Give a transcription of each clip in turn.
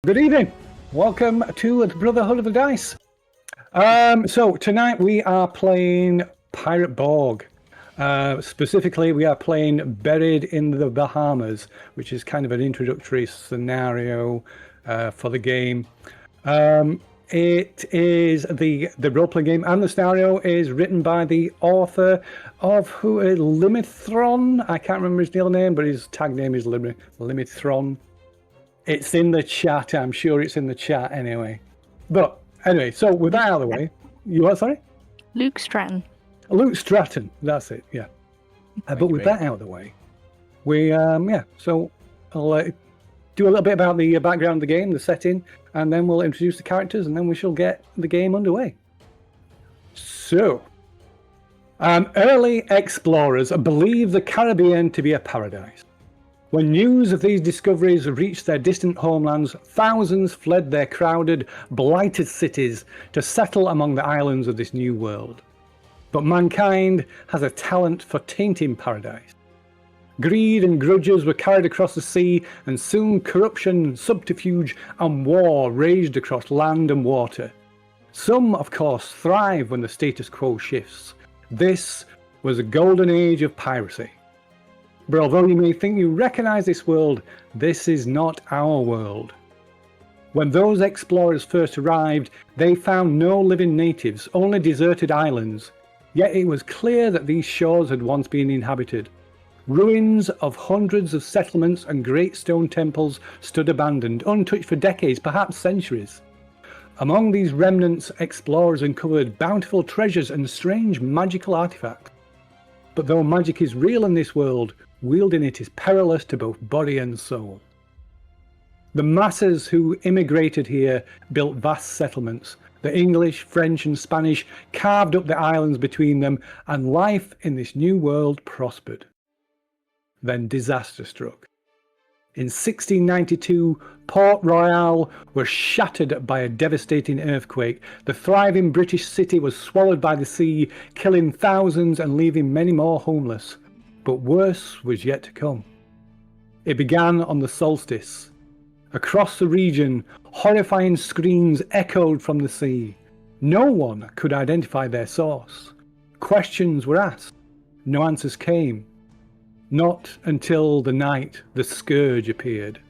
Good evening. Welcome to the Brotherhood of the Dice. So tonight we are playing Pirate Borg. Specifically, we are playing Buried in the Bahamas, which is kind of an introductory scenario for the game. It is the role-playing game, and the scenario is written by the author of Limithron. I can't remember his real name, but his tag name is Limithron. It's in the chat. I'm sure it's in the chat anyway. But anyway, so with that out of the way, you what? Sorry, Luke Stratton. Luke Stratton. That's it. Yeah. But with that out of the way, we So I'll do a little bit about the background of the game, the setting, and then we'll introduce the characters, and then we shall get the game underway. So, early explorers believed the Caribbean to be a paradise. When news of these discoveries reached their distant homelands, thousands fled their crowded, blighted cities to settle among the islands of this new world. But mankind has a talent for tainting paradise. Greed and grudges were carried across the sea, and soon corruption, subterfuge, and war raged across land and water. Some, of course, thrive when the status quo shifts. This was a golden age of piracy. But although you may think you recognize this world, this is not our world. When those explorers first arrived, they found no living natives, only deserted islands. Yet it was clear that these shores had once been inhabited. Ruins of hundreds of settlements and great stone temples stood abandoned, untouched for decades, perhaps centuries. Among these remnants, explorers uncovered bountiful treasures and strange magical artifacts. But though magic is real in this world, wielding it is perilous to both body and soul. The masses who immigrated here built vast settlements. The English, French and Spanish carved up the islands between them, and life in this new world prospered. Then disaster struck. In 1692, Port Royal was shattered by a devastating earthquake. The thriving British city was swallowed by the sea, killing thousands and leaving many more homeless. But worse was yet to come. It began on the solstice. Across the region, horrifying screams echoed from the sea. No one could identify their source. Questions were asked. No answers came. Not until the night the scourge appeared.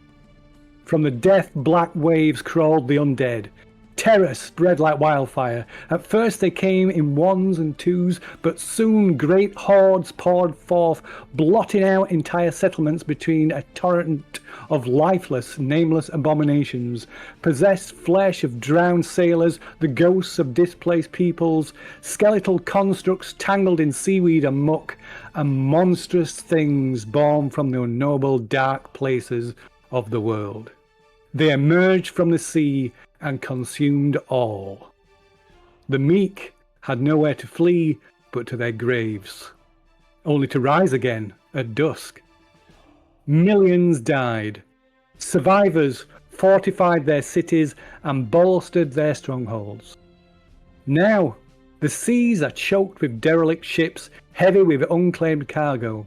From the death-black waves crawled the undead. Terror spread like wildfire. At first they came in ones and twos, but soon great hordes poured forth, blotting out entire settlements between a torrent of lifeless, nameless abominations, possessed flesh of drowned sailors, the ghosts of displaced peoples, skeletal constructs tangled in seaweed and muck, and monstrous things born from the unknowable dark places of the world. They emerged from the sea and consumed all. The meek had nowhere to flee but to their graves, only to rise again at dusk. Millions died. Survivors fortified their cities and bolstered their strongholds. Now, the seas are choked with derelict ships, heavy with unclaimed cargo.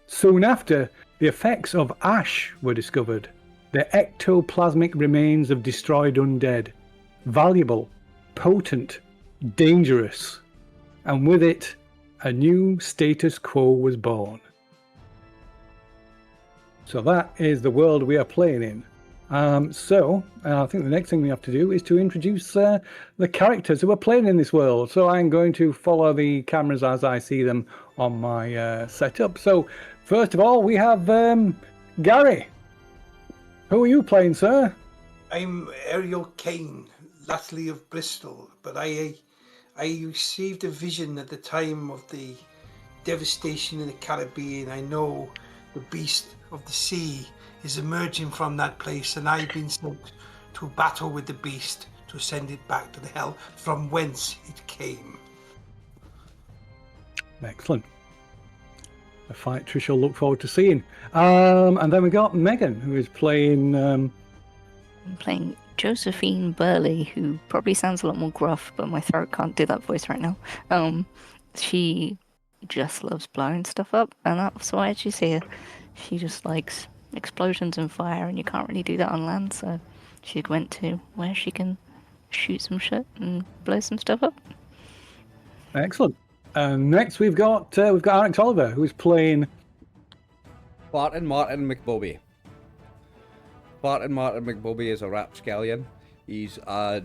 Soon after, the effects of ash were discovered. The ectoplasmic remains of destroyed undead, valuable, potent, dangerous, and with it, a new status quo was born. So that is the world we are playing in. I think the next thing we have to do is to introduce the characters who are playing in this world. So I'm going to follow the cameras as I see them on my setup. So first of all, we have Gary. Who are you playing, sir? I'm Ariel Kane, latterly of Bristol, but I received a vision at the time of the devastation in the Caribbean. I know the beast of the sea is emerging from that place, and I've been sent to battle with the beast to send it back to the hell from whence it came. Excellent. A fight Trish will look forward to seeing. And then we got Megan, who is playing... I'm playing Josephine Burley, who probably sounds a lot more gruff, but my throat can't do that voice right now. She just loves blowing stuff up, and that's why she's here. She just likes explosions and fire, and you can't really do that on land. So she went to where she can shoot some shit and blow some stuff up. Excellent. Next, we've got RxOliver, who's playing Martin McBobby. Martin McBobby is a rapscallion. He's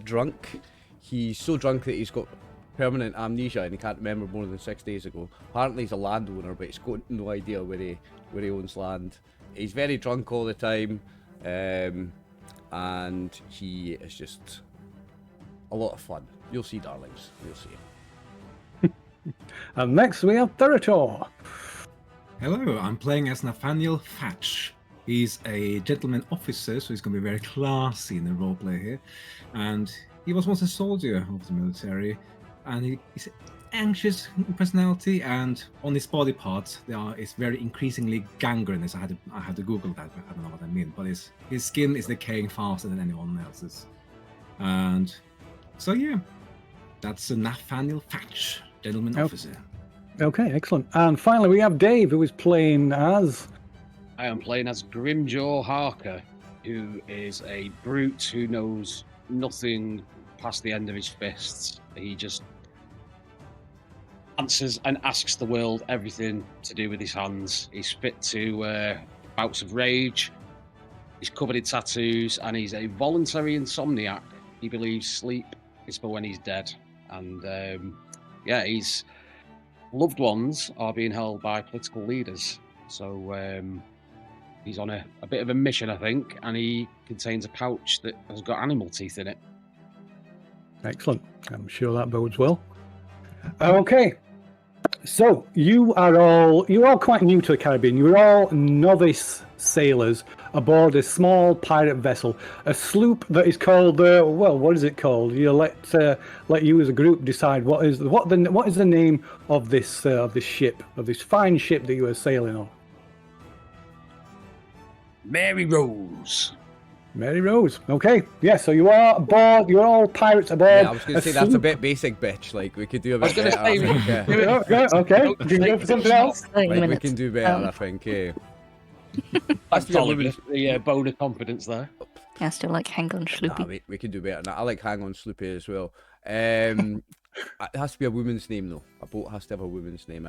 drunk. He's so drunk that he's got permanent amnesia and he can't remember more than 6 days ago. Apparently he's a landowner, but he's got no idea where he owns land. He's very drunk all the time, and he is just a lot of fun. You'll see, darlings. You'll see. And next we have Therator. Hello, I'm playing as Nathaniel Thatch. He's a gentleman officer, so he's going to be very classy in the roleplay here. And he was once a soldier of the military, and he's anxious personality, and on his body parts it's very increasingly gangrenous. I had to Google that, but I don't know what I mean. But his skin is decaying faster than anyone else's. And so yeah, that's Nathaniel Thatch, gentleman officer. Okay, excellent. And finally we have Dave, who is playing as... I am playing as Grimjaw Harker, who is a brute who knows nothing past the end of his fists. He just answers and asks the world everything to do with his hands. He's fit to bouts of rage. He's covered in tattoos, and he's a voluntary insomniac. He believes sleep is for when he's dead. And his loved ones are being held by political leaders. So he's on a bit of a mission, I think, and he contains a pouch that has got animal teeth in it. Excellent. I'm sure that bodes well. Okay. So you are all quite new to the Caribbean. You're all novice sailors aboard a small pirate vessel, a sloop that is called what is it called? You let you as a group decide what is the name of this ship, of this fine ship that you are sailing on. Mary Rose. Mary Rose. Okay. Yeah, so you are aboard, you're all pirates aboard. Yeah, I was going to say that's a bit basic, bitch. Like, we could do a bit better. Okay. You can go for something else. Like, we can do better, I think. That's the bone of confidence there. I still like Hang On Sloopy. Nah, we can do better than that. I like Hang On Sloopy as well. It has to be a woman's name, though. A boat has to have a woman's name,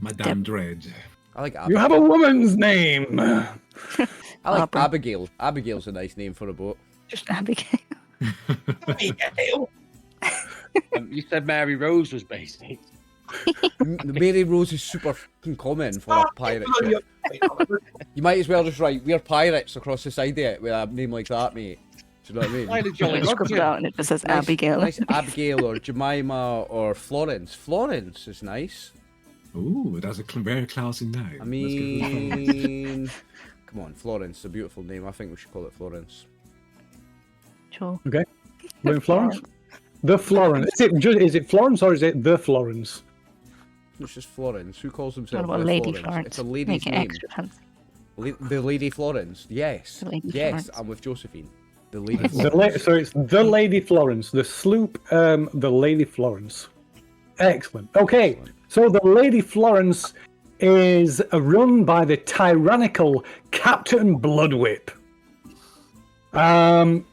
Madame Dredge. I like You have a woman's name. I like Abigail. Abigail's a nice name for a boat. Just Abigail. You said Mary Rose was basic. Mary Rose is super fucking common for a pirate ship. You might as well just write, we're pirates across the side of it with a name like that, mate. Do you know what I mean? Scrubbed out and it just says Abigail. Nice Abigail or Jemima or Florence. Florence is nice. Ooh, that's a very classy name. I mean, come on, Florence, a beautiful name. I think we should call it Florence. Sure. Okay. We're in Florence? The Florence. Is it Florence or is it the Florence? It's just Florence. Who calls themselves What about the Lady Florence? Florence? It's a lady's Make it name. extra fancy. The Lady Florence. Yes. The Lady yes, Florence. I'm with Josephine. The Lady Florence. So it's the Lady Florence. The sloop, the Lady Florence. Excellent. Okay. So the Lady Florence is run by the tyrannical Captain Bloodwhip. And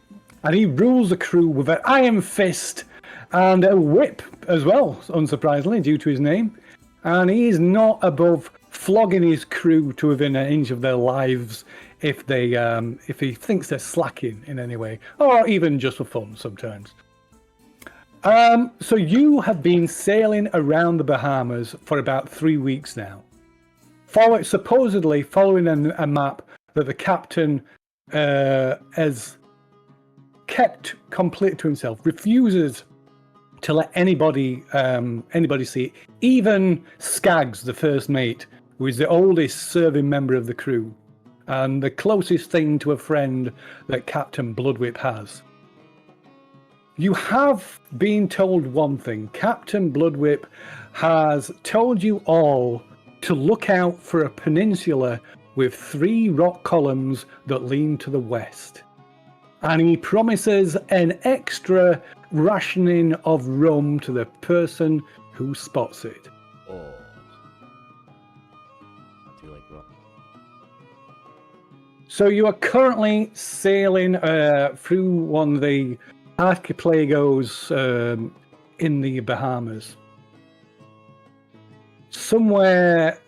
he rules the crew with an iron fist and a whip as well, unsurprisingly, due to his name. And he is not above flogging his crew to within an inch of their lives if he thinks they're slacking in any way, or even just for fun sometimes. So you have been sailing around the Bahamas for about 3 weeks now. Supposedly following a map that the captain has kept complete to himself, refuses to let anybody see it. Even Scaggs, the first mate, who is the oldest serving member of the crew, and the closest thing to a friend that Captain Bloodwhip has. You have been told one thing. Captain Bloodwhip has told you all to look out for a peninsula with 3 rock columns that lean to the west. And he promises an extra rationing of rum to the person who spots it. Oh. I do like rum. So you are currently sailing through one of the archipelagos in the Bahamas. Somewhere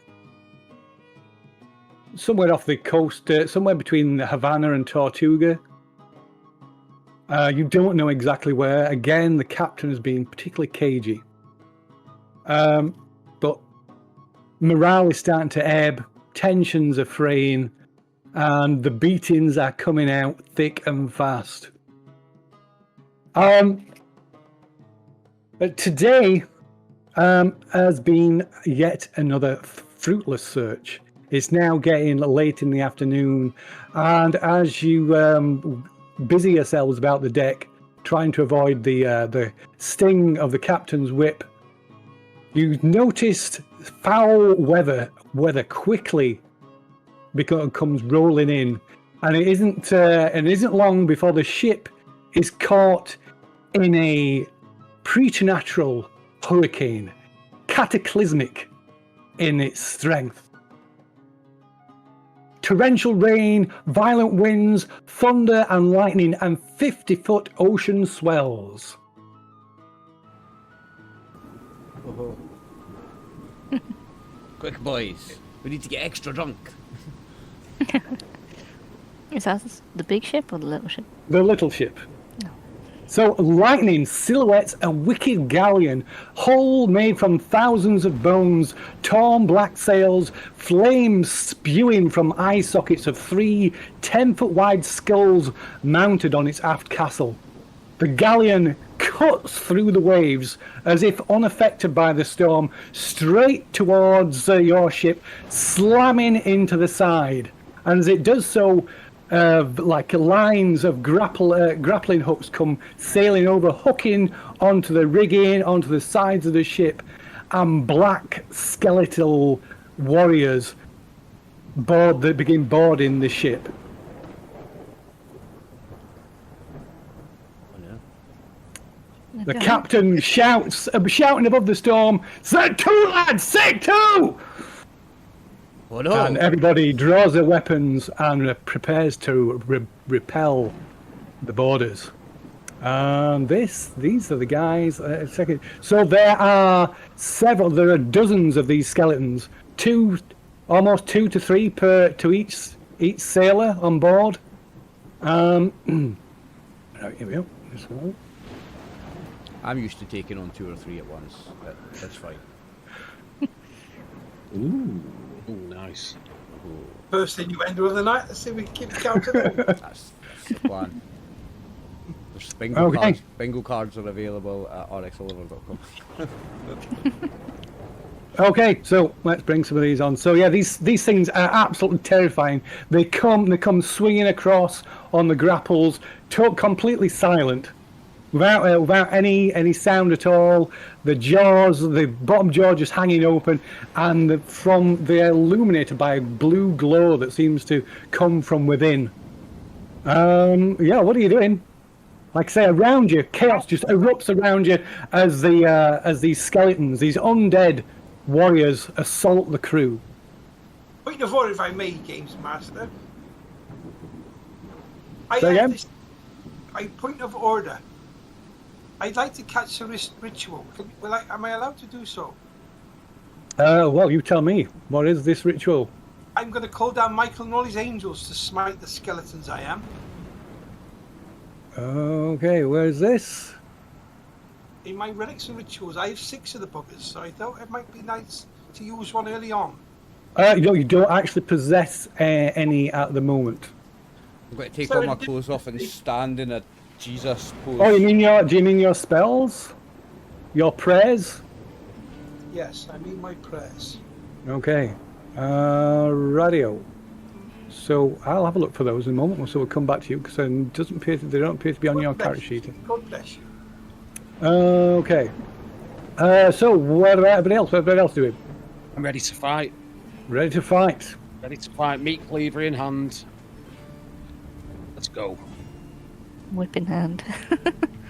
off the coast, somewhere between Havana and Tortuga. You don't know exactly where. Again, the captain has been particularly cagey. But morale is starting to ebb, tensions are fraying, and the beatings are coming out thick and fast. But today has been yet another fruitless search. It's now getting late in the afternoon, and as you busy yourselves about the deck, trying to avoid the sting of the captain's whip, you noticed foul weather quickly comes rolling in, and it isn't long before the ship is caught in a preternatural hurricane, cataclysmic in its strength. Torrential rain, violent winds, thunder and lightning, and 50-foot ocean swells. Oh. Quick, boys. We need to get extra drunk. Is that the big ship or the little ship? The little ship. No. So, lightning, silhouettes, a wicked galleon, hull made from thousands of bones, torn black sails, flames spewing from eye sockets of 3 10-foot wide skulls mounted on its aft castle. The galleon cuts through the waves as if unaffected by the storm, straight towards your ship, slamming into the side. And as it does so, like lines of grappling hooks come sailing over, hooking onto the rigging, onto the sides of the ship, and black skeletal warriors begin boarding the ship. The captain shouts, shouting above the storm, "Set to, lads! Set to!" Oh no! And everybody draws their weapons and prepares to repel the boarders. And these are the guys. Second. So there are dozens of these skeletons. Almost 2 to 3 to each sailor on board. Right, here we go. This one. I'm used to taking on 2 or 3 at once. That's fine. Ooh. Oh, nice. First innuendo of the night. Let's see if we can keep count of them. That's the plan. There's bingo Okay. cards. Bingo cards are available at RxOliver.com. Okay, so let's bring some of these on. So yeah, these things are absolutely terrifying. They come swinging across on the grapples, completely silent, without any sound at all. The jaws, the bottom jaw just hanging open, and they're illuminated by a blue glow that seems to come from within. Yeah, what are you doing? Like I say, around you, chaos just erupts around you as these skeletons, these undead warriors, assault the crew. Point of order, if I may, Games Master. Say again? Point of order. I'd like to catch a ritual. Am I allowed to do so? Well, you tell me. What is this ritual? I'm going to call down Michael and all his angels to smite the skeletons I am. Okay, where's this? In my relics and rituals, I have 6 of the buggers, so I thought it might be nice to use one early on. You don't actually possess any at the moment. I'm going to take all my clothes off and stand in a Jesus pose. Oh, do you mean your spells? Your prayers? Yes, I mean my prayers. Okay. Radio. So I'll have a look for those in a moment, so we'll come back to you, because they don't appear to be on your character sheet. God bless you. Okay. So what about everybody else? What everybody else doing? I'm ready to fight. Ready to fight. Ready to fight. Meat cleaver in hand. Let's go. Whip in hand.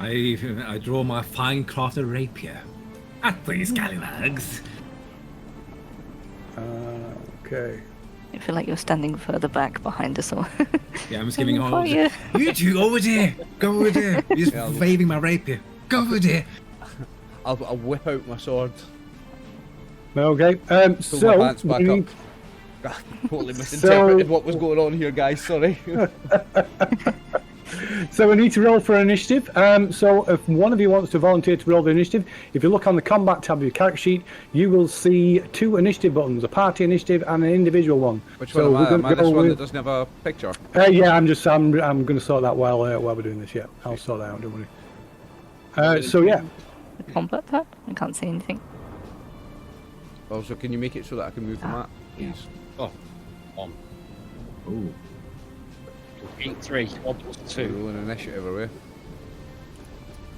I draw my fine crafted rapier at these scallywags. Okay. I feel like you're standing further back behind us all. Yeah, I'm just giving Oh, orders. yeah. You two, over there! Go over there! You're just Yeah, waving my rapier. Go over there! I'll whip out my sword. Okay. Pull my So pants back we up. need, Totally misinterpreted So- what was going on here, guys. Sorry. so we need to roll for initiative. So if one of you wants to volunteer to roll the initiative, if you look on the combat tab of your character sheet, you will see 2 initiative buttons: a party initiative and an individual one. Which so one am I? Am I this one that with, doesn't have a picture? yeah, I'm going to sort that while we're doing this. Yeah, I'll sort that out. Don't worry. So yeah. The combat tab? I can't see anything. Also, can you make it so that I can move the map, please? Oh, 1, Ooh. 8, 3, 1 plus 2. Rolling initiative away.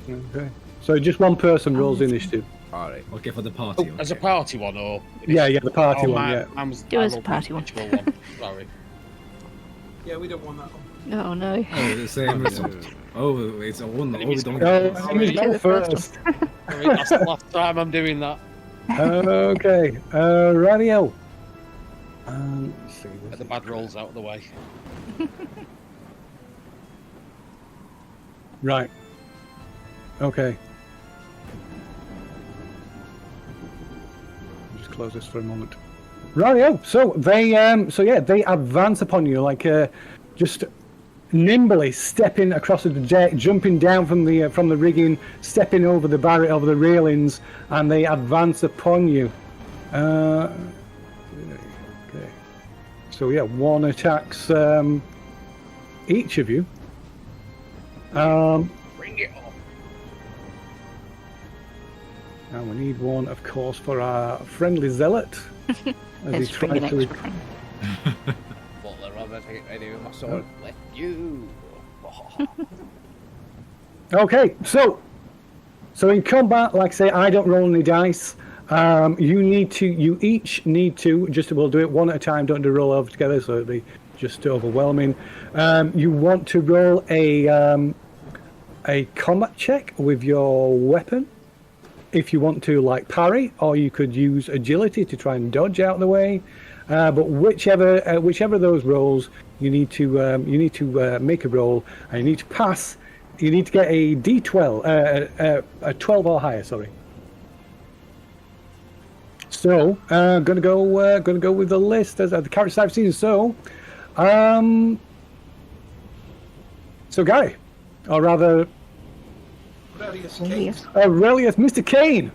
Okay. So just one person rolls the initiative. Alright. Okay, for the Oh, party. as a okay. party one, or? Yeah, the party Oh, one. mine- Yeah. mine was- Do I as a rolled party the one. individual one. Sorry. Yeah, we don't want that one. Oh no. Oh, the same result. Oh, it's a one. Oh, we don't. Oh, you go the first first. Sorry, that's the last time I'm doing that. Okay. Radio. Let's see. Get the bad rolls out of the way. Right. Okay. Just close this for a moment. Rightio. So they they advance upon you like just nimbly stepping across the deck, jumping down from the rigging, stepping over the barrier, over the railings, and they advance upon you. Okay. So yeah, one attacks each of you. Bring it on. And we need one, of course, for our friendly zealot. As he Let's bring an tries to extra friend. Well, the rubber take ready with my sword. Let you. Okay, so in combat, like I say, I don't roll any dice. You each need to, we'll do it one at a time, don't do roll over together, so it'll be just overwhelming. You want to roll a combat check with your weapon. If you want to, like, parry, or you could use agility to try and dodge out of the way. But whichever of those rolls, you need to make a roll, and you need to pass. You need to get a D12, a 12 or higher. Sorry. So, gonna go with the list as the characters I've seen. So, Gary, or rather, Aurelius Kane. Aurelius, Mr. Kane.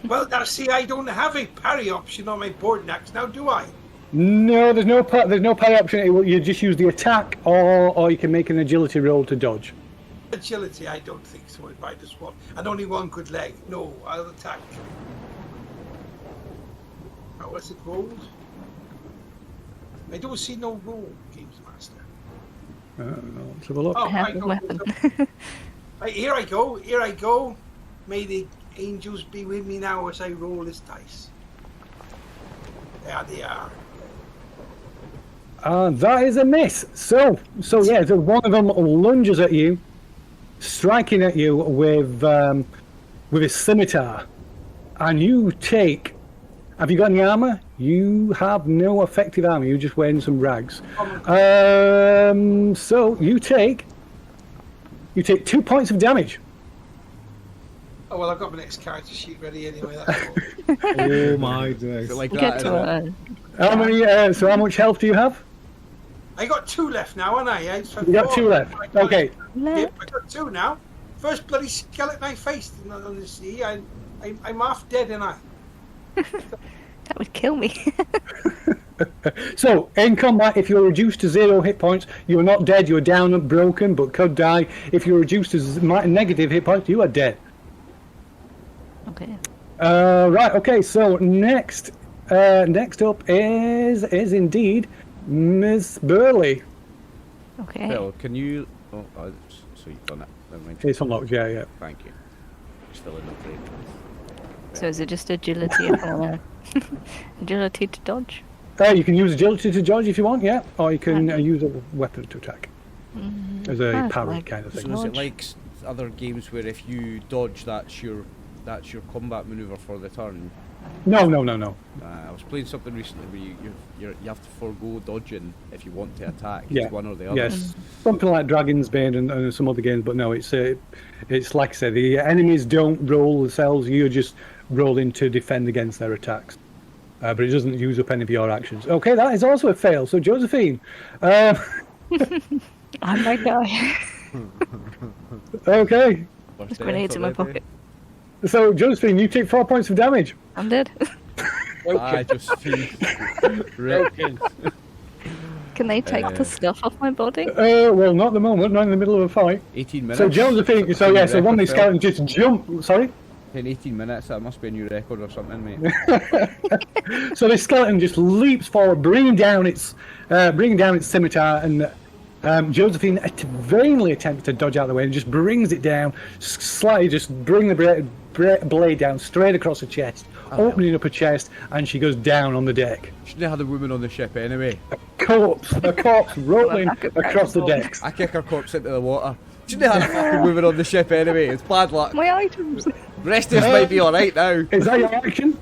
Well, now see, I don't have a parry option on my board next. Now, do I? No, there's no parry option. You just use the attack, or you can make an agility roll to dodge. Agility, I don't think so. If I just want, and only one good leg. No, I'll attack. Oh, what's it rolled? I don't see no roll, Games Master. Let's have a look. Oh, I have I the know. weapon. Right, here I go. Here I go. May the angels be with me now as I roll this dice. There they are. That is a miss. So one of them lunges at you, striking at you with his scimitar, and you take. Have you got any armor? You have no effective armor. You're just wearing some rags. So you take 2 points of damage. Oh well, I've got my next character sheet ready anyway. That's all. Oh my days. Like You that, get isn't to it? How many? So how much health do you have? I got 2 left now, haven't I? You got 2 left. Okay. Yep, I got 2 now. First bloody skeleton I faced on the sea. I'm half dead, and I. that would kill me. So, in combat, if you're reduced to 0 hit points, you are not dead, you are down and broken, but could die. If you're reduced to negative hit points, you are dead. Okay. Right, okay, so next up is indeed Miss Burley. Okay. Phil, can you... Oh, so you've done it. Never mind. It's unlocked, yeah. Thank you. Just filling up there. So is it just agility or agility to dodge? You can use agility to dodge if you want, yeah, or you can use a weapon to attack. As a parry kind of So thing. is it Dodge. like other games where if you dodge, that's your that's your combat maneuver for the turn. No. I was playing something recently where you have to forego dodging if you want to attack. Yeah. It's one or the other. Yes, something like Dragon's Bane and some other games, but no, it's like I said, the enemies don't roll themselves. You're just rolling to defend against their attacks, but it doesn't use up any of your actions. Okay, that is also a fail. So Josephine, I might die. okay, There's grenades in my pocket. so Josephine, you take 4 points of damage. I'm dead. I just feel broken. Can they take the stuff off my body? Well, not at the moment, not in the middle of a fight. 18 minutes. So Josephine, so yeah, so one of these skeletons just jump. Sorry. In 18 minutes, that must be a new record or something, mate. So this skeleton just leaps forward, bringing down its scimitar, and Josephine vainly attempts to dodge out of the way and just brings it down, slightly just bring the blade down straight across her chest, opening up her chest, and she goes down on the deck. Shouldn't have had the woman on the ship anyway. A corpse rolling across the decks. I kick her corpse into the water. Shouldn't have had a fucking woman on the ship anyway. It's bad luck. My items. The rest of us might be alright now. Is that your action?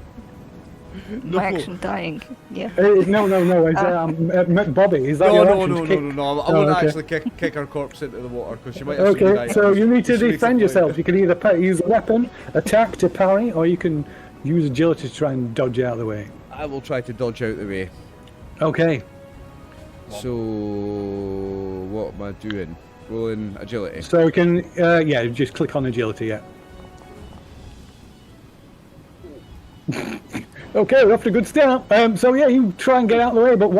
My action dying. Yeah. No. It's Bobby. Is that your action? No. I won't actually kick her corpse into the water because she might have some Okay, so you need to defend yourself. You can either use a weapon, attack to parry, or you can use agility to try and dodge out of the way. I will try to dodge out the way. Okay. So, what am I doing? Rolling agility. So you can, just click on agility, yeah. Okay, we're off to a good start. So yeah, you try and get out of the way, but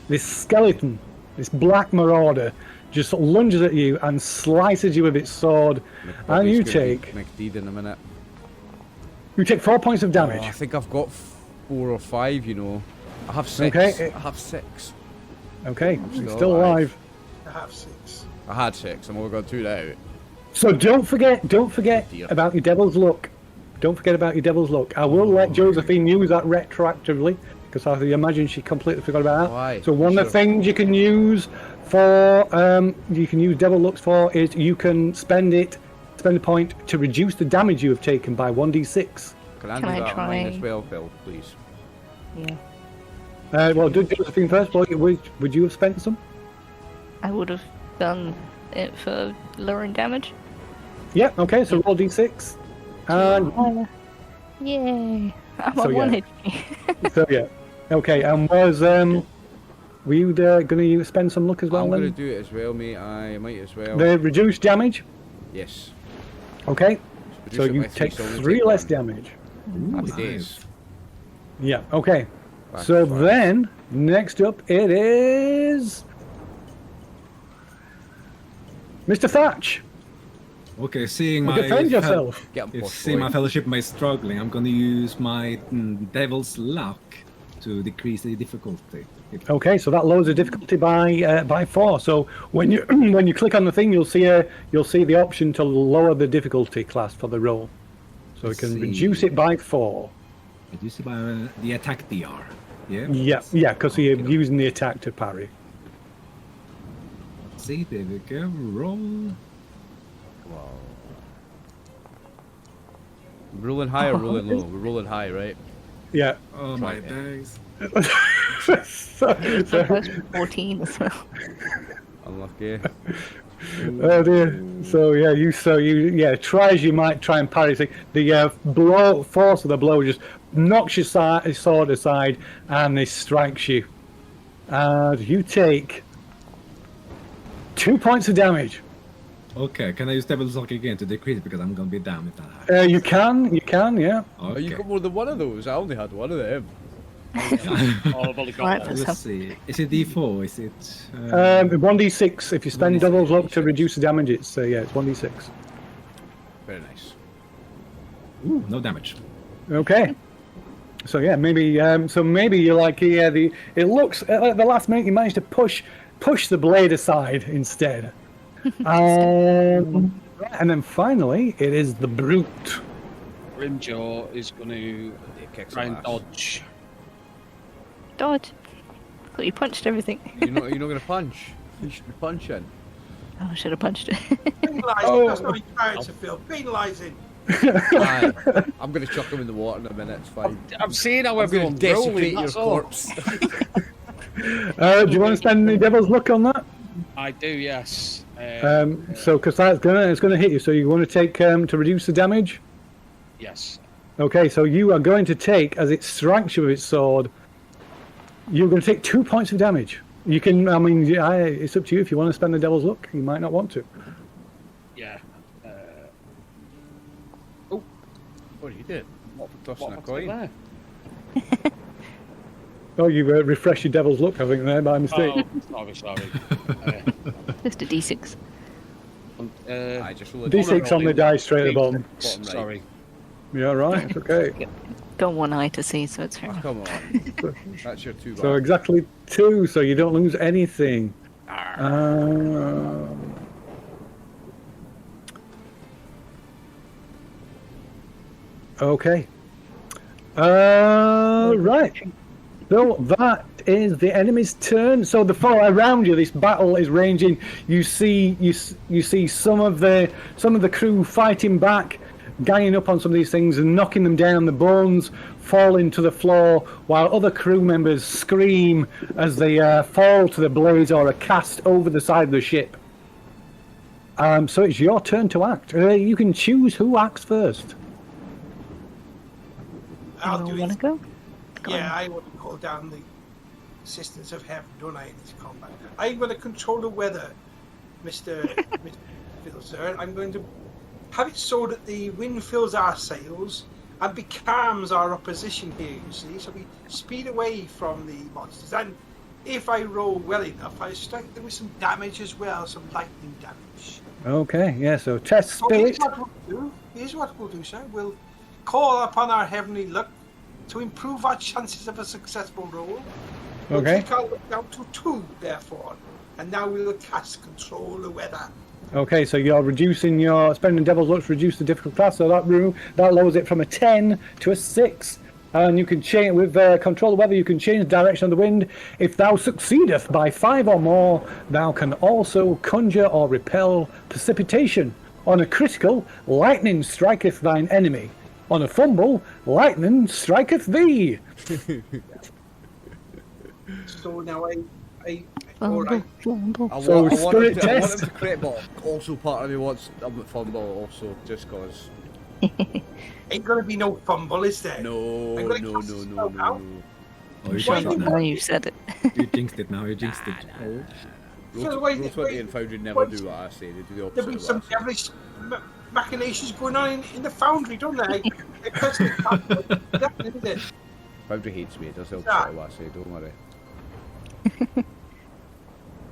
this skeleton, this black marauder, just lunges at you and slices you with its sword, and you take McDeed in a minute. 4 points of damage. Oh, I think I've got 4 or 5. You know, I have 6. Okay. I have 6. Okay, still still alive. I have 6. I had 6. I'm only got 2 now. So don't forget Dear. about your devil's luck. Don't forget about your devil's luck. I will let Josephine use that retroactively because I imagine she completely forgot about that. Why? So one of the things you can use for devil looks for is you can spend a point to reduce the damage you have taken by 1d6. Can I do I that try? on mine as well, Phil, please? Yeah. Well, do Josephine first. Would you have spent some? I would have done it for lowering damage. Yeah. Okay. So roll d6. And Yay! I'm So, on 1 yeah. HP. so yeah. Okay. And were you going to spend some luck as well? I'm then? going to do it as well, mate. I might as well. The reduced damage. Yes. Okay. Reduce So it you by 3, take so I only 3 take less 1. damage. Happy Nice. days. Yeah. Okay. Back So to five. then, next up, it is Mr. Thatch. Okay, seeing my Defend yourself. Get 'em If posh, seeing my boy. fellowship may struggling, I'm going to use my devil's luck to decrease the difficulty. Okay, so that lowers the difficulty by 4. So when you when you click on the thing, you'll see the option to lower the difficulty class for the roll. So we Let's can see. reduce it by 4. Reduce it by the attack DR. Yeah. Yeah, because you're Okay. using the attack to parry. See, there we go. Roll. Rolling high or rolling low? We're rolling high, right? Yeah. Oh my it. days. so, 14 as well. Unlucky. oh dear. So you try as you might try and parry. The force of the blow just knocks your sword aside and it strikes you. And you take 2 points of damage. Okay, can I use devil's luck again to decrease it because I'm going to be down if that happens? You can, yeah. Oh, you got more than one of those? I only had one of them. Oh, I've only got Right, one. that's Let's see. Is it D4? Is it? 1d6. If you spend 1d6, devil's luck to 1d6. reduce the damage, it's 1d6. Very nice. Ooh, no damage. Okay. So yeah, maybe you're like it looks at the last minute you managed to push the blade aside instead. And then finally it is the brute. Grimjaw is going to It kicks try and ass. dodge. Dodge. Thought you punched everything. You're not going to punch. You should be punching. Oh, I should have punched it. Penalising, Oh. that's not your character, Phil. Penalising. Aye. I'm going to chuck him in the water in a minute. It's fine. I'm seeing how I'm going to everyone's desecrate rolling. your That's all. corpse. Do you want to spend any devil's luck on that? I do, yes. So, because it's gonna hit you. So you want to take to reduce the damage. Yes. Okay, so you are going to take, as it strikes you with its sword, you're going to take 2 points of damage. You can, I mean, it's up to you if you want to spend the devil's luck. You might not want to. Yeah. What are you doing? What for tossing a What's coin? there? Oh, you refreshed your devil's luck, I think, there by mistake. Oh, sorry. Just a d6. I just roll a D6 on the die straight at the bottom. Bottom right. Sorry. Yeah, right. It's okay. Got one eye to see, so it's fair Oh, enough. come on. That's your 2 So exactly 2, so you don't lose anything. Okay. Right. So that is the enemy's turn. So the fall around you, this battle is raging. You see some of the crew fighting back, ganging up on some of these things and knocking them down. The bones falling to the floor, while other crew members scream as they fall to the blades or are cast over the side of the ship. So it's your turn to act. You can choose who acts first. I'll Anyone do want it. to go? Yeah, I want to call down the assistance of heaven, don't I, in this combat? I'm going to control the weather, Mr. Phil, sir. I'm going to have it so that the wind fills our sails and becalms our opposition here, you see. So we speed away from the monsters. And if I roll well enough, I strike them with some damage as well, some lightning damage. Okay, yeah, so test So spirit. here's what we'll do, sir. We'll call upon our heavenly luck to improve our chances of a successful roll. We'll Okay. take our luck down to 2, therefore. And now we will cast control the weather. Okay, so you're spending devil's luck to reduce the difficult class, so that lowers it from a 10 to a 6. And you can change with control the weather. You can change the direction of the wind. If thou succeedeth by 5 or more, thou can also conjure or repel precipitation. On a critical, lightning striketh thine enemy. On a fumble, lightning striketh thee. So now I Fumble, alright. fumble. I So want spirit him test. to crit, but also part of me wants him to fumble also, just cause. Ain't gonna be no fumble, is there? No. I'm gonna cast a spell now. Oh, you Why jinxed do it Now now. you've said it. You jinxed it now. You jinxed it. Phil, wait, Roll 20 wait. and Foundry never What? do what I say, they do the There'll opposite be of some what I say. devilish machinations going on in the foundry, don't they? I press the button. That is it. Foundry hates me, it does the opposite Ah. of what I say, don't worry.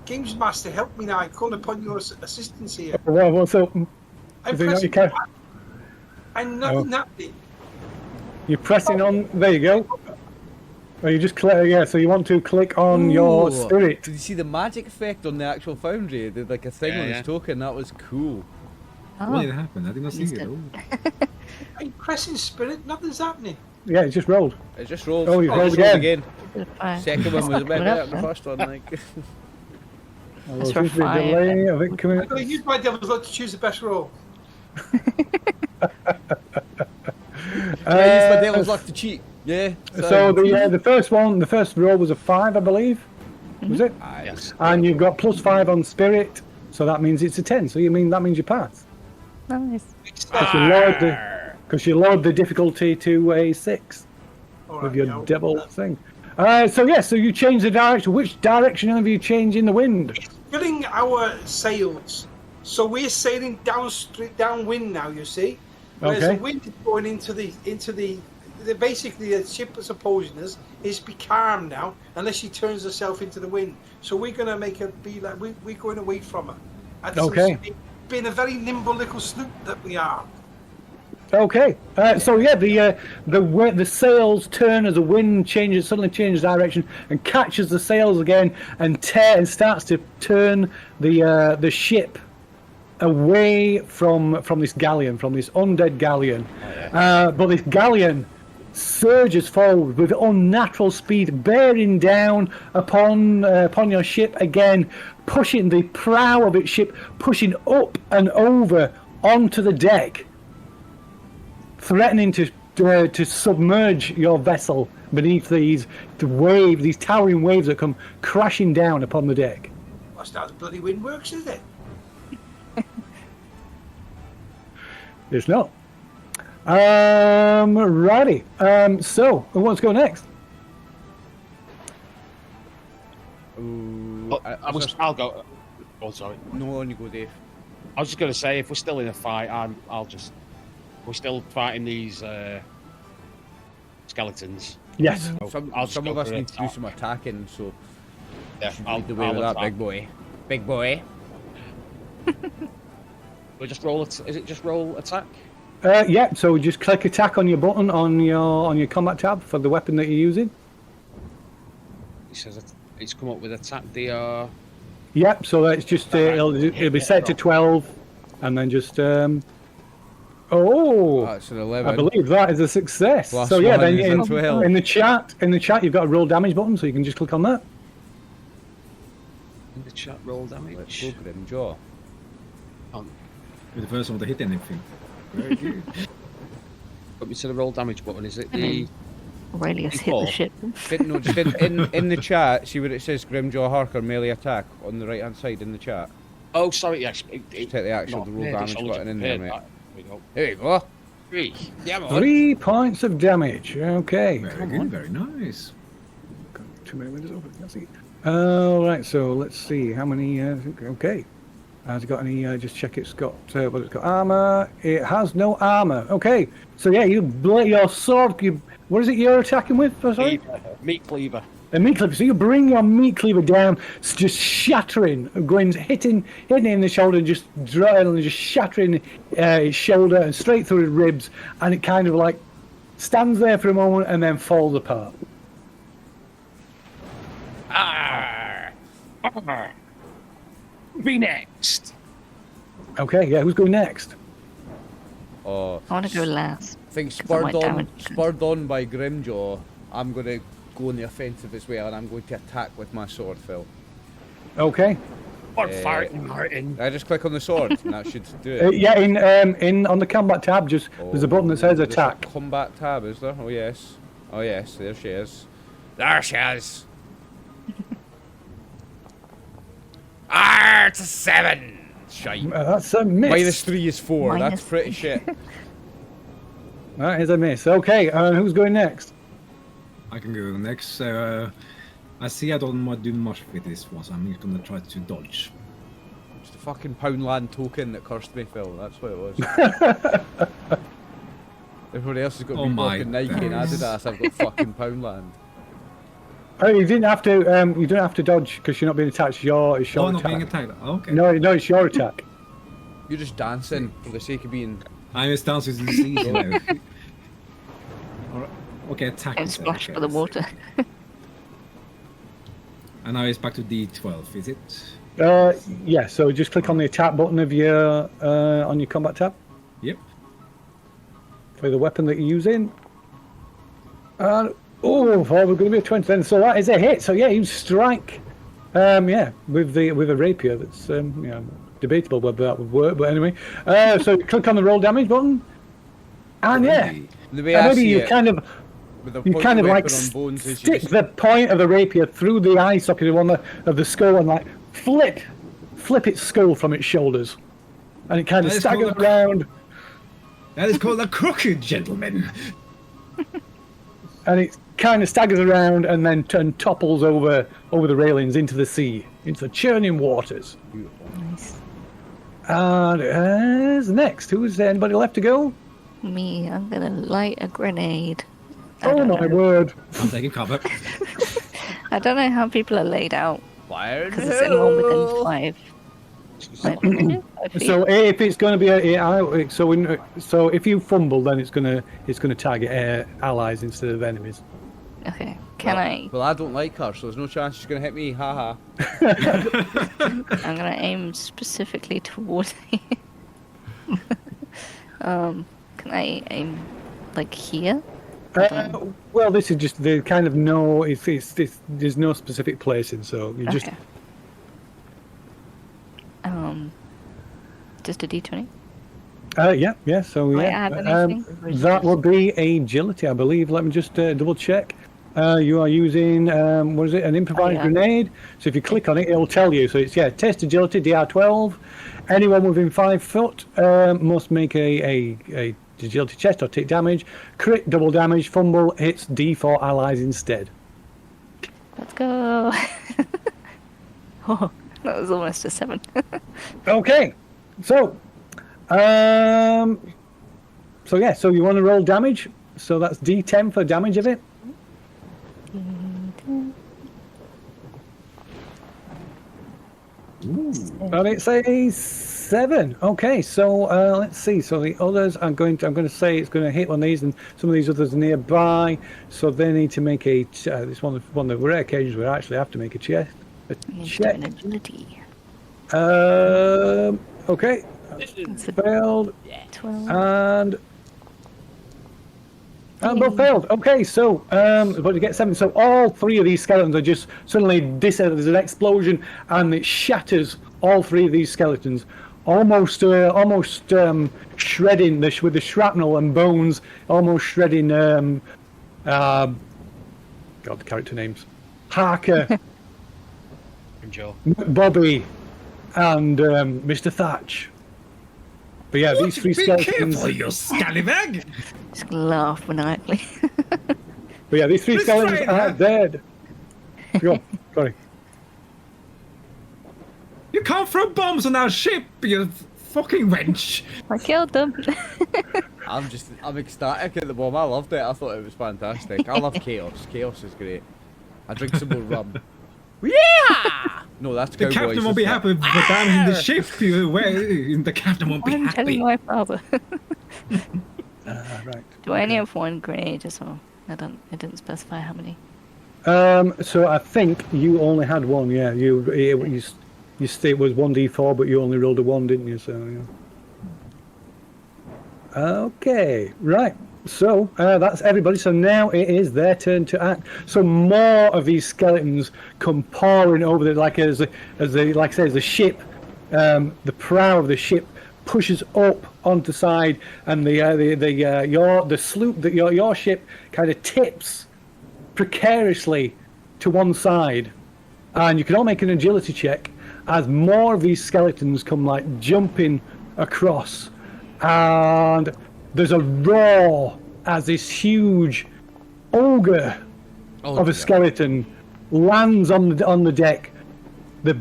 Games Master, help me now. I call upon your assistance here. Well, so I'm Is it not pressing. your I'm nothing happening. you're pressing on. There you go. Oh, you just click. Yeah, so you want to click on your Ooh. spirit. Did you see the magic effect on the actual Foundry? It did like a thing Yeah, on yeah. his token, that was cool. When did it Oh, happen? I did not see Missed it. it. Oh. I'm pressing spirit. Nothing's happening. Yeah, it just rolled. It just rolled. Oh, you it rolled just rolled again. again. fire. Second one was a bit Coming better up, than the then. first one, like. Oh, That's there seems to be a fire. delay of it coming. I'm going to use my devil's luck to choose the best roll. Yeah, use my devil's luck to cheat. Yeah. So the first roll was a 5, I believe. Was it? Aye. Yes. And you've got +5 on spirit, so that means it's a 10. So that means you pass. Nice. Because you lowered the difficulty to a 6 All with right, your yeah, devil thing. So you change the direction. Which direction have you changed in the wind? Filling our sails. So we're sailing downwind now, you see. Whereas Okay. the wind is going into the basically the ship that's opposing us is becalmed now unless she turns herself into the wind. So we're gonna make her be like we're going away from her. That's Okay. Being a very nimble little sloop that we are. Okay. The sails turn as the wind suddenly changes direction and catches the sails again and starts to turn the ship away from this galleon, from this undead galleon. But this galleon surges forward with unnatural speed, bearing down upon your ship again, pushing the prow of its ship, pushing up and over onto the deck. threatening to submerge your vessel beneath these towering waves that come crashing down upon the deck. That's how the bloody wind works, is it? It's not. Righty. So, who wants to go next? Ooh, I'll go. Oh, sorry. No, on you go, Dave. I was just going to say, if we're still in a fight, we're still fighting these skeletons. Yes. Some of us need to do some attacking, so Yeah, I'll lead the way with that, big boy. Big boy. We just roll it. Is it just roll attack? Yeah. So just click attack on your button on your combat tab for the weapon that you're using. It says it's come up with attack DR. Yeah. So that's just it'll be set to 12, and then just That's an 11. I believe that is a success. Plus so yeah, one then is a 12. in the chat you've got a roll damage button, so you can just click on that. In the chat, roll damage. Let's go, Grimjaw. You're the first one to hit anything. Very good. Put me to the roll damage button. Is it the? Aurelius hit the ship. No, just in the chat, see where it says Grimjaw Harker melee attack on the right hand side in the chat. Oh, sorry. Yes. Take the actual roll damage button in there, mate. There we go. There you go. 3. Yeah, man. 3 points of damage. Okay. Very good. Very nice. Got too many windows open. Let's see. Right. So let's see how many. Okay. Has it got any? Just check. It's got what it's got. Armor. It has no armor. Okay. So yeah, your sword. What is it you're attacking with? Oh, sorry. Meat cleaver. A meat cleaver. So you bring your meat cleaver down, it's just shattering, hitting in the shoulder, just shattering his shoulder and straight through his ribs, and it kind of like stands there for a moment and then falls apart. Be next. Okay, yeah, who's going next? Oh, I want to go last. I think 'cause I might damage them. spurred on by Grimjaw, I'm going to go on the offensive as well, and I'm going to attack with my sword, Phil. Okay. Or farting, Martin. I just click on the sword, and that should do it. Yeah, in on the combat tab, there's a button that says there's a attack. combat tab, is there? Oh yes. Oh yes, there she is. There she is. It's a 7. Shite. That's a miss. -3 is 4. Minus That's pretty shit. That is a miss. Okay, who's going next? I can go next. So I see I don't do much with this one, so I'm just gonna try to dodge. It's the fucking Poundland token that cursed me, Phil. That's what it was. Everybody else has got Oh my fucking Nike and goodness. Adidas. I've got fucking Poundland. Oh, you didn't have to. You don't have to dodge because you're not being attacked. It's your Oh, not attack. being attacked. Okay. No, it's your attack. You're just dancing for the sake of being. I'm just dancing to the sea. You know. Alright, okay, attack. And instead, splash okay. for the water. And now it's back to D12, is it? Yeah. So just click on the attack button of your on your combat tab Yep. for the weapon that you're using. We're going to be a 20 then. So that is a hit. So yeah, you strike. With a rapier. That's debatable whether that would work, but anyway. So click on the roll damage button, and yeah, The way I maybe see you it, kind of with the you point kind of of like weapon on bones is you stick just- the point of the rapier through the eye socket of the skull and like flip its skull from its shoulders, and it kind of That is staggers called around, That is called a crooked gentleman. and it kind of staggers around and then topples over the railings into the sea, into the churning waters. Nice. And who's next? Who's anybody left to go? Me, I'm gonna light a grenade. I Oh don't my know. word! I'm taking cover. I don't know how people are laid out Fire in because it's anyone within hell! 5. 5 feet. So if it's going to be so if you fumble, then it's gonna target allies instead of enemies. Okay, can I? Well, I don't like her, so there's no chance she's gonna hit me. Haha. I'm gonna aim specifically towards you. Can I aim like here? Well, this is just the kind of no. It's there's no specific placing, so you just. Okay. Just a D20. Yeah. So Do I yeah, add anything, or is it that just- would be agility, I believe. Let me just double check. You are using what is it? An improvised yeah. grenade. So if you click on it, it'll tell you. So it's test agility DR12. Anyone within 5 foot must make a agility check or take damage. Crit, double damage. Fumble hits D4 allies instead. Let's go. Oh, that was almost a 7. Okay, so so you want to roll damage. So that's D10 for damage of it. And it's a 7. Okay, so let's see. So the others, I'm going to say it's going to hit one of these, and some of these others are nearby. So they need to make a. This one of the rare occasions where I actually have to make a check. Check. An agility. Okay, It's a failed 12. and both failed. Okay, so but you get 7. So all 3 of these skeletons are just suddenly there's an explosion, and it shatters all 3 of these skeletons, almost shredding with the shrapnel and bones, almost shredding. God, the character names: Harker, Joe. Bobby, and Mr. Thatch. But yeah, these 3 Be skeletons. careful, you scallywag! Just laugh maniacally. But yeah, these 3 Miss skeletons Fraser! are dead. Go on, sorry. You can't throw bombs on our ship, you fucking wench! I killed them. I'm ecstatic at the bomb. I loved it. I thought it was fantastic. I love chaos. Chaos is great. I drink some more rum. Yeah! No, that's The cowboys, captain won't be isn't it? happy with damaging the ship. The captain won't be I'm telling happy. my father. Right. Do I only have 1 grenade as well? It didn't specify how many. So I think you only had 1. Yeah, you it was 1d4, but you only rolled a 1, didn't you? So yeah. Okay, right. So that's everybody. So now it is their turn to act. So more of these skeletons come pouring over the like as the like I say as the ship, the prow of the ship pushes up onto the side, and the sloop that your ship kind of tips precariously to one side, and you can all make an agility check as more of these skeletons come like jumping across, and there's a roar as this huge ogre of a skeleton lands on the deck. The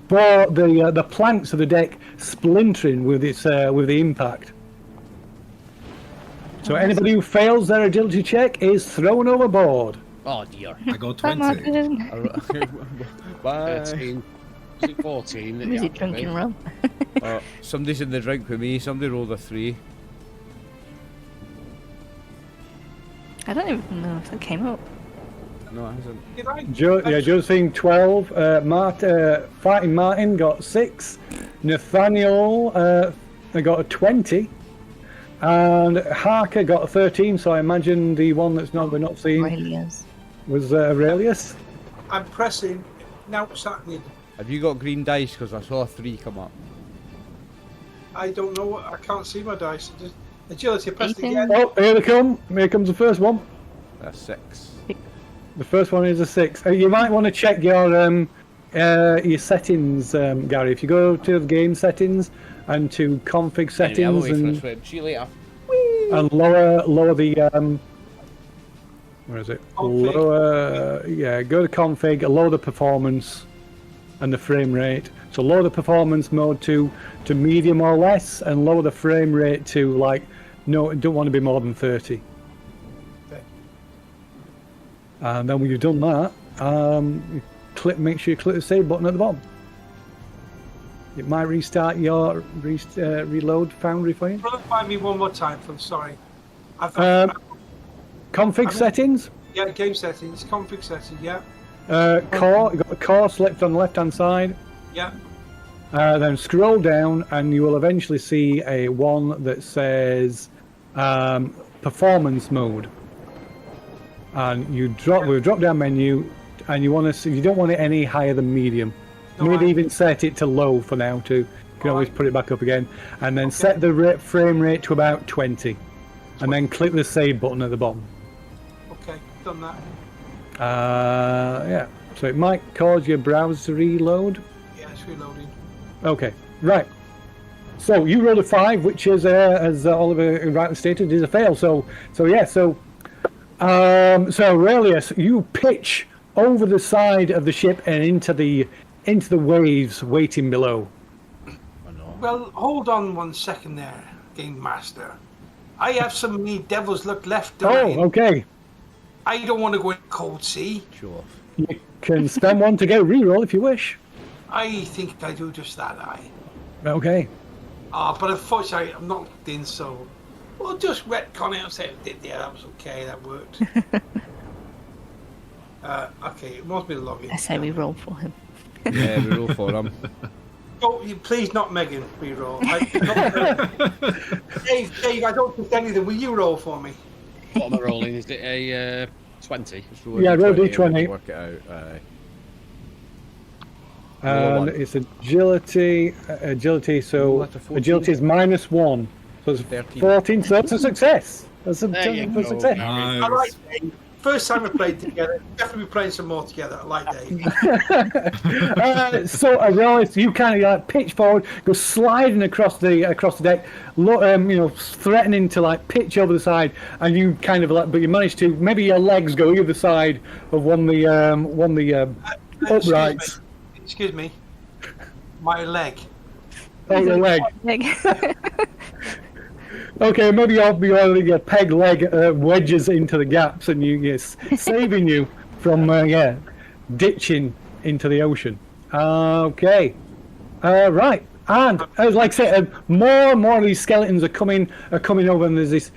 planks of the deck splintering with the impact. So anybody who fails their agility check is thrown overboard. Oh dear. I got Bye, 20. Martin. Bye. 13. Is it 14? that Who's you he have to be? drinking rum? Somebody's in the drink with me. Somebody rolled a 3. I don't even know if that came up. No, it hasn't. Did I? Josephine 12. Fighting Martin got 6. Nathaniel got a 20. And Harker got a 13. So I imagine the one we're not seeing Aurelius. was Aurelius. I'm pressing. Now what's happening? Have you got green dice? Because I saw a 3 come up. I don't know. I can't see my dice. Agility, I pressed Ethan? again. Oh, here they come. Here comes the first one. That's 6. The first one is a 6. You might want to check your settings, Gary. If you go to the game settings and to config Anyway, I'm settings away for a and swim. See you later. lower the where is it? Config. Go to config, lower the performance and the frame rate. So lower the performance mode to medium or less, and lower the frame rate to don't want to be more than 30. Okay. And then when you've done that, make sure you click the save button at the bottom. It might restart your reload Foundry for you. Run me one more time, I'm sorry. Config settings, Yeah, game settings, config settings, yeah. core. You've got the core select on the left hand side. Yeah. Then scroll down, and you will eventually see a one that says performance mode. And we've drop down menu, and you don't want it any higher than medium. No, Maybe I- even set it to low for now to can always put it back up again, and then set the frame rate to about 20, and then click the save button at the bottom. Okay, done that. Yeah. So it might cause your browser to reload. Yeah, it's reloading. Okay. Right. So you rolled a 5, which is, as Oliver rightly stated, is a fail. So Aurelius, you pitch over the side of the ship and into the waves waiting below. Well, hold on 1 second there, Game Master. I have some me devil's luck left. Okay. I don't want to go in cold sea. Sure. You can spend one to get reroll if you wish. I think I do just that, Okay. But unfortunately, I'm not locked in, so we'll just retcon it and say it did. Yeah, that was okay. That worked. Okay, it wants me to log in. I say we roll for him. Yeah, we roll for him. Oh, you please not Megan re-roll. Dave, I don't think anything. Will you roll for me? What am I rolling? Is it a 20? Yeah, roll D20. Work it out. And it's agility. So agility is -1. So it's 13. 14. So that's a success. That's a There you go. success. I like Dave. First time we played together. Definitely be playing some more together. I like Dave. So Aurelius, you kind of pitch forward, go sliding across the deck, threatening to pitch over the side, and you kind of but you manage to. Maybe your legs go either side of one of the uprights. Excuse me. My leg. Oh, your leg. Okay, maybe your peg leg wedges into the gaps, and saving you from ditching into the ocean. Okay, right. And as like I said, more and more of these skeletons are coming over, and there's this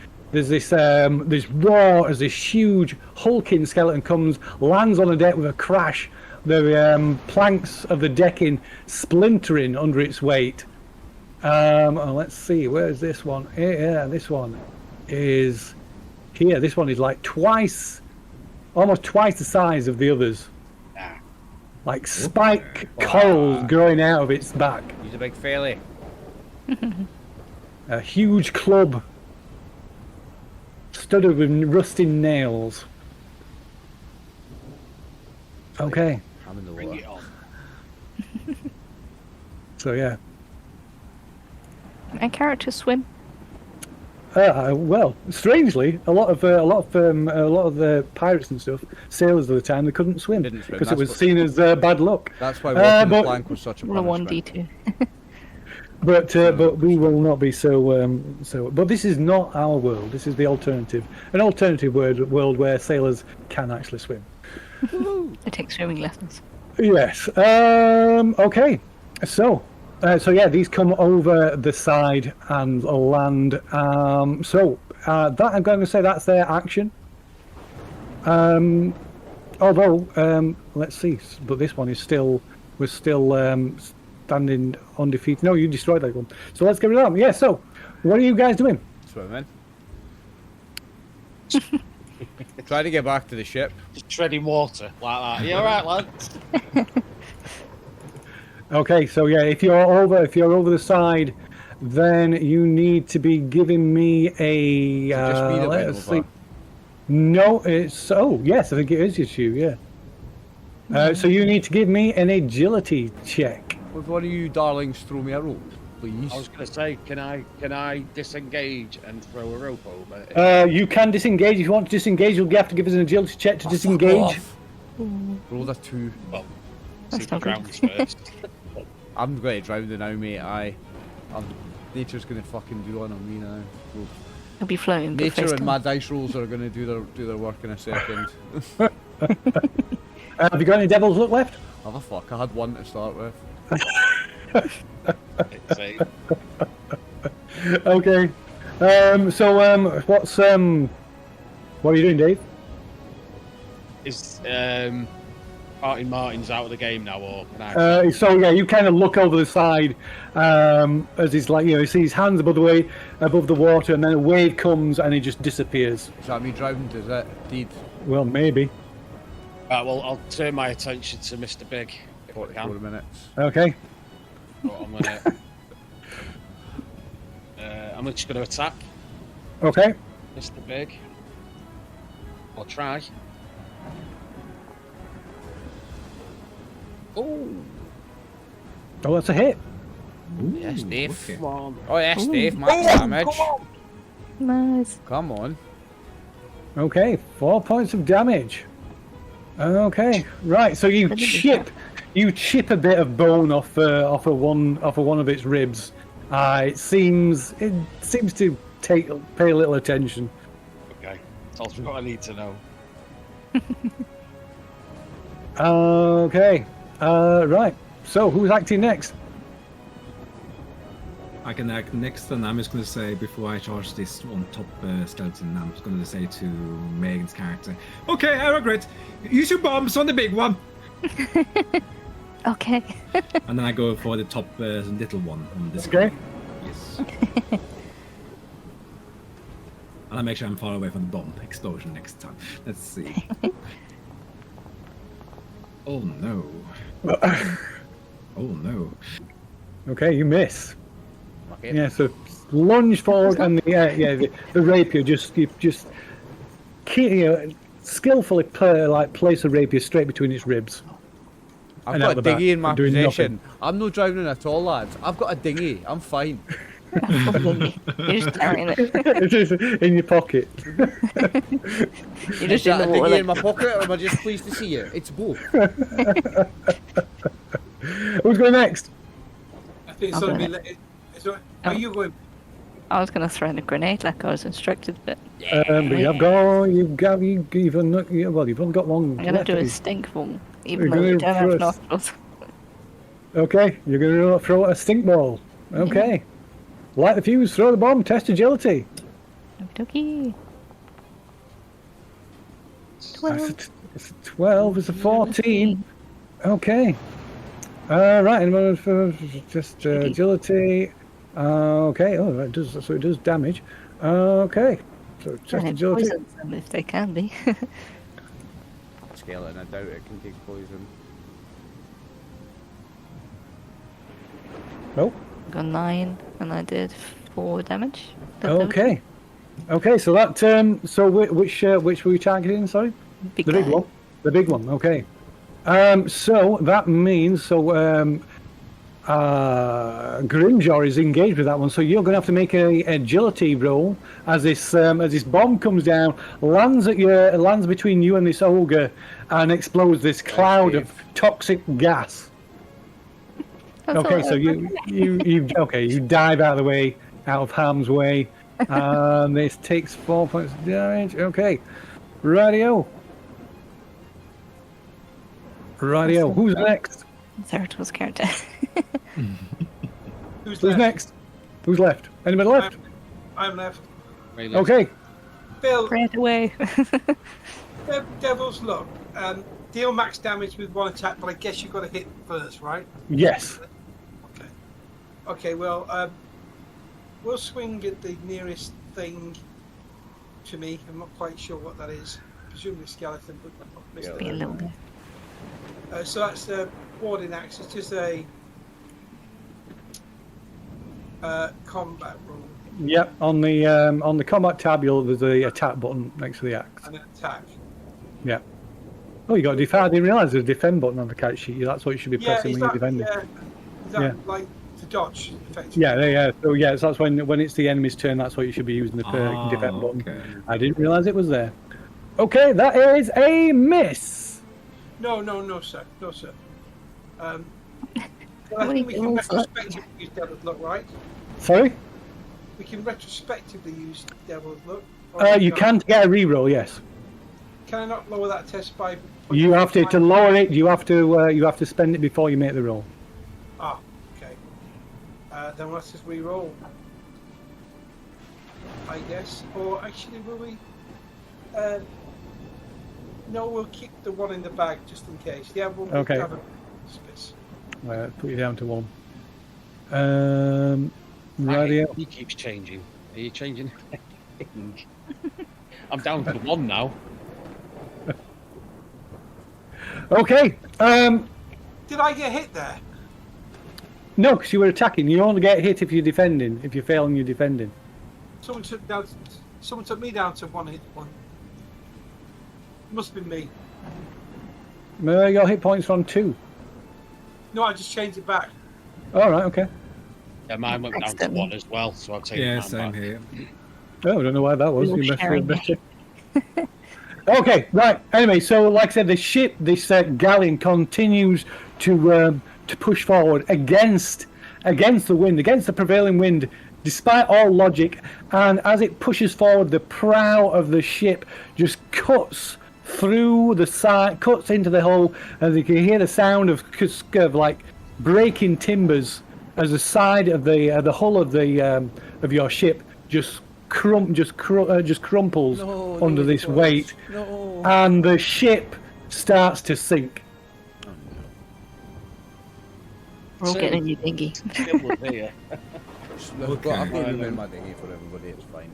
roar as this huge hulking skeleton comes, lands on the deck with a crash. The planks of the decking splintering under its weight. Let's see, where is this one? Yeah, this one is here. This one is almost twice the size of the others. Like spike corals growing out of its back. He's a big failure. A huge club studded with rusting nails. Okay. I'm in the Bring water. it on. So yeah. And characters swim. Well, strangely, a lot of the pirates and stuff, sailors of the time, they couldn't swim Didn't swim, because it that's was seen as bad luck. That's why walking the but- plank was such a Roll punishment. 1d2. But we will not be so. But this is not our world. This is the alternative, an alternative world where sailors can actually swim. I take swimming lessons. Yes. Okay. So yeah, these come over the side and land. That I'm going to say that's their action. Although, let's see. But this one is still standing undefeated. No, you destroyed that one. So let's get rid of them. Yeah. So, what are you guys doing? Swimming. Try to get back to the ship. Just treading water like that. You alright, lads? Okay, so yeah, if you're over the side, then you need to be giving me a. Just speed it Let's see. over. No, it's yes, I think it is just you. Yeah. So you need to give me an agility check. Would one of you darlings throw me a rope, please? I was going to say, can I disengage and throw a rope over? You can disengage if you want to disengage. You'll have to give us an agility check to disengage. Roll a 2. Well, That's see not the good. grounds first. I'm going to drown now, mate. Nature's going to fucking do one on me now. So I'll be floating. but nature face and down. my dice rolls are going to do their work in a second. Have you got any devil's luck left? Oh the fuck! I had one to start with. Say, Okay. What are you doing, Dave? is Martin's out of the game now, or can I? So yeah, you kind of look over the side as he's you see his hands above the water, and then a wave comes and he just disappears. Is that me drowned? Is it? Deed. Well, maybe. Right, well, I'll turn my attention to Mr. Big. If I 44 can. minutes. Okay. But I'm gonna I'm just going to attack Okay. Mr. Big. Or try. Oh, Oh, that's a hit. Ooh, Yes, Dave. okay. come on. Oh yes, Dave, max damage. Nice. Come on. Okay, 4 points of damage. Okay, right. So you chip a bit of bone off of one of its ribs. It seems to pay a little attention. Okay, tells me what I need to know. Okay, right. So who's acting next? I can act next, and I'm just going to say, before I charge this on top skeleton, I'm just going to say to Megan's character, okay, I regret. Use your bombs on the big one. Okay. And then I go for the top little one on this Okay. one. Yes. And I make sure I'm far away from the bomb explosion next time. Let's see. Oh no. Oh no. Okay, you miss. Okay. Yeah, so lunge forward, and the rapier skillfully place a rapier straight between its ribs. I've And got out a the back, dinghy in my doing possession. I'm not drowning at all, lads. I've got a dinghy. I'm fine. You're just carrying it. It is in your pocket. You're Is just in that the a dinghy water. in my pocket, or am I just pleased to see it? It's both. Who's going next? I think it's I'll going to do be. Are you going? I was going to throw in a grenade like I was instructed, but But you've only got one. I'm going to left, do a haven't stink ball, even You're though we gonna don't have throw a- nostrils. you? Okay, you're going to throw a stink ball. Okay. Light the fuse, throw the bomb, test agility. Okie That's 12. it's a 12, it's a 14. Okay. Right, anyone for just agility. Okay, oh, it does damage. Okay. So test And it agility. poisons them if they can be. Skeleton, I doubt it can take poison. Oh, Got 9, and I did 4 damage. okay. Okay, so that so which were you targeting, sorry? Big The big guy. one. The big one, okay. So that means Grimjaw is engaged with that one, so you're going to have to make a agility roll as this bomb comes down, lands between you and this ogre, and explodes this cloud of toxic gas. That's Okay, all so right. you dive out of the way, out of harm's way. This takes 4 points of damage. Okay, radio. Who's next? Zerator's character. Who's Who's left? next? Who's left? Anybody left? I'm left. Ray left. Okay. Bill, Right away. Devil's Luck. Deal max damage with one attack, but I guess you've got to hit first, right? Yes. Okay. Okay, well, we'll swing at the nearest thing to me. I'm not quite sure what that is. Presumably skeleton, but not missed Be a little bit. So that's a warding axe. It's just a combat roll Yep. On the combat tab, there's the attack button next to the axe. and an attack. Yeah. Oh, you got a defend. I didn't realise there's a defend button on the character sheet. That's what you should be Yeah, pressing is when that, you're defending. is that Yeah. like to dodge, effectively? Yeah. So that's when it's the enemy's turn. That's what you should be using the defend button. Okay. I didn't realise it was there. Okay, that is a miss. No, sir. No, sir. Well, I What think we do can you also- retrospectively use Devil's Luck, right? Sorry. We can retrospectively use Devil's Luck. You can get a reroll. Yes. Can I not lower that test by? You have to lower it. You have to spend it before you make the roll. Ah, okay. Then let's just re-roll. I guess. Or actually, will we? No, we'll keep the one in the bag just in case. The other one will Okay. have a space. Right, put you down to 1. Radio. He keeps changing. Are you changing? I'm down to 1 now. Okay. Did I get hit there? No, because you were attacking. You only get hit if you're defending. If you're failing, you're defending. Someone took me down to 1 hit point. Must have been me. Your hit points from 2. No, I just changed it back. All right, okay. Yeah, mine went down to Accidentally. 1 as well, so I'll take Yeah, it same back. here. Oh, I don't know why that was. You're You must have sharing better. Okay, right. Anyway, so like I said, the ship, this galleon, continues to push forward against the wind, against the prevailing wind, despite all logic. And as it pushes forward, the prow of the ship just cuts through the side, cuts into the hull, and you can hear the sound of like breaking timbers as the side of the hull of your ship just crumples under this weight, and the ship starts to sink. We're all getting a new dinghy. Still here. Okay. I've got room in my dinghy for everybody. It's fine.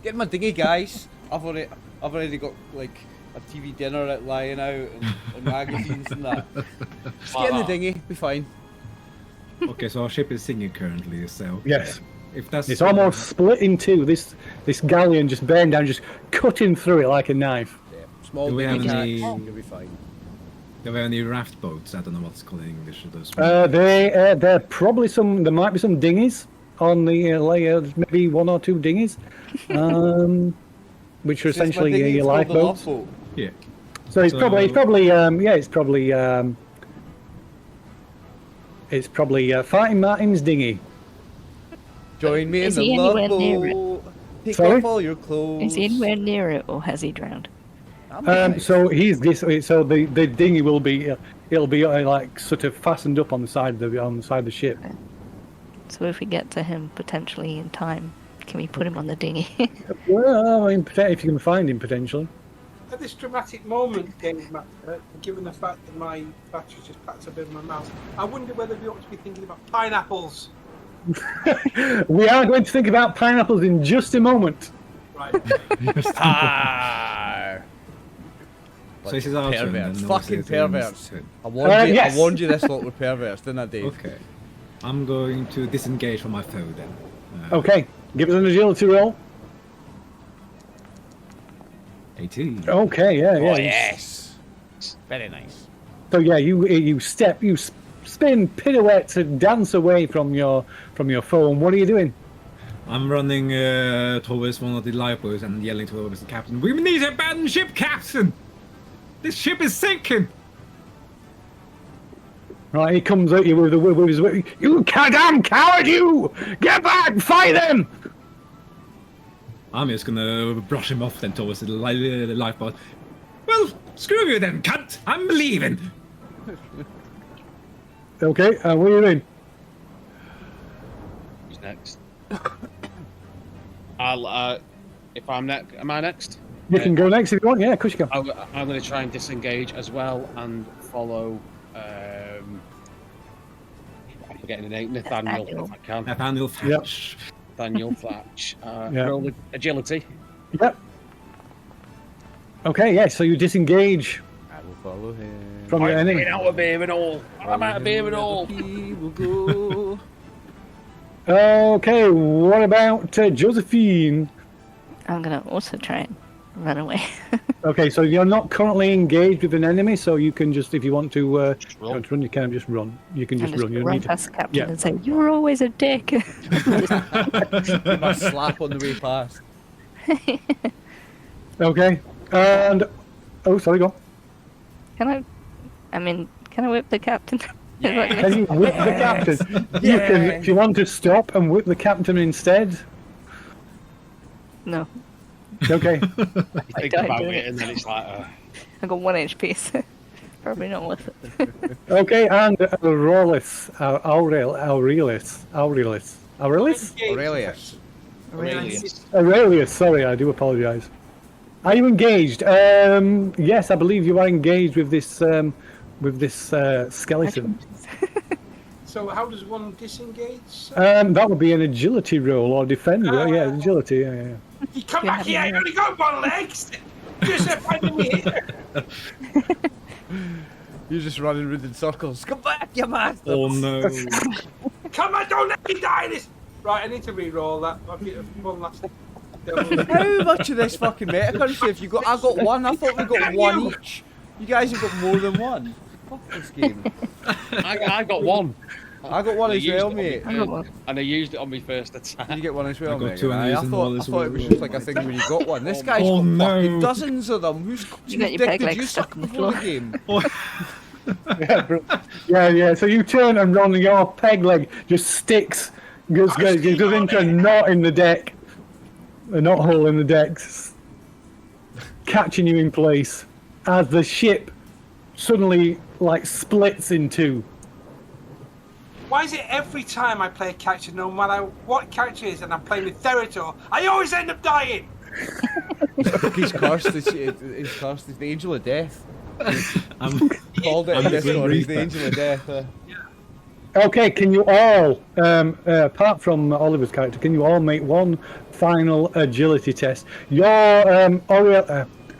Get my dinghy, guys. I've already got like a TV dinner out lying out and magazines and that. Just get in the dinghy. Be fine. Okay, so our ship is sinking currently, so Yes. if that's It's almost split in two. This galleon just bearing down, just cutting through it like a knife. Yeah. Small Do we dinghy, have guys. any- You'll be fine. Do we have any raft boats? I don't know what's called in English. Those There probably some. There might be some dinghies on the maybe 1 or 2 dinghies, which are Since my essentially dinghy, your it's called the lifeboats. lifeboat. yeah. So it's probably Fighting Martin's dinghy. Join me in Is the he anywhere near it? lifeboat. Take Sorry? off all your clothes. Is he anywhere near it, or has he drowned? So he's this. So the dinghy will be it'll be like sort of fastened up on the side of the ship. So if we get to him potentially in time, can we put him on the dinghy? Well, I mean, if you can find him potentially. At this dramatic moment, Game Master, given the fact that my battery just packed up in my mouth, I wonder whether we ought to be thinking about pineapples. We are going to think about pineapples in just a moment. Right. Ah! So this is our turn. Perverts. then, or is Fucking it Ian's perverts. turn? I warned you. yes. I warned you. This lot were perverts, didn't I, Dave? Okay. I'm going to disengage from my foe then. Okay, give us an agility roll. 18. Okay, yeah. Oh yes. Very nice. So yeah, you spin, pirouette to dance away from your foe. And what are you doing? I'm running towards one of the lifeboats and yelling towards the captain. We need to abandon ship, captain! This ship is sinking! Right, he comes at you with his whip. You damn coward! You get back! Fight them! I'm just gonna brush him off then towards the lifeboat. Well, screw you then, cunt! I'm leaving! Okay, what are you doing? Who's next? I'll. If I'm next, am I next? You can go next if you want. Yeah, of course you can. I'm going to try and disengage as well and follow. I'm forgetting the name. Nathaniel, if I can. Nathaniel Thatch. Nathaniel Thatch. Yeah. Roll agility. Yep. Okay, yeah. So you disengage I will follow him. from your enemy. out of beer and all. I'm out of beer and all. He will go. Okay, what about Josephine? I'm gonna also try and run away. Okay, so you're not currently engaged with an enemy, so you can just, if you want to, Run. run, you can just run. You can And just run. You don't run need to. past the captain Yeah. and say, "You're always a dick." Give a slap on the way past. Okay, and oh, sorry, go. Can I whip the captain? Can you whip the captain? You can, if you want to stop and whip the captain instead. No, Okay. You think died about doing it it. and then it's like. I got 1 HP, so probably not worth it. Okay, and Aurelius. Aurelius, sorry, I do apologise. Are you engaged? Yes, I believe you are engaged with this skeleton. So how does one disengage? That would be an agility roll or defend. Yeah, agility. Yeah. You come back here, you only got 1 leg! Just finding me here! You're just running around in circles. Come back, you master. Oh no. Come on, don't let me die this! Right, I need to re-roll that. I'll get one last. How much of this fucking meta country have you got? I got one. I thought we got one each. You guys have got more than one. Fuck this game. I got one. I got one I as used well, it on my mate. first- And I used it on my first attack. You get one as well, I got mate. two and I used them all I as thought it was well. just like a thing when you got one. This guy's Oh, got no. fucking dozens of them. Who's You got your peg did legs you stuck suck on the before floor. the game? Yeah. So you turn and Ron, your peg leg just sticks, goes into a knot in the deck, a knot hole in the deck, catching you in place as the ship suddenly like splits in two. Why is it every time I play a character, no matter what character it is, and I'm playing with Therator, I always end up dying? He's cursed. He's cursed. He's the angel of death. I'm, Called it I'm in the this Grim one. He's the Reaper. angel of death. Okay, can you all, apart from Oliver's character, can you all make one final agility test? Your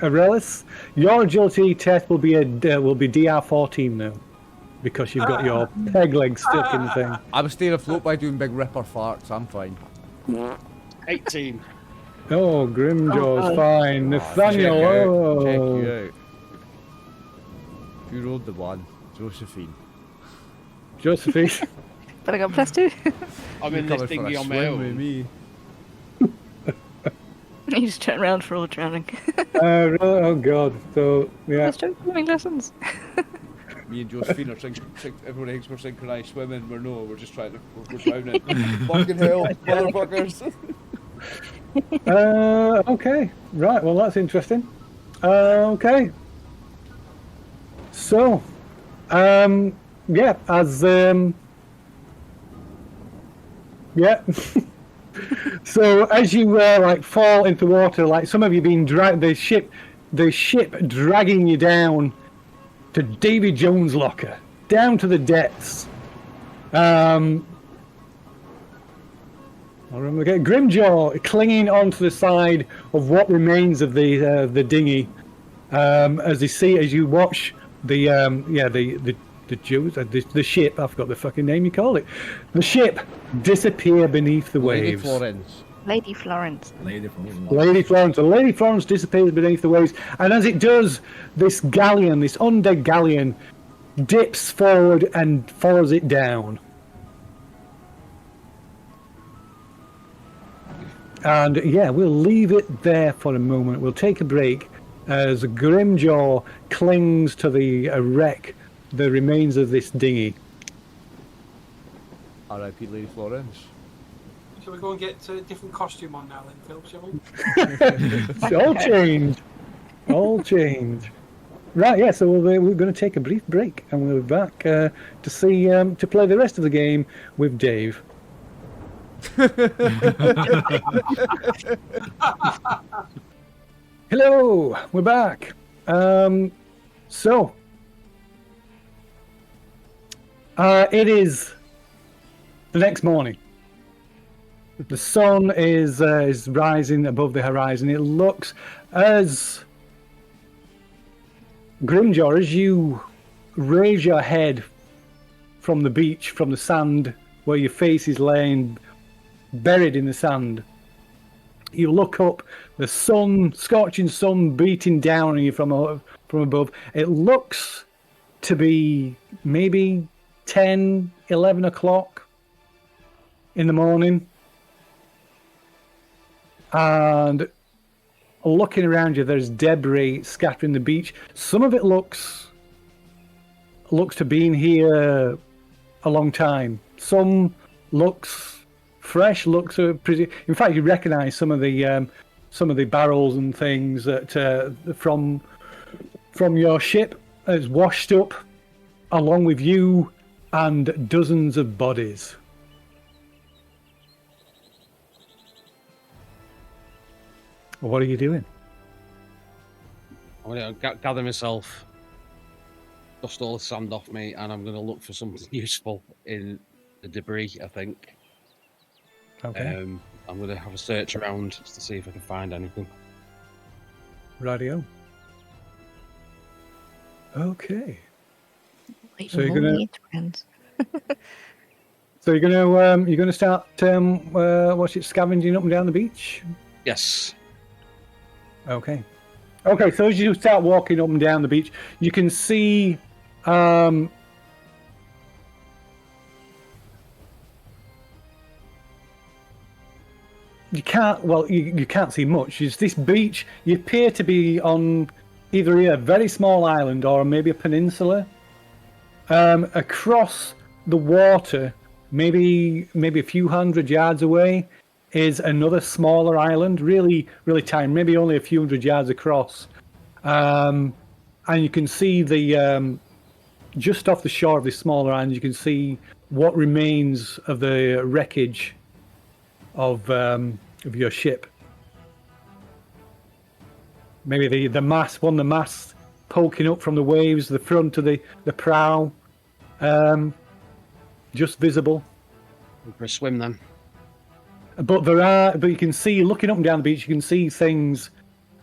Aurelis, your agility test will be DR14 now, because you've got your peg leg stuck in the thing. I'm staying afloat by doing big ripper farts. I'm fine. 18. Oh, Grimjaw's fine. Nathaniel, Check oh. you out. You rolled the one, Josephine. Josephine. But I got +2. I'm in Coming this for dinghy a on my swim with own. me. You just turn around for all drowning. Oh god. So yeah. Let's try swimming lessons. Me and Josephine are everyone thinks we're synchronized swimming. We're just trying to we're drowning. Fucking hell, motherfuckers. Okay. Right. Well, that's interesting. Okay. So, yeah. Yeah. So as you like fall into water, like some of you being dragged, the ship dragging you down to Davy Jones' locker, down to the depths. I remember again, Grimjaw clinging onto the side of what remains of the dinghy, as you watch the ship. I forgot the fucking name you call it. The ship disappear beneath the Lady waves. Florence. Lady Florence. Lady Florence. Lady Florence. And Lady Florence disappears beneath the waves, and as it does, this galleon, this undead galleon, dips forward and follows it down. And yeah, we'll leave it there for a moment. We'll take a break as Grimjaw clings to the wreck, the remains of this dinghy. R.I.P. Lady Florence. Shall we go and get a different costume on now then, Phil, shall we? It's all change. All change. Right, yeah, so we're going to take a brief break and we'll be back to play the rest of the game with Dave. Hello, we're back. It is the next morning. The sun is rising above the horizon. It looks as Grimjaw, as you raise your head from the beach, from the sand where your face is laying buried in the sand. You look up, the sun, scorching sun beating down on you from above. It looks to be maybe 10, 11 o'clock in the morning. And looking around you, there's debris scattering the beach. Some of it looks to being here a long time. Some looks fresh, looks pretty. In fact, you recognise some of the barrels and things that from your ship has washed up, along with you and dozens of bodies. What are you doing? I'm going to gather myself, dust all the sand off me, and I'm going to look for something useful in the debris, I think. Okay. I'm going to have a search around just to see if I can find anything. Radio. Okay. Wait, So you're more gonna- neat friends. So you're gonna start scavenging up and down the beach. Yes. Okay. Okay. So as you start walking up and down the beach, you can see. You can't. Well, you can't see much. It's this beach. You appear to be on either a very small island or maybe a peninsula. Across the water, maybe a few hundred yards away, is another smaller island, really tiny, maybe only a few hundred yards across. And you can see the just off the shore of this smaller island, you can see what remains of the wreckage of your ship. Maybe the mast, one of the masts poking up from the waves, the front of the prow, just visible. Go for a swim then. But you can see, looking up and down the beach, you can see things.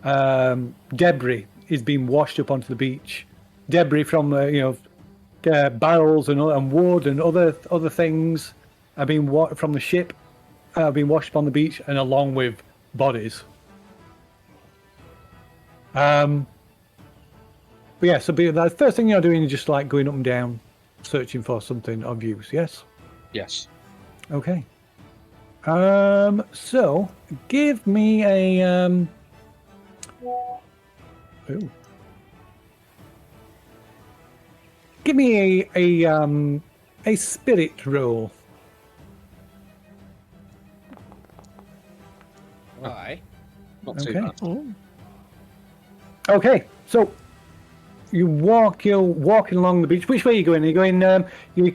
Debris is being washed up onto the beach. Debris from barrels and wood and other things are being from the ship, being washed up on the beach, and along with bodies. But yeah, so the first thing you're doing is just like going up and down, searching for something of use. Yes. Yes. Okay. So give me a give me a spirit roll. Aye. Not too Okay. bad. Ooh. Okay, so you're walking along the beach. Which way are you going? Are you going? You're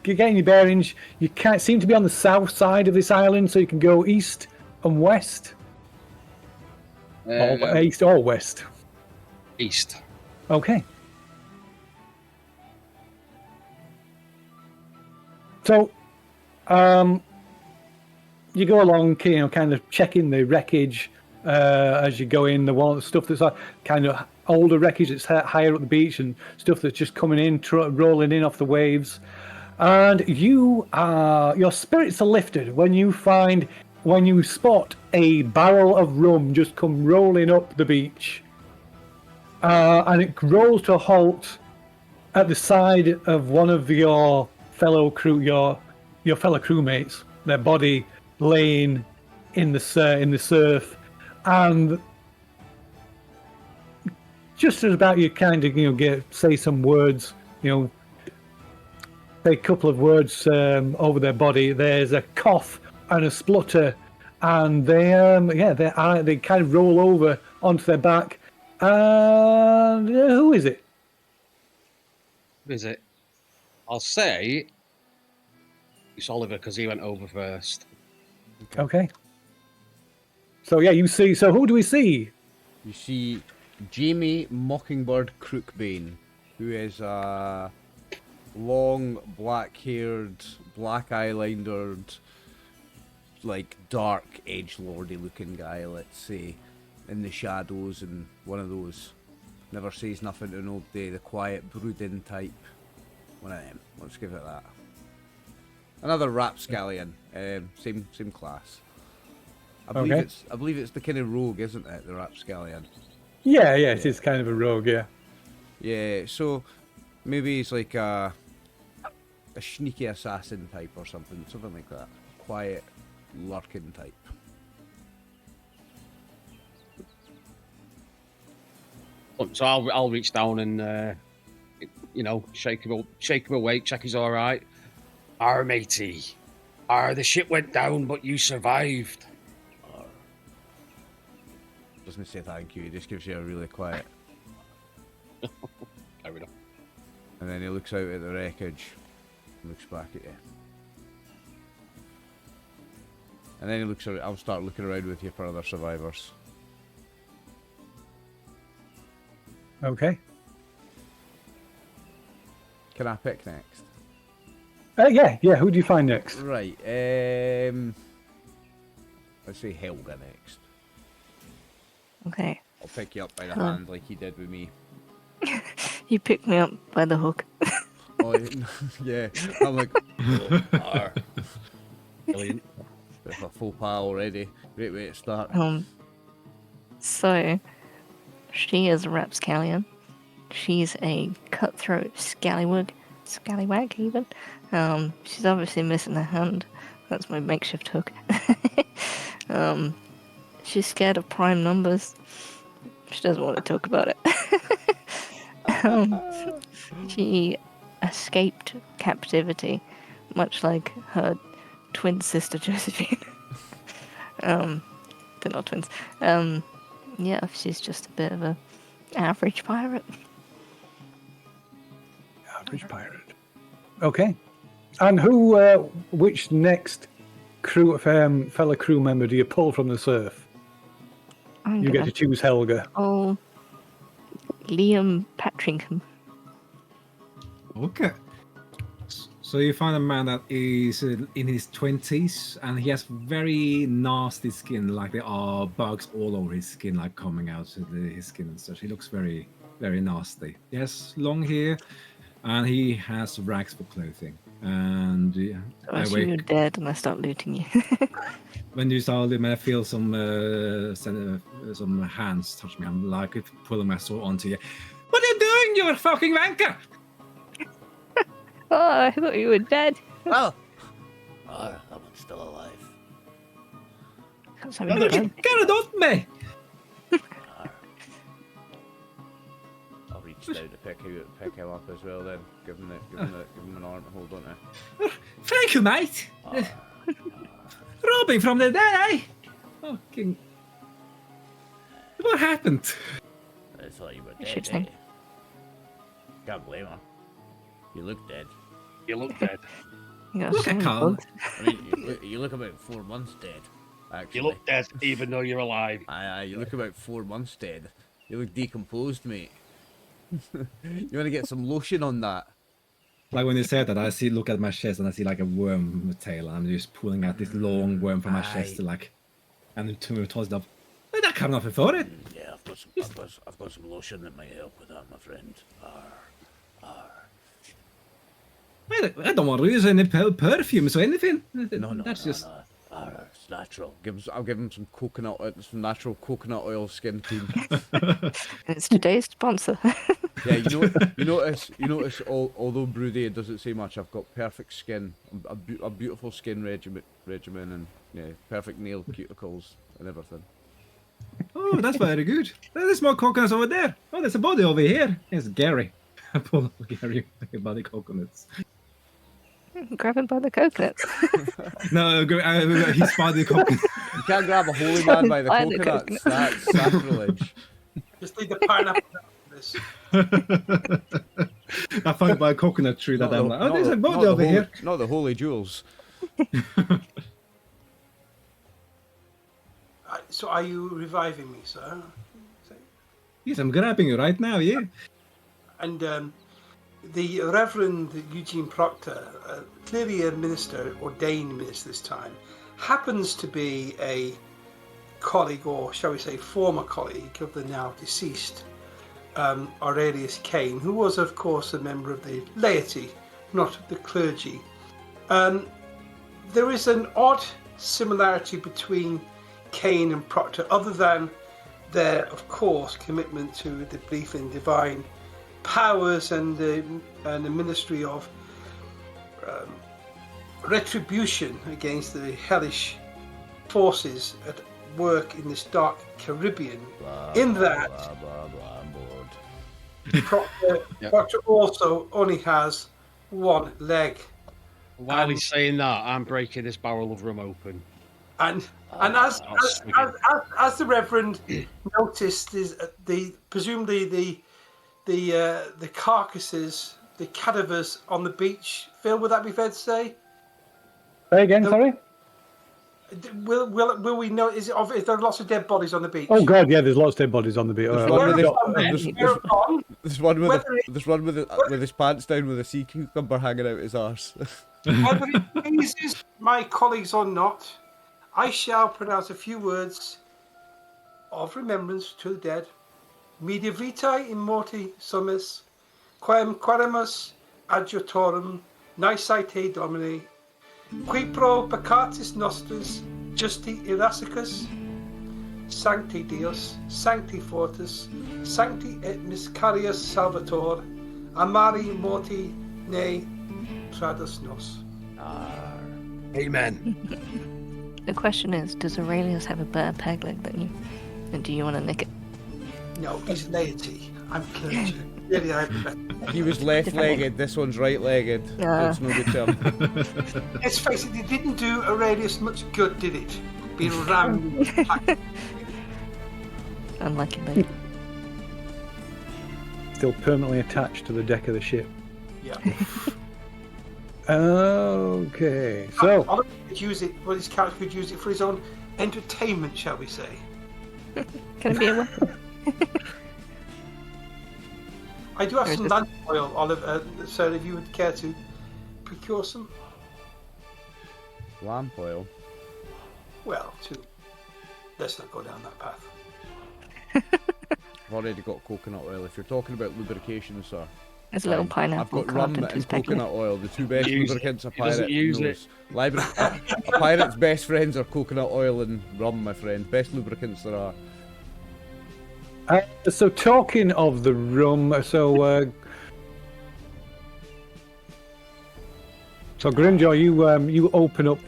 getting your bearings. You can't seem to be on the south side of this island, so you can go east and west, or east or west. East. Okay. So, you go along, kind of checking the wreckage as you go in. The stuff that's kind of older wreckage that's higher up the beach, and stuff that's just coming in, rolling in off the waves. And your spirits are lifted when you spot a barrel of rum just come rolling up the beach. And it rolls to a halt at the side of one of your fellow crewmates, their body laying in the surf, and just as about you kind of say some words, say a couple of words over their body, there's a cough and a splutter, and they kind of roll over onto their back. And who is it? Who is it? I'll say it's Oliver because he went over first. Okay. So yeah, you see. So who do we see? You see Jamie Mockingbird Crookbane, who is a long, black-haired, black-eyelinered, like dark, edgelordy looking guy, let's say, in the shadows, and one of those never says nothing to nobody, the quiet, brooding type. One of them. Let's give it that. Another rapscallion, same class. I believe it's the kind of rogue, isn't it? The rapscallion. Yeah, it is kind of a rogue, yeah. Yeah, so maybe he's like a sneaky assassin type or something like that. Quiet, lurking type. So I'll reach down and shake him awake, check he's all right. Our matey, the ship went down, but you survived. Doesn't say thank you. He just gives you a really quiet. Fair enough. And then he looks out at the wreckage, and looks back at you. And then he looks around. I'll start looking around with you for other survivors. Okay. Can I pick next? Yeah. Who do you find next? Right. Let's say Helga next. Okay. I'll pick you up by the hand like he did with me. You picked me up by the hook. Oh, yeah. I'm like, Brilliant. Bit of a faux pas already. Great way to start. So she is a rapscallion. She's a cutthroat scallywag even. She's obviously missing a hand. That's my makeshift hook. She's scared of prime numbers. She doesn't want to talk about it. She escaped captivity, much like her twin sister Josephine. They're not twins. Yeah, she's just a bit of a average pirate. Average pirate. Okay. And which next fellow crew member do you pull from the surf? You get to choose Helga. Oh, Liam Patringham. Okay. So you find a man that is in his 20s, and he has very nasty skin, like there are bugs all over his skin, like coming out of his skin and such. He looks very, very nasty. He has long hair, and he has rags for clothing. And I assume you're dead, and I start looting you. When you saw him, I feel some hands touch me. I'm like pulling my sword onto you. What are you doing, you fucking wanker? Oh, I thought you were dead. Oh, that one's still alive. Get off me! I'll reach down to pick him up as well. Then give him an arm to hold on to. Thank you, mate. Robbing from the dead, eh? Fucking. What happened? I thought you were Should dead. think. Can't blame her. You look dead. You look dead. You got Look at some Carl. bugs. I mean, you look about 4 months dead. Actually, You look dead even though you're alive. Aye, you look about 4 months dead. You look decomposed, mate. You want to get some lotion on that? Like when you said that, look at my chest and I see like a worm tail. And I'm just pulling out this long worm from my chest, and then to toss it up. Where'd that come off before it? Yeah, I've got some lotion that might help with that, my friend. I don't want to use any perfumes or anything. No, That's just. it's natural. I'll give him some natural coconut oil skin cream. It's today's sponsor. Yeah, you notice. Although Broody doesn't say much, I've got perfect skin, a beautiful skin regimen, and yeah, perfect nail cuticles and everything. Oh, that's very good. There's more coconuts over there. Oh, there's a body over here. It's Gary. I pull up Gary by the coconuts. Grab him by the coconuts. No, he's by the coconuts. You can't grab a holy man by the By the coconuts. That's sacrilege. Just leave the pineapple for this. I found by a coconut tree that I'm like, oh, there's a body over here. Not the holy jewels. So are you reviving me, sir? Yes, I'm grabbing you right now, yeah. And the Reverend Eugene Proctor, clearly a minister, ordained minister this time, happens to be a colleague, or shall we say former colleague, of the now deceased Aurelius Cain, who was of course a member of the laity, not the clergy. There is an odd similarity between Cain and Proctor, other than their, of course, commitment to the belief in divine powers and the ministry of retribution against the hellish forces at work in this dark Caribbean. Proctor also only has one leg. While he's saying that, I'm breaking this barrel of rum open. And as the Reverend noticed, is presumably the carcasses, the cadavers on the beach. Phil, would that be fair to say? Say again, sorry? Will we know? Is there lots of dead bodies on the beach? Oh God, yeah, there's lots of dead bodies on the beach. There's one with his pants down with a sea cucumber hanging out his arse. Whether it pleases my colleagues or not, I shall pronounce a few words of remembrance to the dead. Media vitae in morte summis, quem queremus adjutorum Nice te Domini, qui pro peccatis nostris, justi irasicus, Sancti Deus, Sancti Fortis, Sancti et Miscarius Salvator, Amari Morti Ne Tradus Nos. Amen. The question is, does Aurelius have a better peg leg than you? And do you want to nick it? No, he's laity. I'm clergy. Really, I have the better. He was left-legged, this one's right-legged. It's no good to him. Let's face it, it didn't do Aurelius much good, did it? Being rammed. Unlucky, mate. Still permanently attached to the deck of the ship. Yeah. Okay, so Oliver could use it, well, his character could use it for his own entertainment, shall we say. Can it be a weapon? I do have Or is some it- lamp oil, Oliver, sir, if you would care to procure some. Lamp oil. Well, let's not go down that path. I've already got coconut oil. If you're talking about lubrication, sir. There's a little I've pineapple got rum carved into his and peg leg. coconut oil, the two best Use it. lubricants a He doesn't pirate use knows. A pirate's best friends are coconut oil and rum, my friend. Best lubricants there are. so talking of the rum, so Grimjaw, you open up,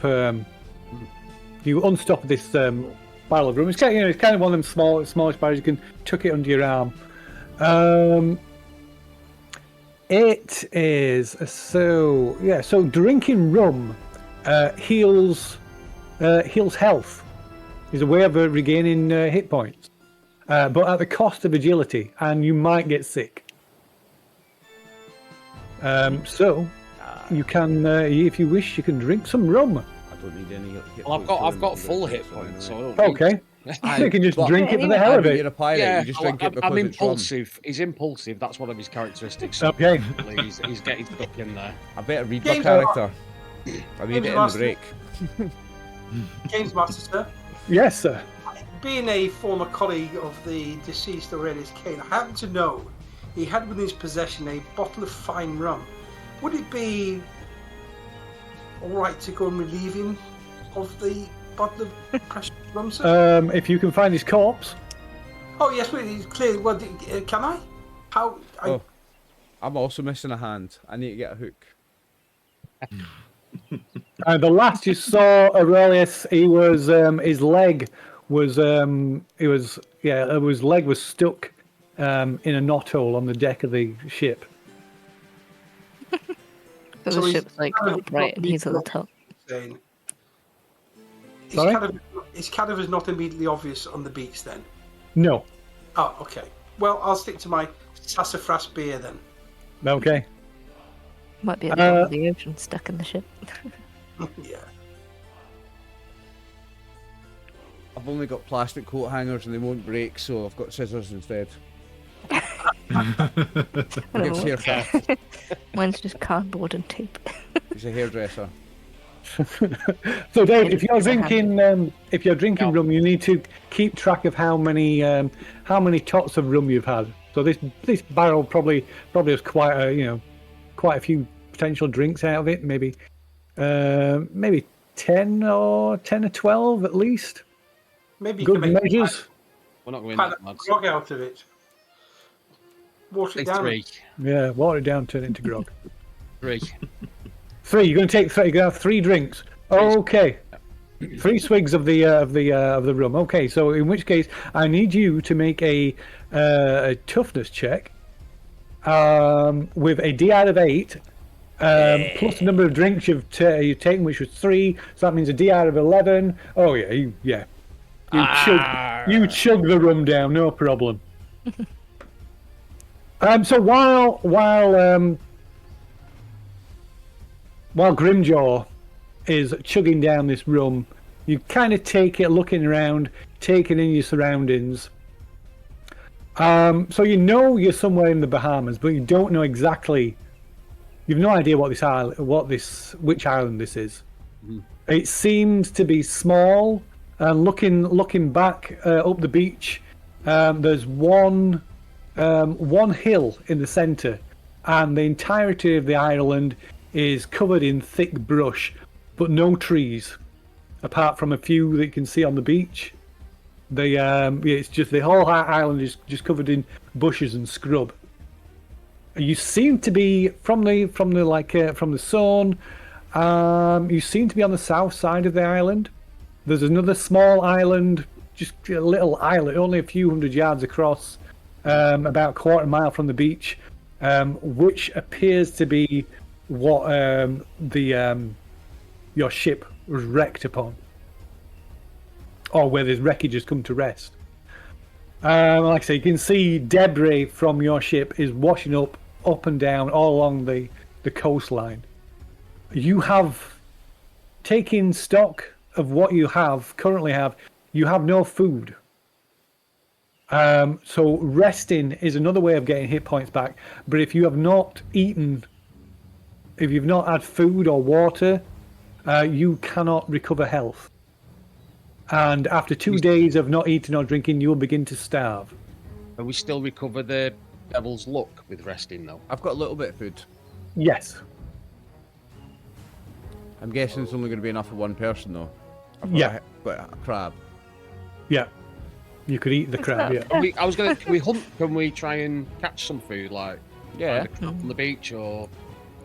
you unstop this barrel of rum. It's kind of, it's kind of one of them smallish barrels. You can tuck it under your arm. It is so drinking rum heals health. Is a way of regaining hit points, but at the cost of agility, and you might get sick. So you can, if you wish, you can drink some rum. I don't need any hit Well, points I've for got them, full but hit it's points, so I anyway. don't need- Okay, you can just But- drink it for the Yeah, hell of But you're it. a pirate, Yeah, you just drink it because I'm it's rum. impulsive. He's impulsive. That's one of his characteristics. So Okay. he's getting stuck in there. I better read my Games character. I need it in the Master. break. Games Master, sir. Yes, sir. Being a former colleague of the deceased Aurelius Kane, I happen to know he had within his possession a bottle of fine rum. Would it be alright to go and relieve him of the bottle of precious rum, sir? If you can find his corpse. Oh, yes, well, clearly. Well, can I? How? Oh, I'm also missing a hand. I need to get a hook. The last you saw Aurelius, he was his leg was his leg was stuck in a knothole on the deck of the ship. So So the he's ship's like kind of upright and he's at the top. saying? Sorry? His cadaver is not immediately obvious on the beach then. No. Oh, okay. Well, I'll stick to my sassafras beer then. Okay. Might be at the bottom of the ocean, stuck in the ship. Yeah. I've only got plastic coat hangers and they won't break, so I've got scissors instead. It's haircut. Mine's just cardboard and tape. He's a hairdresser. So Dave, if you're It's a drinking Yeah. rum, you need to keep track of how many tots of rum you've had. So this barrel probably has quite a few potential drinks out of it. Maybe 10 or 12 at least. Maybe you Good can make measures. We're not going quite that a mad. grog out of it. Water Say it down. three. Yeah, water it down, turn it into grog. 3. 3. You're going to take 3. You're going to have 3 drinks. Okay. 3 swigs of the rum. Okay, so in which case I need you to make a toughness check with a D out of 8 plus the number of drinks you've taken, which was 3. So that means a D out of 11. Oh yeah, you chug the rum down, no problem. So while Grimjaw is chugging down this rum, you kind of take it, looking around, taking in your surroundings. So you know you're somewhere in the Bahamas, but you don't know exactly. You've no idea which island this is. Mhm. It seems to be small. And looking back up the beach, there's one hill in the centre, and the entirety of the island is covered in thick brush, but no trees, apart from a few that you can see on the beach. It's just the whole island is just covered in bushes and scrub. You seem to be from the zone. You seem to be on the south side of the island. There's another small island, just a little island, only a few hundred yards across, about a quarter mile from the beach, which appears to be what your ship was wrecked upon, or where this wreckage has come to rest. Like I say, you can see debris from your ship is washing up and down all along the coastline. You have taken stock of what you currently have. You have no food. So resting is another way of getting hit points back. But if you have not eaten, if you've not had food or water, you cannot recover health. And after 2 days of not eating or drinking, you will begin to starve. And we still recover the Devil's Luck with resting, though. I've got a little bit of food. Yes. I'm guessing it's only going to be enough for one person, though. Yeah. Got a crab. Yeah. You could eat the crab, yeah. Can we hunt? Can we try and catch some food, like find a crab on the beach, or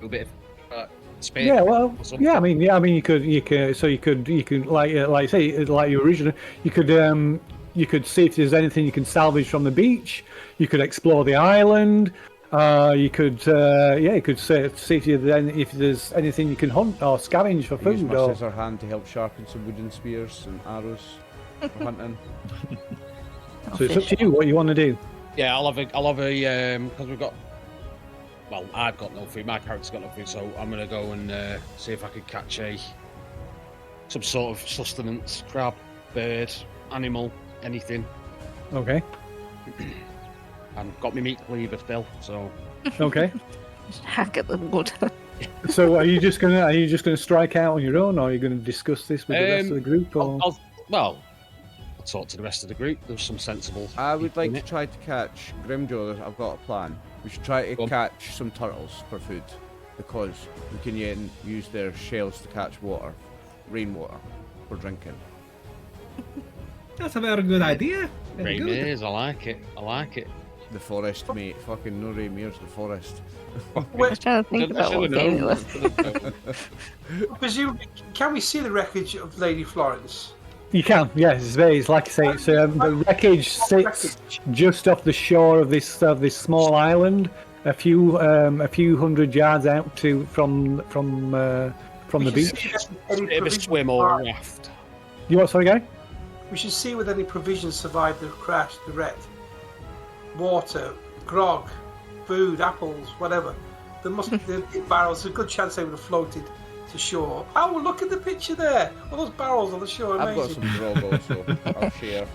do a bit of spade? Yeah, well, or something? I mean, you could, like you originally, you could see if there's anything you can salvage from the beach. You could explore the island. You could see if there's anything you can hunt or scavenge for food. Use my Or scissor hand to help sharpen some wooden spears and arrows for hunting. so it's up to you what you want to do. Yeah, I'll have a because we've got. Well, I've got no food. My character's got no food, so I'm gonna go and see if I could catch some sort of sustenance, crab, bird, animal, anything. Okay. I've got my meat cleaver still, so. Okay. Just hack at the water. So are you just gonna strike out on your own, or are you gonna discuss this with the rest of the group? Or I'll talk to the rest of the group. There's some sensible. I would like in to it. try to catch Grimjaw. I've got a plan. We should try to Go on. catch some turtles for food, because we can use their shells to catch water, rainwater, for drinking. That's a very good idea. Very good. Raymears, I like it. The forest, mate. Fucking no Raymears, the forest. I was trying to think about what game it was. Presumably, can we see the wreckage of Lady Florence? you can, yes. It's like I say, it's the wreckage sits just off the shore of this small island, a few hundred yards out from the beach. A bit of a swim or a raft. You what? Sorry, guy? We should see whether any provisions survived the crash, the wreck. Water, grog, food, apples, whatever. There must be barrels. There's a good chance they would have floated to shore. Oh, look at the picture there. All those barrels on the shore. I've got Amazing. some grog also. I'll share.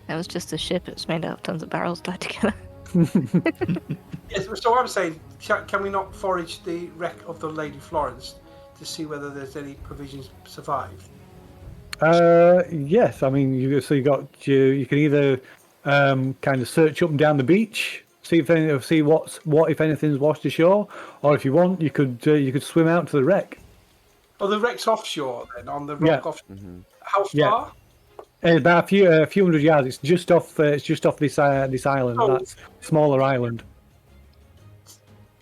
That was just a ship. It's made out of tons of barrels tied together. Yes, so I'm saying, can we not forage the wreck of the Lady Florence to see whether there's any provisions survived? Yes. I mean, you can either kind of search up and down the beach, see what if anything's washed ashore, or if you want, you could swim out to the wreck. Oh, the wreck's offshore then, on the rock off. Mm-hmm. How far? Yeah. About a few hundred yards. It's just off this island. Oh. That smaller island.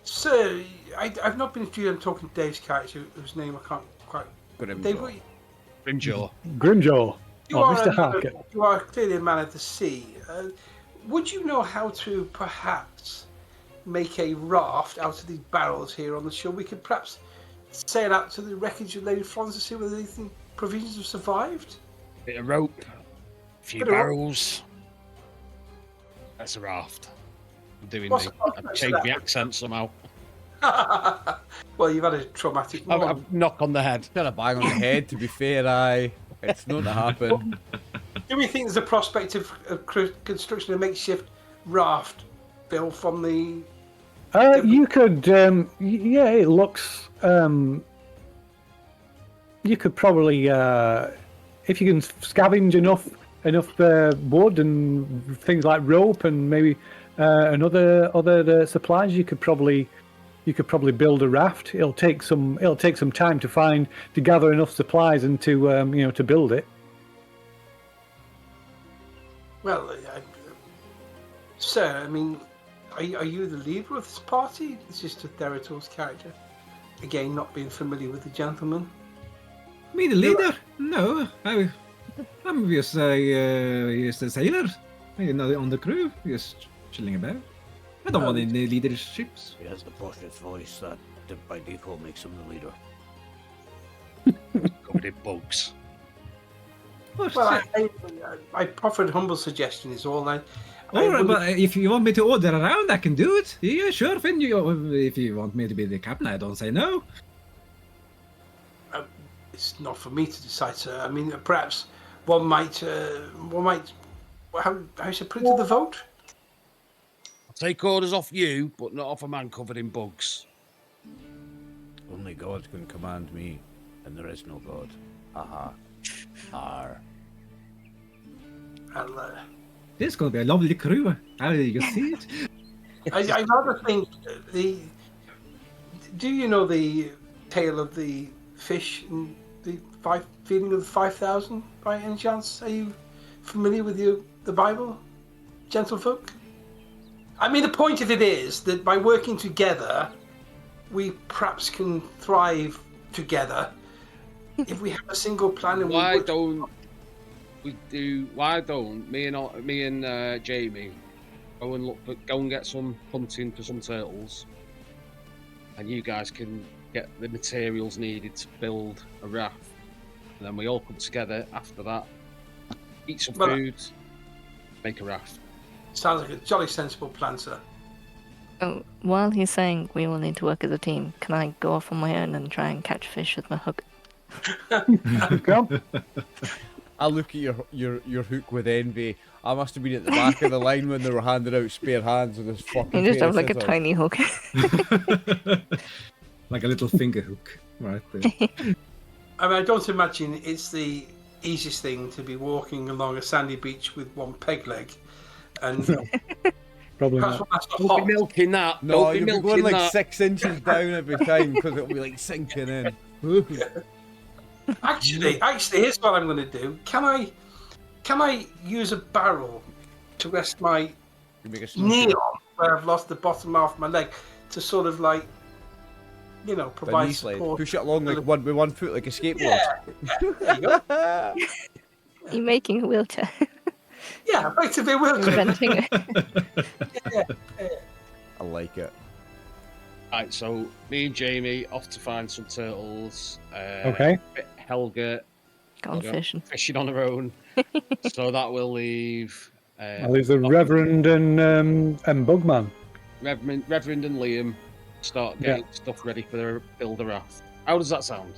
Sir, I've not been to you. I'm talking to Dave's character, whose name I can't quite. Grimjaw. Dave, Grimjaw. Grimjaw. you Oh, are Mr. a man Harker. of, you are clearly a man of the sea. Would you know how to perhaps make a raft out of these barrels here on the shore? We could perhaps sail out to the wreckage of Lady Florence to see whether anything provisions have survived. Bit of rope, a few Bit of rope. barrels. That's a raft. I'm doing What's me. the context I've of changed that? my accent somehow. Well, you've had a traumatic I've moment. knock on the head. Kind of bang on the head, to be fair, aye. It's not to happen. Do we think there's a prospect of construction of a makeshift raft built from the... You could, yeah, it looks. You could probably, if you can scavenge enough wood and things like rope and maybe and other supplies, you could probably you could probably build a raft. It'll take some time to gather enough supplies and to to build it. Well, sir, I mean, are you the leader of this party? This is to Therator's character. Again, not being familiar with the gentleman. Me, the leader? No, I'm just a sailor. You know, on the crew, just chilling about. I don't want any leaderships. He has the poshest voice that by default makes him the leader. Covered in bugs. Well, I proffered humble suggestion is all. All right, but if you want me to order around, I can do it. Yeah, sure, Finn. If you want me to be the captain, I don't say no. It's not for me to decide, sir. I mean, perhaps one might, how should I put it to the vote? I'll take orders off you, but not off a man covered in bugs. Only God can command me, and there is no God. Aha. Arr. This is going to be a lovely crew. How do you see it? I rather think do you know the tale of the fish and the feeding of the 5,000 by any chance? Are you familiar with the Bible, gentlefolk? I mean, the point of it is that by working together, we perhaps can thrive together. If we have a single plan and Why don't me and Jamie go and get some hunting for some turtles, and you guys can get the materials needed to build a raft, and then we all come together after that, eat some food, make a raft. Sounds like a jolly sensible plan, sir. Oh, while he's saying we all need to work as a team, can I go off on my own and try and catch fish with my hook? Come. I look at your hook with envy. I must have been at the back of the line when they were handing out spare hands with this fucking. You just have like a tiny hook. Like a little finger hook, right there. I mean, I don't imagine it's the easiest thing to be walking along a sandy beach with one peg leg, and Probably perhaps not. when that's Don't hot. be milking that. No, Don't be you'll be milking going like that. 6 inches down every time because it'll be like sinking in. Actually, here's what I'm going to do. Can I use a barrel to rest my You make a knee snooker. on where I've lost the bottom half of my leg to sort of like, The provide knee slide. support? Push it along like one with 1 foot like a skateboard. Yeah, there you go. You're making a wheelchair. Yeah, effectively will. Preventing it. Yeah. I like it. Right, so me and Jamie off to find some turtles. Okay. Helga Gone fishing. fishing on her own. So that will leave. I'll leave the Reverend and Bugman. Reverend and Liam start getting stuff ready for their build a raft. How does that sound?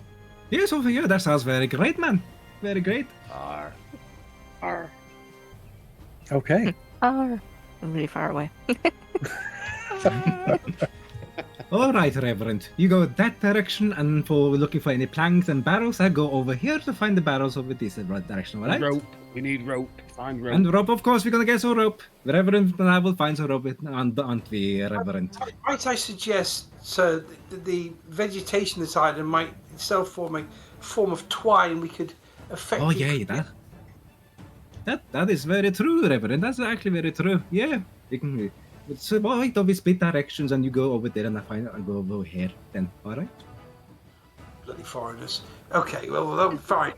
Yes, over here. That sounds very great, man. Very great. Arr. Okay. I'm really far away. All right, Reverend. You go that direction, and for looking for any planks and barrels, I go over here to find the barrels over this direction, all right? Rope. We need rope. Find rope. And rope, of course, we're gonna get some rope. The Reverend and I will find some rope, aren't we, Reverend? Might I suggest, sir, the vegetation this island might itself form a form of twine we could Oh, effectively... yeah, that is very true, Reverend. That's actually very true. Yeah, we can. So why don't we split directions and you go over there and I'll go over here then? All right. Bloody foreigners. Okay, well, fine.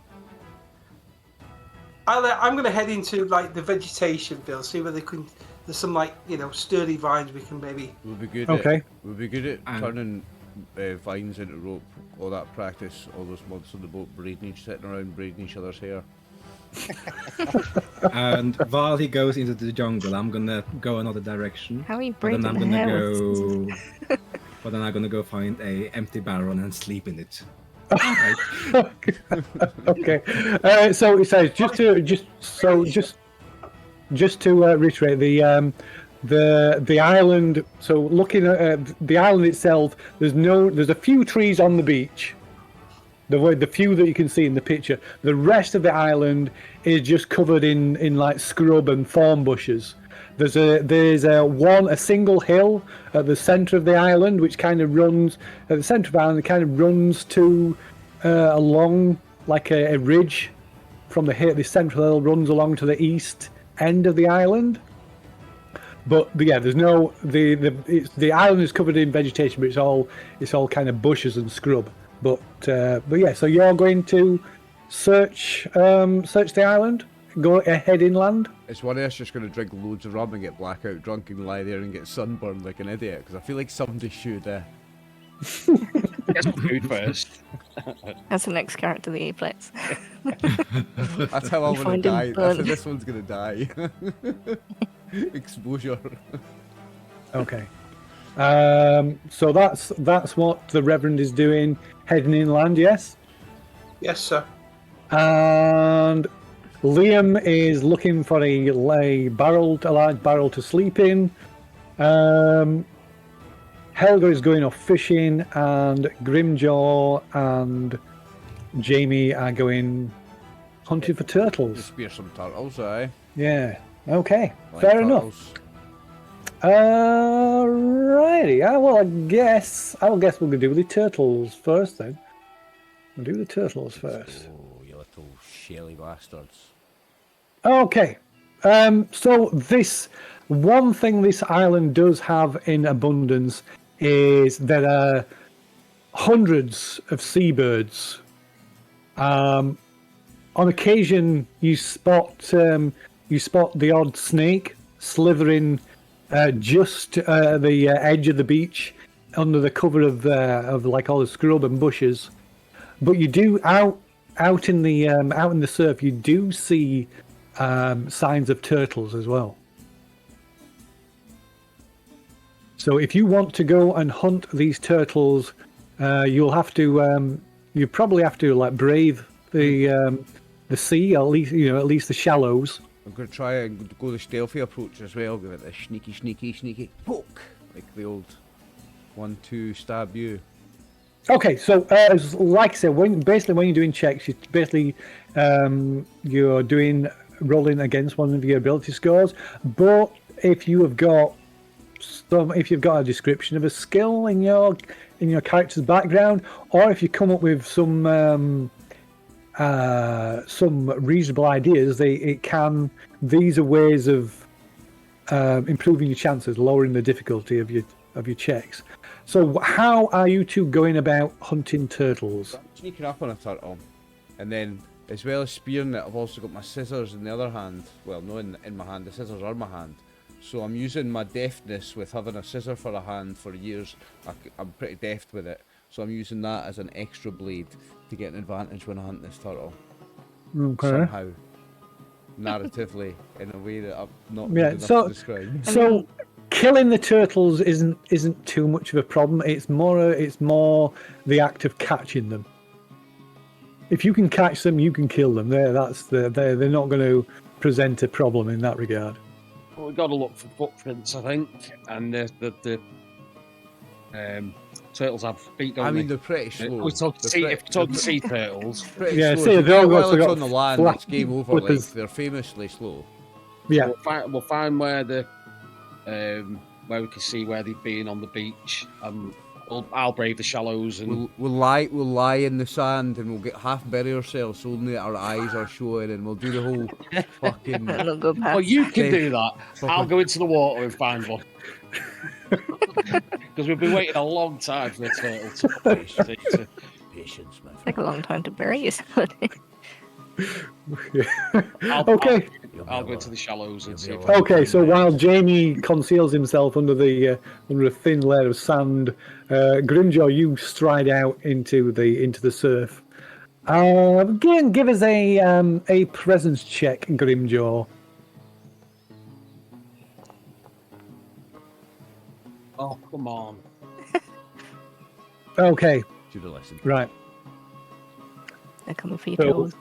I'm going to head into like the vegetation field, see whether there's some sturdy vines we can maybe. We'll be good. Okay. We'll be good at turning vines into rope. All that practice, all those months on the boat, sitting around braiding each other's hair. And while he goes into the jungle, I'm gonna go another direction. How are you But then braiding I'm the gonna hair? go. But then I'm gonna go find a empty barrel and sleep in it. Alright. Okay. So it says just to reiterate the island. So looking at the island itself, there's a few trees on the beach. The few that you can see in the picture. The rest of the island is just covered in like scrub and thorn bushes. There's a single hill at the centre of the island, which kind of runs at the centre of the island. It kind of runs to along like a ridge from the central hill, runs along to the east end of the island. But yeah, there's no the island is covered in vegetation, but it's all kind of bushes and scrub. But yeah, so you're going to search the island, go ahead inland. Is one of us just going to drink loads of rum and get blackout drunk and lie there and get sunburned like an idiot? Because I feel like somebody should. Get some food first. That's the next character that he plays. That's how I'm going to find him die. That's how burnt. this one's going to die. Exposure. Okay. So that's what the Reverend is doing, heading inland. Yes. Yes, sir. And Liam is looking for a large barrel to sleep in. Helga is going off fishing, and Grimjaw and Jamie are going hunting for turtles. Spear some turtles, eh? Yeah. Okay. Like Fair enough. turtles. Alrighty. Well, I guess we'll do the turtles first then. We'll do the turtles first. Oh, you little shelly bastards. Okay. So this one thing this island does have in abundance is there are hundreds of seabirds. On occasion, you spot the odd snake slithering just the edge of the beach under the cover of like all the scrub and bushes. But you do out in the surf, you do see signs of turtles as well. So if you want to go and hunt these turtles, you probably have to like brave the sea, at least the shallows. I'm going to try and go the stealthy approach as well. Give it a sneaky poke, like the old 1-2 stab you. Okay, so like I said, when you're doing checks, you're doing rolling against one of your ability scores. But if you've got a description of a skill in your character's background, or if you come up with some reasonable ideas, these are ways of improving your chances, lowering the difficulty of your checks. So how are you two going about hunting turtles? Sneaking up on a turtle, and then as well as spearing it, I've also got my scissors in the other hand. Well, no, in my hand. The scissors are in my hand. So I'm using my deftness with having a scissor for a hand for years. I'm pretty deft with it. So I'm using that as an extra blade to get an advantage when I hunt this turtle. Okay. Somehow. Narratively, in a way that I'm not good enough to describe. So killing the turtles isn't too much of a problem. It's more the act of catching them. If you can catch them, you can kill them. They're not going to present a problem in that regard. Well, we've got to look for footprints, I think, and the turtles have feet. Don't I mean, they? They're pretty slow. If you're talking sea turtles, Yeah, slow. see, If they're all well, got it's on the land, flat it's game over. flippers. Like, they're famously slow. Yeah. we'll find where where we can see where they've been on the beach. I'll brave the shallows and We'll lie in the sand and we'll get half bury ourselves so only that our eyes are showing, and we'll do the whole fucking. I'll not go past. well, you can Okay. do that. I'll go into the water and find one. Because we've been waiting a long time for the turtle to Patience, my Take friend. a long time to bury yourself. Okay. I'll go into the shallows and see if Okay, so while Jamie conceals himself under a thin layer of sand, Grimjaw, you stride out into the surf. Give us a presence check, Grimjaw. Oh, come on. Okay, Should have listened. right. They're coming for your So- toes.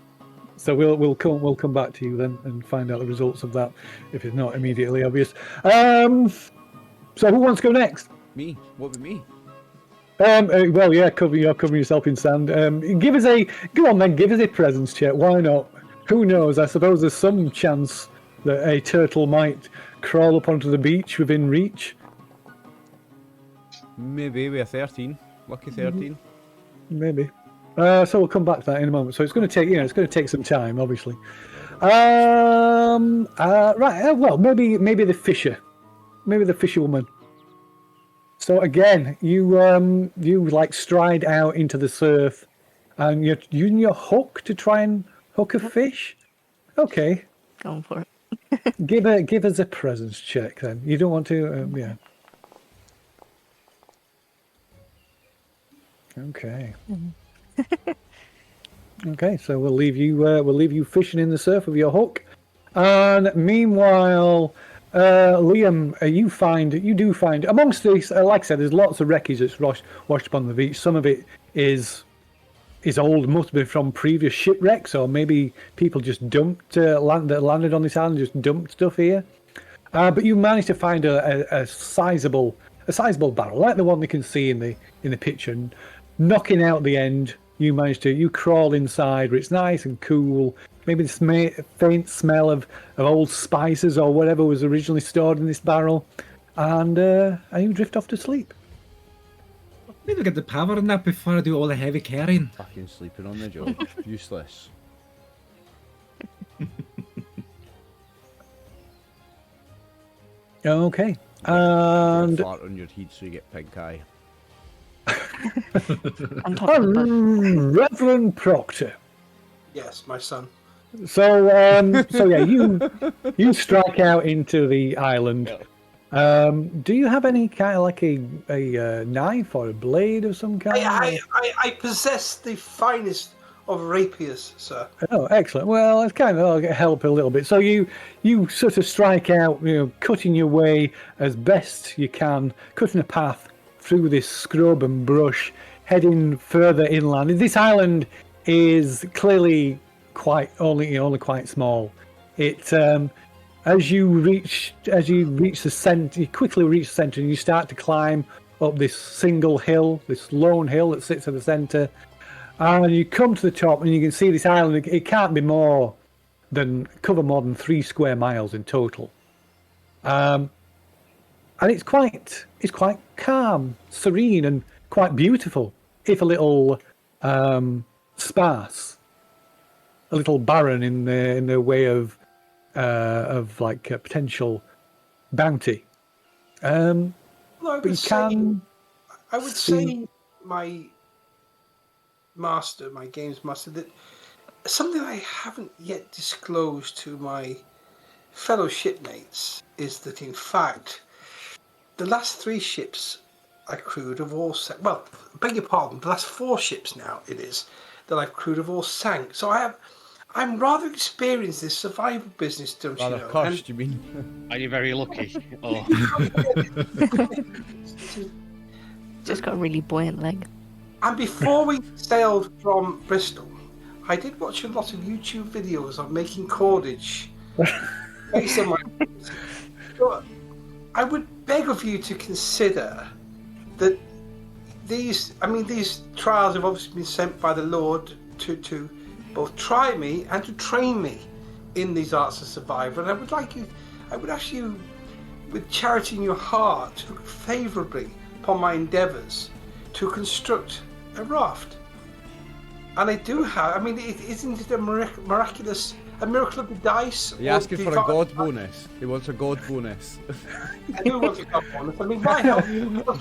So we'll come back to you then and find out the results of that if it's not immediately obvious. So who wants to go next? Me? What with me? Well, yeah, you're covering yourself in sand. Give us a presence check. Why not? Who knows? I suppose there's some chance that a turtle might crawl up onto the beach within reach? Maybe we're 13. Lucky 13. Maybe. So we'll come back to that in a moment. So it's going to take, it's going to take some time, obviously. Right. Well, maybe the fisher, maybe the fisherwoman. So again, you like stride out into the surf, and you're using your hook to try and hook a fish. Okay. Going for it. Give us a presence check then. You don't want to, yeah. Okay. Okay, so we'll leave you fishing in the surf with your hook, and meanwhile, Liam, you do find amongst these, like I said, there's lots of wreckage that's washed up on the beach. Some of it is old, must be from previous shipwrecks, or maybe people just dumped that landed on this island, just dumped stuff here. But you managed to find a sizable barrel, like the one you can see in the picture. And knocking out the end, you crawl inside where it's nice and cool. Maybe the faint smell of old spices or whatever was originally stored in this barrel, and you drift off to sleep. Maybe get the power in that before I do all the heavy carrying. Fucking sleeping on the job. Useless. Okay. And Fart on your heat so you get pink eye. On top of the Reverend Proctor. Yes, my son. So yeah, you strike out into the island. Do you have any kind of like a knife or a blade of some kind? I possess the finest of rapiers, sir. Oh, excellent. Well, it's kind of help a little bit. So you sort of strike out, cutting your way as best you can, cutting a path through this scrub and brush, heading further inland. This island is clearly only quite small. It as you reach the center, you quickly reach the center, and you start to climb up this single hill, this lone hill that sits at the center, and you come to the top, and you can see this island. It can't be cover more than 3 square miles in total, and it's quite calm, serene, and quite beautiful, if a little sparse, a little barren in the way of potential bounty. Well, I would see- say my games master, that something I haven't yet disclosed to my fellow shipmates is that, in fact, the last 3 ships I crewed have all sank. Well, beg your pardon, the last 4 ships now it is that I've crewed have all sank. So I'm rather experienced in this survival business, don't you know? Cursed, you mean? Are you very lucky? Oh. just got a really buoyant leg. And before we sailed from Bristol, I did watch a lot of YouTube videos of making cordage based on my. So I would beg of you to consider that these trials have obviously been sent by the Lord to both try me and to train me in these arts of survival. And I would ask you, with charity in your heart, to look favourably upon my endeavours to construct a raft. And I do have, isn't it a miracle of the dice? Are you asking for a god bonus? He wants a god bonus. I do want a god bonus. My help is a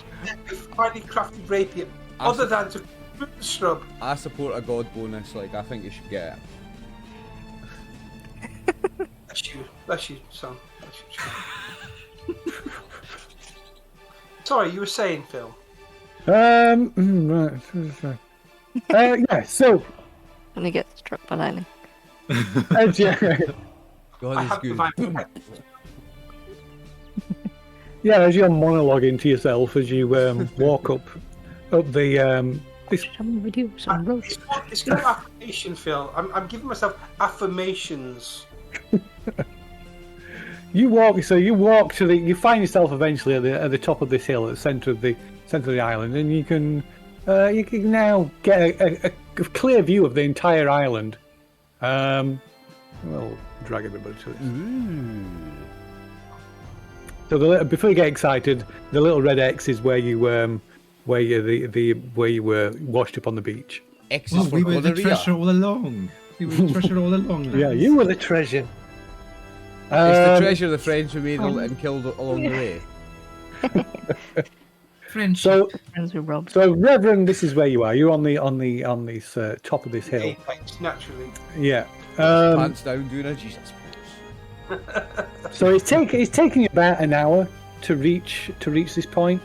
finely crafted rapier, other than to put the shrub. I support a god bonus, I think you should get it. Bless you, son. Bless you. Sorry, you were saying, Phil. Right. Yeah. So. When he gets struck by lightning. God is good. Yeah, as you're monologuing to yourself as you walk up the this. It's not affirmation, Phil. I'm giving myself affirmations. You walk to you find yourself eventually at the top of this hill, at the centre of the island, and you can now get a clear view of the entire island. We'll drag everybody to this. Ooh. So before you get excited, the little red X is where you where you were washed up on the beach. X Well, is for we were the gonorrhea. treasure all along. We were the treasure all along. Yeah, lads. you were the treasure. Is the Um, treasure the friends we made and killed along the way? Friendship. So, Friends with Rob. so Reverend, this is where you are. You're on this top of this hill. Apex, naturally. Yeah. Pants down, doing a Jesus pose. So it's taking about an hour to reach this point.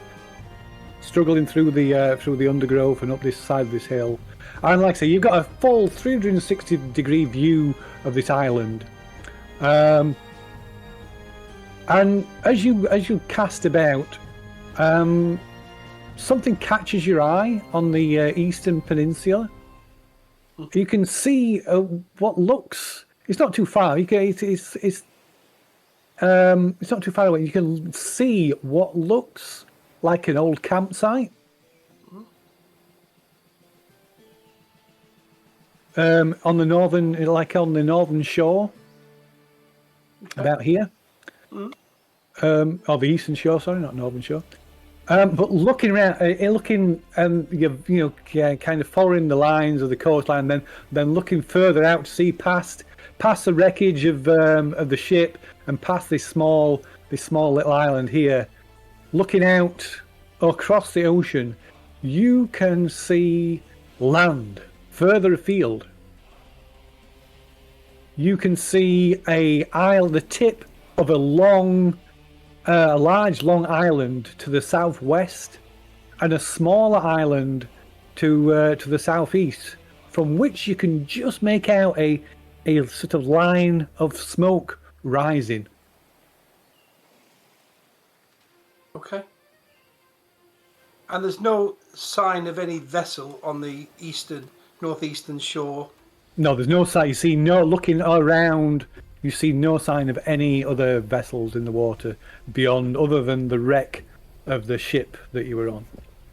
Struggling through the undergrowth and up this side of this hill. And like I say, you've got a full 360-degree view of this island. And as you cast about, something catches your eye on the eastern peninsula. You can see what looks. It's not too far. It's not too far away. You can see what looks like an old campsite. On the northern shore, about here. Or the eastern shore, sorry, not northern shore. But looking around, kind of following the lines of the coastline, then looking further out to sea past the wreckage of the ship and past this small little island here. Looking out across the ocean, you can see land further afield. You can see the tip of a large long island to the southwest, and a smaller island to the southeast, from which you can just make out a sort of line of smoke rising. Okay. And there's no sign of any vessel on the northeastern shore. No, there's no sign. You see no looking around. You see no sign of any other vessels in the water beyond, other than the wreck of the ship that you were on.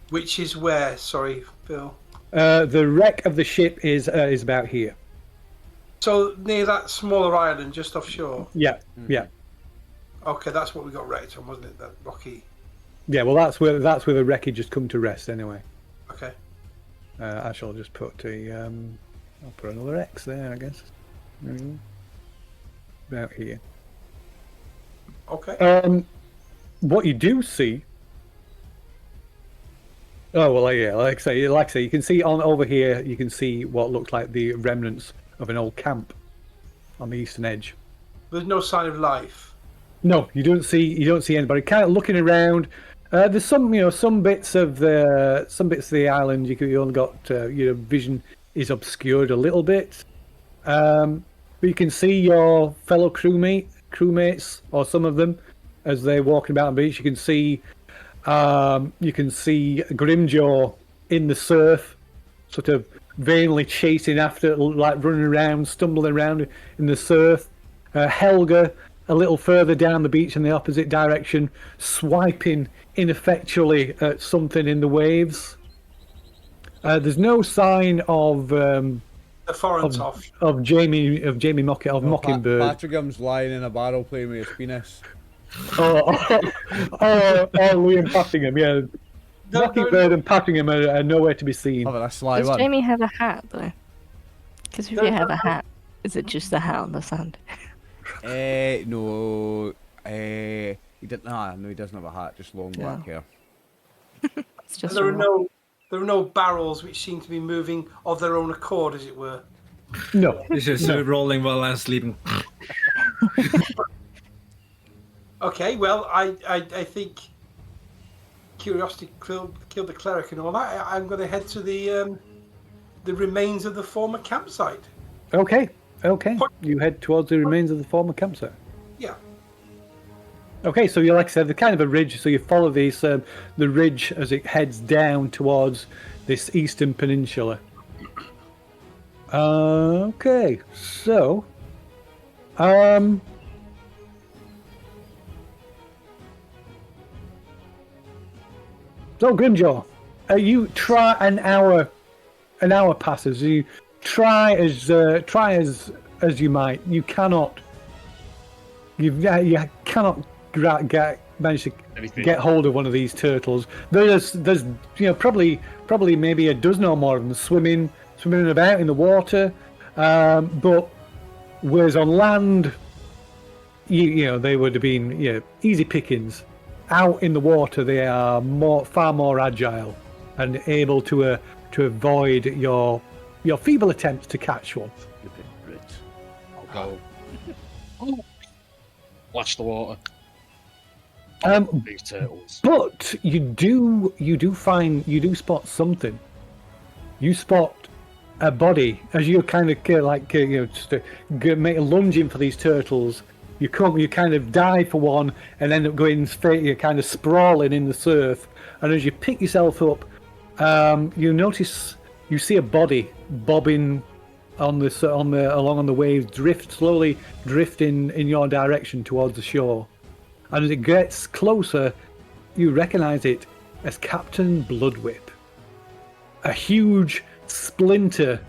Which is where? Sorry, Phil. The wreck of the ship is about here. So near that smaller island just offshore. Yeah, yeah, Okay, that's what we got wrecked on, wasn't it? That rocky. yeah. Well, that's where the wreckage has come to rest anyway. Okay. I shall just put I'll put another X there, I guess. There we go. About here. Okay. What you do see. Oh well, yeah. Like I say, you can see over here. You can see what looks like the remnants of an old camp on the eastern edge. There's no sign of life. No, you don't see anybody. Kind of looking around. There's some bits of the island. You only got vision is obscured a little bit. But you can see your fellow crewmates, or some of them, as they're walking about on the beach. You can see Grimjaw in the surf, sort of vainly chasing after, like running around, stumbling around in the surf. Helga, a little further down the beach in the opposite direction, swiping ineffectually at something in the waves. There's no sign of The Florence off. Jamie Mockingbird. Patrigum's lying in a barrel playing with his penis. Liam Pattingham, yeah. Mockingbird and Pattingham are nowhere to be seen. Having a sly Does one. Jamie have a hat though? Because if you have a hat, is it just the hat on the sand? No. He didn't. No, he doesn't have a hat. Just long black hair. It's just There a are no barrels which seem to be moving of their own accord, as it were. No. It's just rolling while I'm sleeping. Okay, well, I think curiosity killed the cleric and all that. I'm going to head to the remains of the former campsite. Okay. You head towards the remains of the former campsite. Yeah. Okay, so you like I said, the kind of a ridge. So you follow these the ridge as it heads down towards this eastern peninsula. Okay, so so Grimjaw, you try an hour passes. You try as as you might, you cannot manage to get hold of one of these turtles. There's probably maybe a dozen or more of them swimming about in the water, but whereas on land, they would have been easy pickings. Out in the water, they are far more agile and able to avoid your feeble attempts to catch one. I'll go. Flash the water. These turtles. But you do spot something. You spot a body as you kind of just to make a lunge in for these turtles. You kind of dive for one and end up going straight. You're kind of sprawling in the surf, and as you pick yourself up, you see a body bobbing along the waves, slowly drifting in your direction towards the shore. And as it gets closer, you recognise it as Captain Bloodwhip, a huge splinter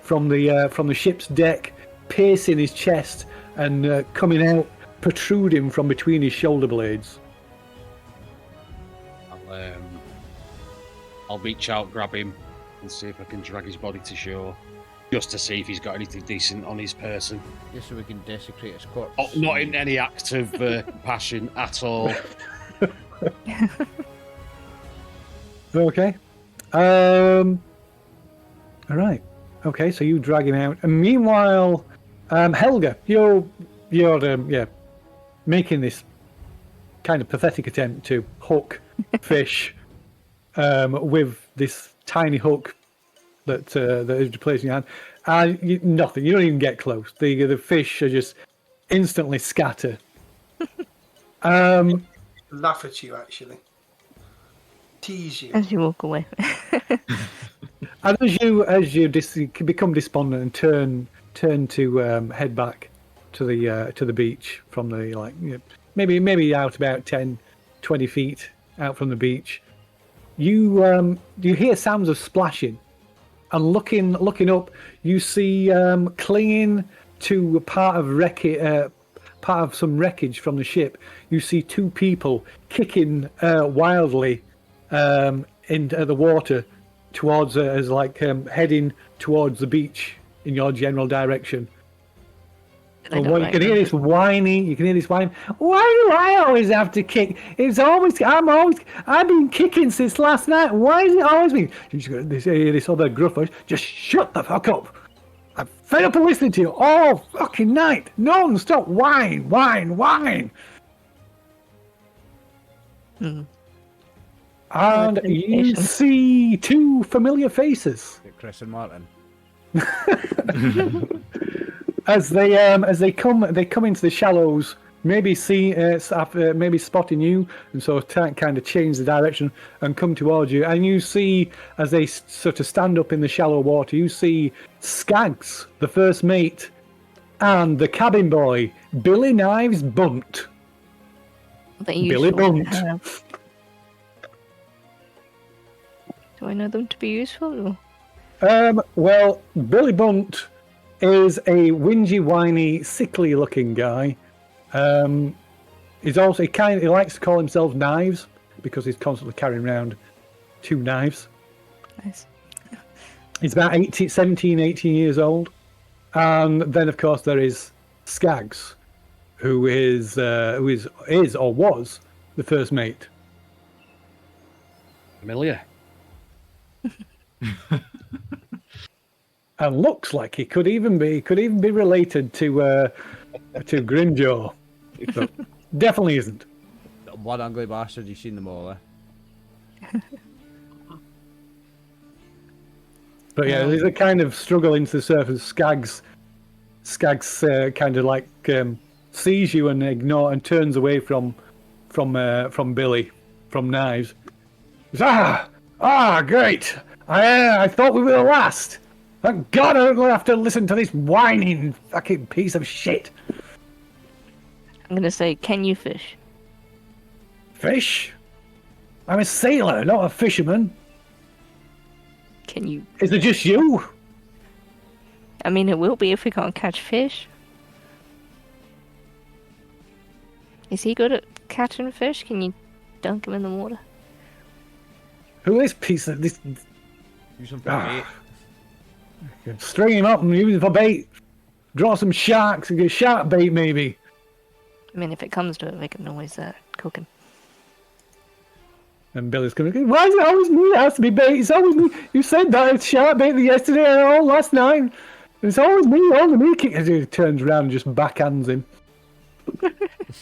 from the ship's deck, piercing his chest and coming out, protruding from between his shoulder blades. I'll reach out, grab him, and see if I can drag his body to shore, just to see if he's got anything decent on his person. Just so we can desecrate his corpse. Oh, not in any act of passion at all. Okay. All right. Okay, so you drag him out, and meanwhile, Helga, you're making this kind of pathetic attempt to hook fish with this tiny hook that is replacing your hand. Nothing. You don't even get close. The fish are just instantly scatter. Laugh at you, actually. Tease you. As you walk away. And as you become despondent and turn to head back to the beach from the maybe out about 10, 20 feet out from the beach, you hear sounds of splashing, and looking up, you see clinging to part of some wreckage from the ship. You see two people kicking wildly into the water towards heading towards the beach in your general direction. You can hear this whining. Why do I always have to kick? I've been kicking since last night. Why is it always me? You just got this other gruff voice. Just shut the fuck up. I'm fed up of listening to you all fucking night. Non-stop whine. And you see two familiar faces. Chris and Martin. As they come into the shallows, maybe spotting you, and so kind of change the direction and come towards you. And you see, as they sort of stand up in the shallow water, you see Scaggs, the first mate, and the cabin boy, Billy Knives Bunt. Billy Bunt. Do I know them to be useful? Well, Billy Bunt is a whingy, whiny, sickly-looking guy. He likes to call himself Knives because he's constantly carrying around two knives. Nice. He's about 17, 18 years old. And then, of course, there is Scaggs, who is or was the first mate. Familiar. And looks like he could even be related to Grimjaw. But definitely isn't. Blood ugly bastard, you've seen them all, eh? But yeah, there's a kind of struggle into the surface. Scaggs kind of like sees you and turns away from Billy, from Knives. Great! I thought we were the last. Thank God I don't have to listen to this whining fucking piece of shit. I'm gonna say, can you fish? Fish? I'm a sailor, not a fisherman. Can you? Is it just you? I mean, it will be if we can't catch fish. Is he good at catching fish? Can you dunk him in the water? Who is piece of this? Use them for bait. String him up and use it for bait. Draw some sharks and get shark bait, maybe. I mean, if it comes to it, we can always cook him. And Billy's going to go, why is it always me? It has to be bait. It's always me. You said that it's shark bait yesterday and all last night. It's always me, only me. He turns around and just backhands him.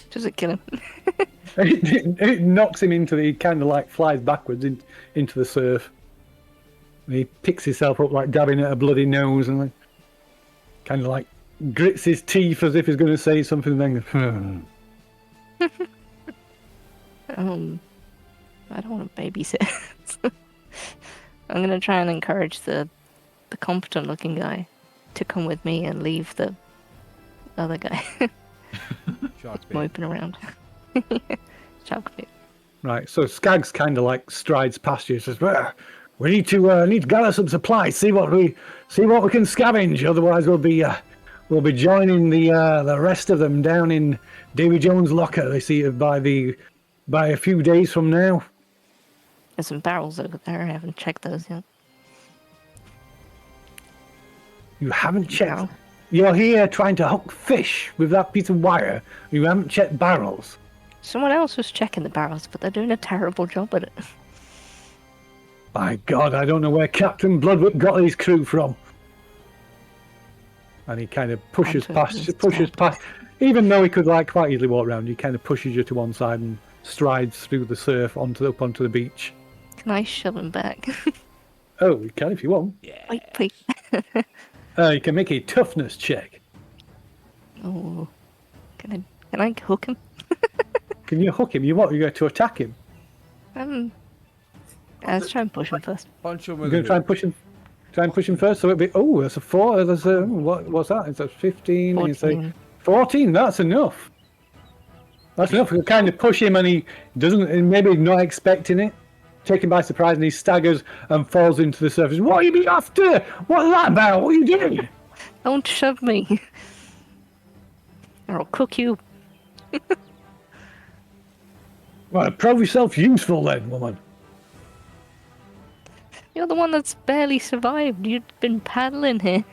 Does it kill him? It knocks him into the, he kind of like flies backwards into the surf. And he picks himself up like dabbing at a bloody nose and like, kind of like grits his teeth as if he's going to say something. Then, I don't want to babysit. I'm going to try and encourage the competent-looking guy to come with me and leave the other guy Shark bait. moping around. Shark bait. Right, so Scaggs kind of like strides past you and says, well, we need to gather some supplies, see what we can scavenge, otherwise we'll be joining the rest of them down in Davy Jones' locker. They see it by a few days from now. There's some barrels over there. I haven't checked those yet. You haven't checked. No. You're here trying to hook fish with that piece of wire. You haven't checked barrels. Someone else was checking the barrels, but they're doing a terrible job at it. My God, I don't know where Captain Bloodwhip got his crew from. And he kind of pushes past. Even though he could like quite easily walk around, he kind of pushes you to one side and strides through the surf up onto the beach. Can I shove him back? Oh, you can if you want. Wait. You can make a toughness check. Oh, can I hook him? Can you hook him? You want? You going to attack him? Let's try and push him first. Punch him You're with going to try and push him. Try and push him first. So it'll be. Oh, that's a 4. That's a what's that? It's a 15. And you say 14. That's enough. That's enough. You kind of push him, and he doesn't. And maybe not expecting it. Taken by surprise, and he staggers and falls into the surface. What are you being after? What's that about? What are you doing? Don't shove me, or I'll cook you. Well, prove yourself useful then, woman. You're the one that's barely survived. You've been paddling here.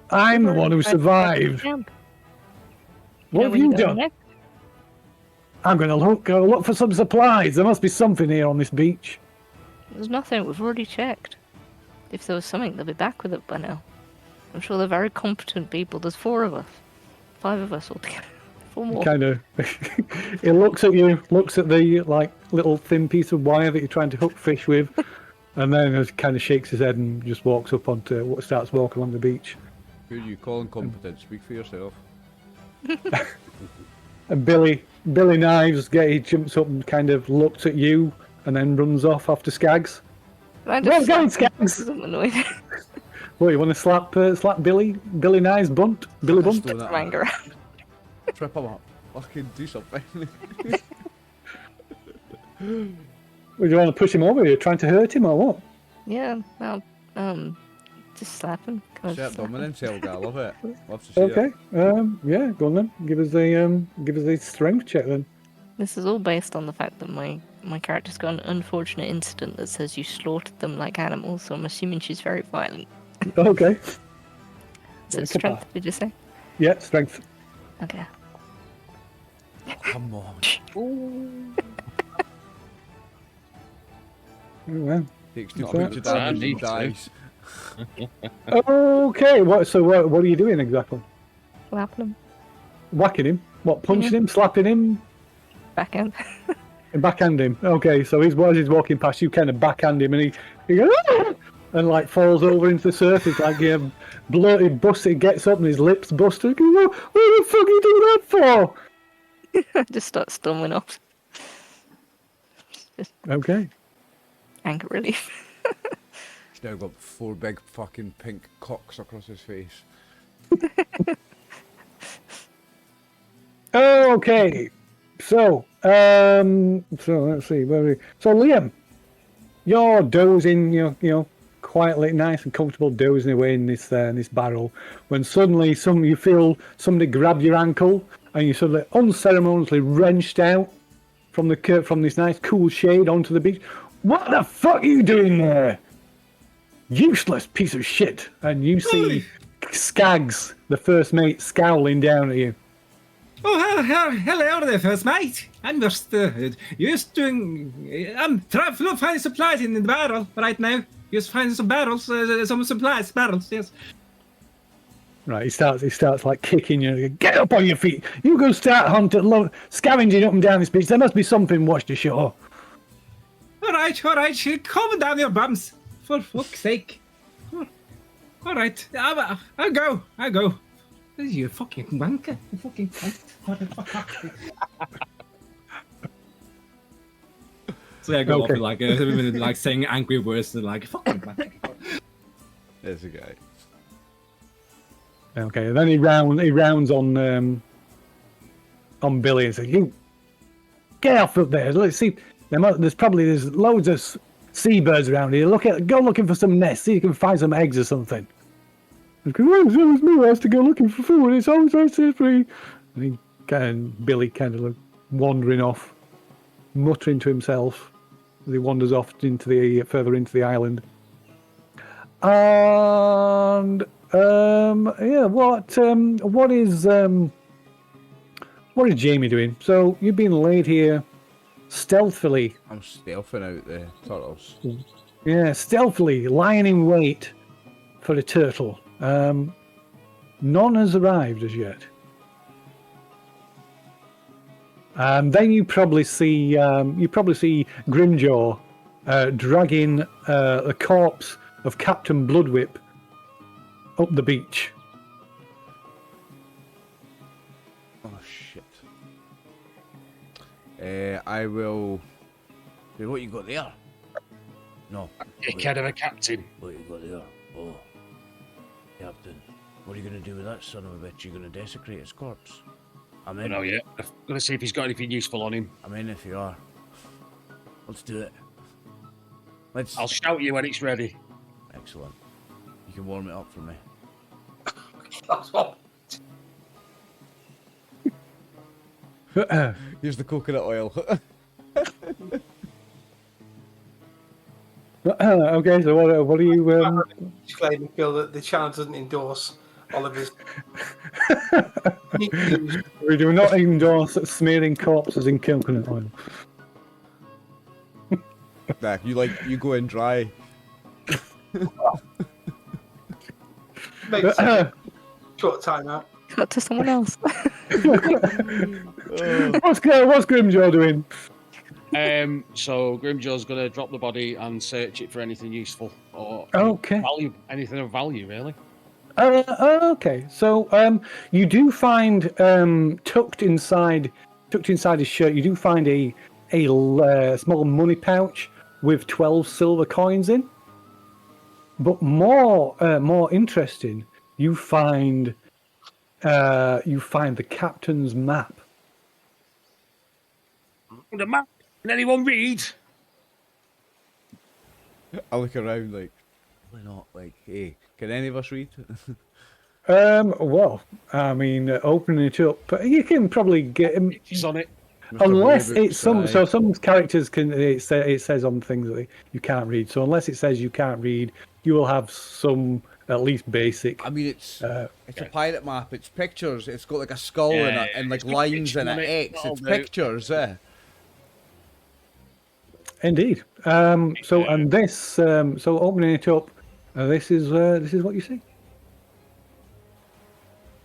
I'm the one who survived. What have you done? I'm going to go look for some supplies. There must be something here on this beach. There's nothing. We've already checked. If there was something, they'll be back with it by now. I'm sure they're very competent people. There's 4 of us. 5 of us altogether. 4 more. Kind of. He looks at you, looks at the like little thin piece of wire that you're trying to hook fish with, and then just kind of shakes his head and just walks up starts walking along the beach. Who you calling competent? Speak for yourself. And Billy Knives, he jumps up and kind of looks at you, and then runs off after Scaggs. Where's going, Scaggs? I'm annoyed. What, you want to slap Billy Knives bunt? Billy bunt? Just doing Anger. Trip him up. Fucking do something. Would you want to push him over? You're trying to hurt him or what? Yeah, well, just slap him. Set dominance, Helga. I love it. Love to see Okay. it. Yeah, go on then. Give us the strength check then. This is all based on the fact that my character's got an unfortunate incident that says you slaughtered them like animals, so I'm assuming she's very violent. Okay. Is it strength, did you say? Yeah, strength. Okay. Come on. Oh, well. Takes 2 Not points of bad. damage and he Need to. dies. Okay. What are you doing exactly? Slap them. Whacking him? What? Punching him? Slapping him? Backhand. And backhand him. Okay. So as he's walking past you, kind of backhand him, and he goes "Ah!" and like falls over into the surface like bloated, busted. Gets up and his lips busted. What the fuck are you doing that for? Just start storming off. Just Okay. anger relief. He's now got 4 big fucking pink cocks across his face. Okay. So let's see. So Liam, you're dozing, quietly, nice and comfortable, dozing away in this barrel, when suddenly you feel somebody grab your ankle, and you suddenly unceremoniously wrenched out from this nice cool shade onto the beach. What the fuck are you doing there? Useless piece of shit! And you see Scaggs, the first mate, scowling down at you. Oh, hello there, first mate. I'm just finding supplies in the barrel right now. Just finding some barrels, some supplies, barrels, yes. Right, he starts like kicking you. Get up on your feet. You go start hunting, scavenging up and down this beach. There must be something washed ashore. All right, calm down your bums, for fuck's sake. All right, I'll go. You fucking wanker, you fucking cunt. So I go up and like saying angry words and like fucking wanker. There's a guy. Okay, and then he rounds on Billy and says, "You get off up there. Let's see. There's loads of seabirds around here. Go looking for some nests. See if you can find some eggs or something." There's nowhere else to go looking for food. It's always right there for you. And Billy kind of like wandering off, muttering to himself as he wanders off further into the island. And what is Jamie doing? So you've been laid here stealthily. I'm stealthing out the turtles. Yeah, stealthily lying in wait for a turtle. None has arrived as yet. Then you probably see Grimjaw dragging the corpse of Captain Bloodwhip up the beach. Oh shit! I will. Hey, what you got there? No. Dickhead of a captain. What you got there? Oh, Captain. What are you going to do with that son of a bitch? You're going to desecrate his corpse? I'm in. I know, yeah. I'm going to see if he's got anything useful on him. I'm in if you are. Let's do it. I'll shout you when it's ready. Excellent. You can warm it up for me. That's what. Here's the coconut oil. Okay, so what are you? Disclaimer, Phil, that the channel doesn't endorse Oliver's. We do not endorse smearing corpses in coconut oil. Nah, you go in dry. Short time out. Cut to someone else. What's Grimjaw doing? So Grimjaw's going to drop the body and search it for anything useful or anything of value, really. Okay, so you do find tucked inside his shirt, you do find a small money pouch with 12 silver coins in. But more interesting, you find the captain's map. The map. Can anyone read? I look around like, why not? Like, hey, can any of us read? Well, I mean, opening it up, you can probably get him. She's on it. Unless it's some characters can. It says on things that you can't read. So unless it says you can't read, you will have some at least basic. I mean, it's a pirate map. It's pictures. It's got like a skull and like lines and an X. It's pictures. Indeed. So opening it up, this is what you see.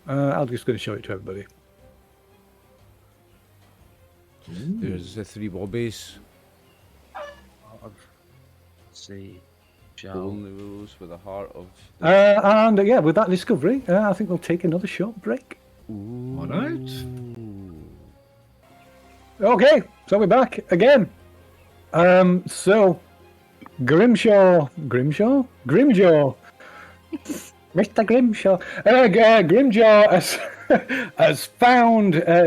I'm just going to show it to everybody. There's the 3 bobbies. See. Only rules with a heart of. And with that discovery, I think we'll take another short break. All right. Okay, so we're back again. So Grimjaw, Mr. Grimshaw. Grimjaw has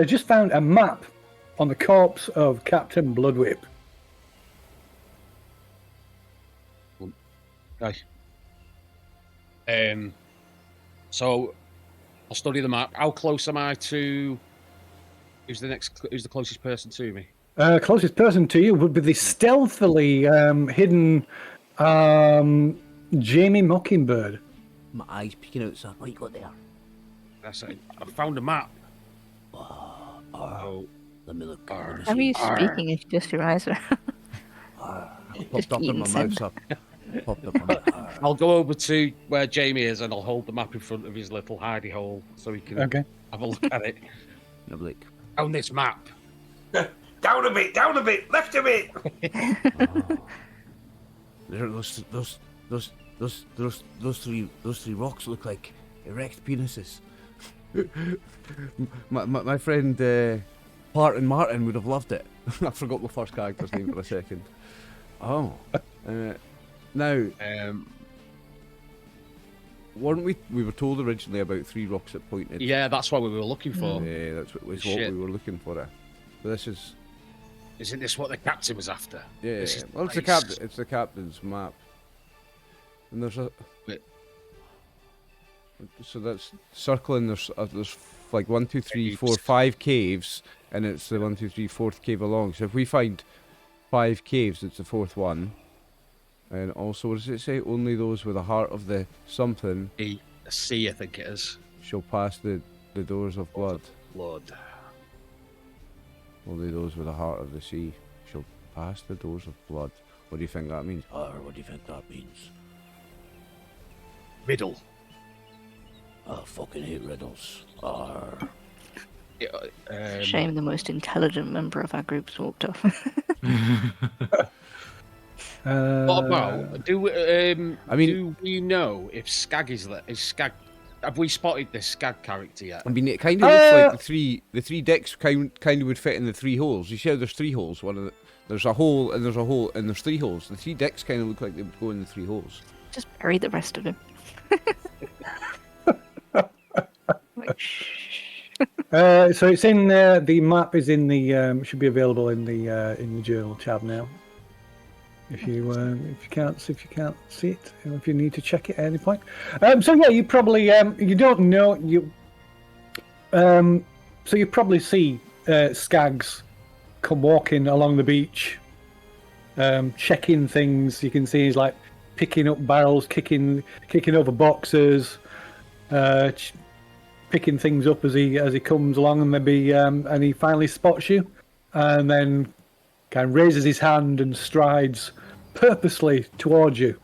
just found a map on the corpse of Captain Bloodwhip. Aye. So I'll study the map. How close am I to? Who's the closest person to me? Closest person to you would be the stealthily hidden Jamie Mockingbird. My eyes peeking out, sir. What you got there? That's it. I found a map. Let me look. Arr. Let me How are see. you speaking if just your eyes are Popped up in my mouth, sir. Popped up in my mouth. I'll go over to where Jamie is and I'll hold the map in front of his little hidey hole so he can have a look at it. No, look. On this map. Down a bit, left a bit. There are those three rocks look like erect penises. my friend Martin would have loved it. I forgot my first character's name for a second. Oh, now weren't we were told originally about 3 rocks that pointed? Yeah, that's what we were looking for. Yeah, that's what we were looking for. But this is. Isn't this what the captain was after? Yeah, This is well, the it's place. it's the captain's map, and there's a. Wait. So that's circling. There's like 1, 2, 3, 4, 5 caves, and it's the 1, 2, 3, 4th cave along. So if we find 5 caves, it's the 4th one. And also, what does it say? Only those with the heart of the something A C, I think it is. shall pass the doors of blood. Blood. Only those with the heart of the sea shall pass the doors of blood. What do you think that means? What do you think that means? Riddle. I fucking hate riddles. Shame the most intelligent member of our group's walked off. What about do I mean- do we know if Scagg is Scagg? Have we spotted this Scagg character yet? I mean, it kind of looks like the three decks kind of would fit in the 3 holes. You see how there's 3 holes? There's a hole and there's a hole and there's 3 holes. The 3 decks kind of look like they would go in the 3 holes. Just bury the rest of him. Like, shh. So it's in the map is in the should be available in the journal tab now. If you can't see it, if you need to check it at any point. So yeah, you probably you don't know you. So you probably see Scaggs come walking along the beach, checking things. You can see he's like picking up barrels, kicking over boxes, picking things up as he comes along, and maybe and he finally spots you, and then kind of raises his hand and strides purposely towards you.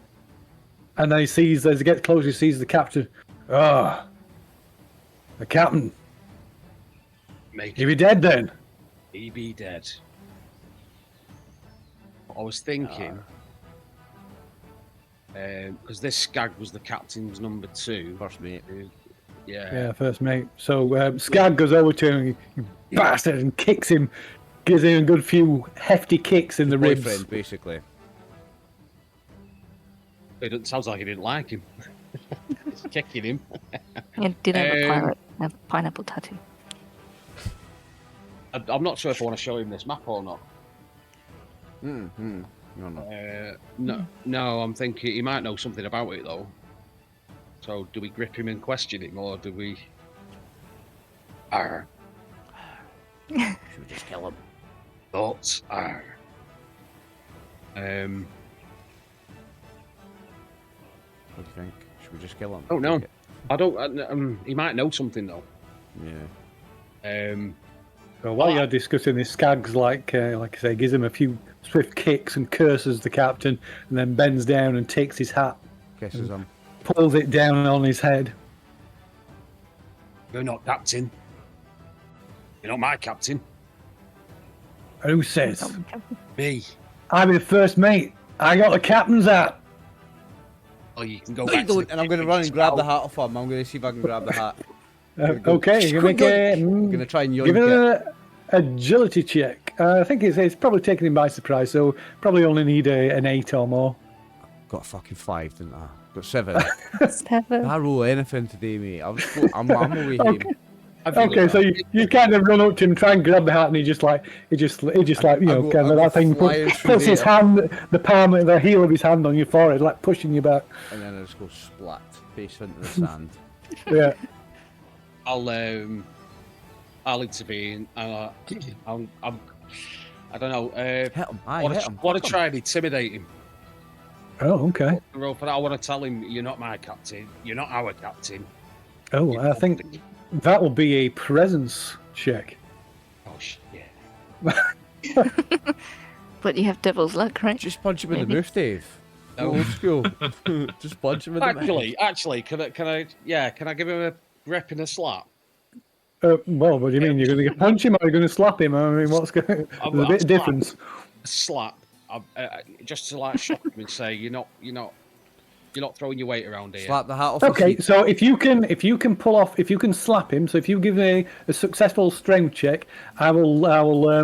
And then he sees, as he gets closer, he sees the captain. The captain. He be dead then. He be dead. I was thinking, because this Scagg was the captain's number 2. First mate. Yeah, first mate. So Scagg goes over to him, you bastard, and kicks him, gives him a good few hefty kicks in the ribs. Boyfriend, basically. It sounds like he didn't like him. He's kicking him. Yeah, did have a pineapple tattoo. I'm not sure if I want to show him this map or not. No. No, I'm thinking he might know something about it though. So do we grip him and question him, or do we? Arr. Should we just kill him? Thoughts? Arr. What do you think? Should we just kill him? Oh no, I don't. He might know something though. Yeah. So while you're discussing this, Scaggs, like I say, gives him a few swift kicks and curses the captain, and then bends down and takes his hat, Kisses him. pulls it down on his head. You're not captain. You're not my captain. And who says? Me. I'm the first mate. I got the captain's hat. Oh, you can go No, back. you don't. And I'm going to run and grab the hat off him. I'm going to see if I can grab the hat. Okay, you're going to make I'm going to try and yoink give it it. an agility check. I think it's probably taken him by surprise, so probably only need an 8 or more. Got a fucking 5, didn't I? Got 7. 7. I roll anything today, mate. I'm away here. Okay, so you kind of run up to him, try and grab the hat, and he just like you know, kind of that thing. Puts his hand, the palm, the heel of his hand on your forehead, like pushing you back. And then I just go splat, face into the sand. Yeah. I'll intervene. I don't know. Hit him, I want to try and intimidate him. Oh, okay. I want to tell him, you're not my captain. You're not our captain. Oh, I think that will be a presence check. Oh, shit. But you have devil's luck, right? Just punch him in the Maybe. roof, Dave. Old school. Just punch him in the mouth. Actually, can I give him a rep and a slap? Well, what do you mean? You're going to punch him or you're going to slap him? I mean, there's a bit of difference. A slap, just to like shock him and say, you're not throwing your weight around here. Slap the hat off. Okay, so if you can slap him. So if you give me a successful strength check, I will lower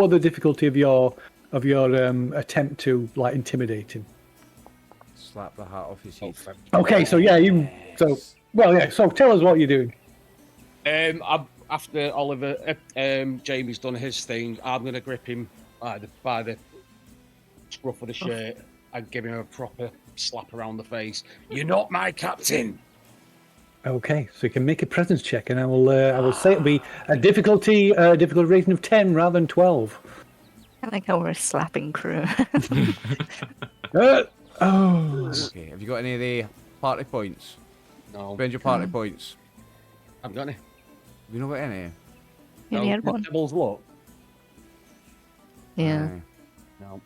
the difficulty of your attempt to like intimidate him. Slap the hat off his head. Okay, so so tell us what you're doing. After Oliver, Jamie's done his thing, I'm going to grip him by the scruff of the shirt and give him a proper slap around the face. You're not my captain. Okay, so you can make a presence check, and I will say it'll be a difficulty rating of 10 rather than 12. I like how we're a slapping crew. Oh. Okay, have you got any of the party points? No. Spend your party points. I've got any. Have you not got any? You only had one. Devil's luck. Yeah. Aye. No.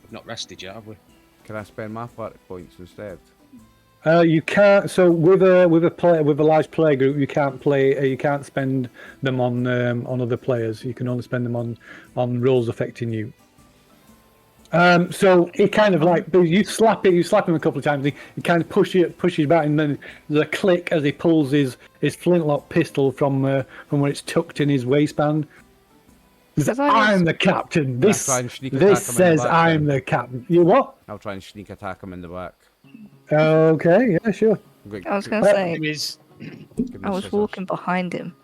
We've not rested yet, have we? Can I spend my party points instead? You can't. So with a large player group, you can't play. You can't spend them on other players. You can only spend them on roles affecting you. So it kind of like you slap him a couple of times. He kind of pushes back, and then there's a click as he pulls his flintlock pistol from where it's tucked in his waistband. I'm the captain. This says I'm the captain. You what? I'll try and sneak attack him in the back. Okay, yeah, sure. I was going to say, Anyways, I was walking behind him,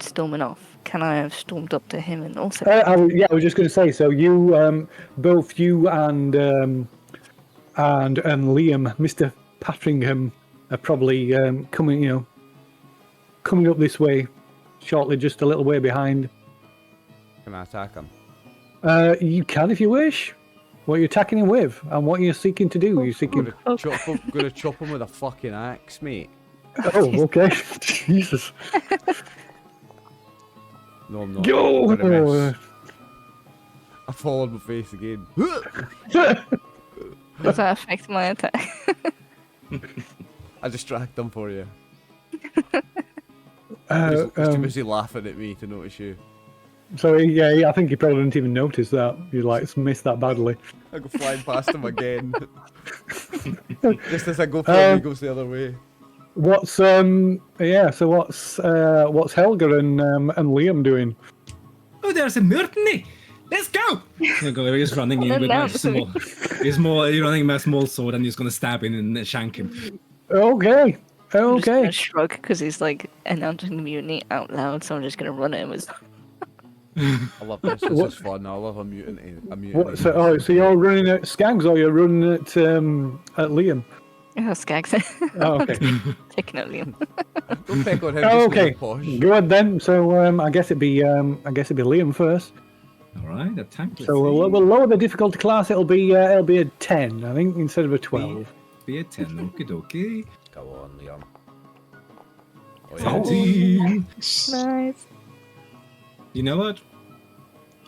storming off. Can I have stormed up to him and also? I was just going to say. So you, both you and Liam, Mr. Patteringham, are probably coming up this way shortly, just a little way behind. Can I attack him? You can if you wish. What are you attacking him with, and what are you seeking to do? You're seeking. Gonna chop him with a fucking axe, mate. Oh, okay. Jesus. No, I'm not. Yo! I'm gonna miss. I fall on my face again. Does that affect my attack? I distract them for you. Uh, He's too busy laughing at me to notice you. So yeah, I think he probably didn't even notice that you like missed that badly. I go flying past him again. Just as I go for him, he goes the other way. What's Helga and Liam doing? Oh, there's a mutiny! Let's go! He's running in with a small. He's running with a small sword, and he's gonna stab him and shank him. Okay. I'm just gonna shrug because he's like announcing the mutiny out loud, so I'm just gonna run at him. I love this. This is fun. I love a mutiny. So you're running at Scaggs or you're running at Liam? Oh, Scaggs. Oh, okay. Taking out Liam. Don't pick on him. Oh, okay. Good then. So I guess it'd be Liam first. All right, attack. So we'll lower the difficulty class. It'll be a 10, I think, instead of a 12. Be a 10. Okie dokie. Go on, Liam. Oh, yeah. Nice. You know what?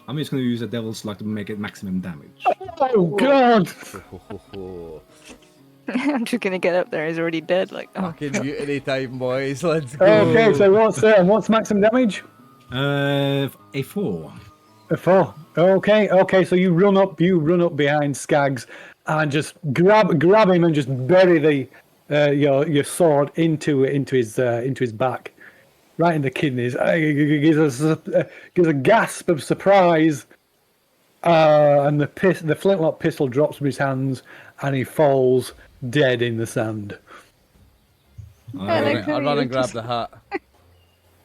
I'm just going to use a devil's luck to make it maximum damage. Oh God! I'm just gonna get up there. He's already dead. Like, fucking mutiny time, boys. Let's go. Okay, so what's maximum damage? A 4. A 4. Okay. So you run up behind Scaggs and just grab him and just bury your sword into his back. Right in the kidneys. Gives a gasp of surprise, and the flintlock pistol drops from his hands, and he falls dead in the sand. like I you run and grab just- the hat.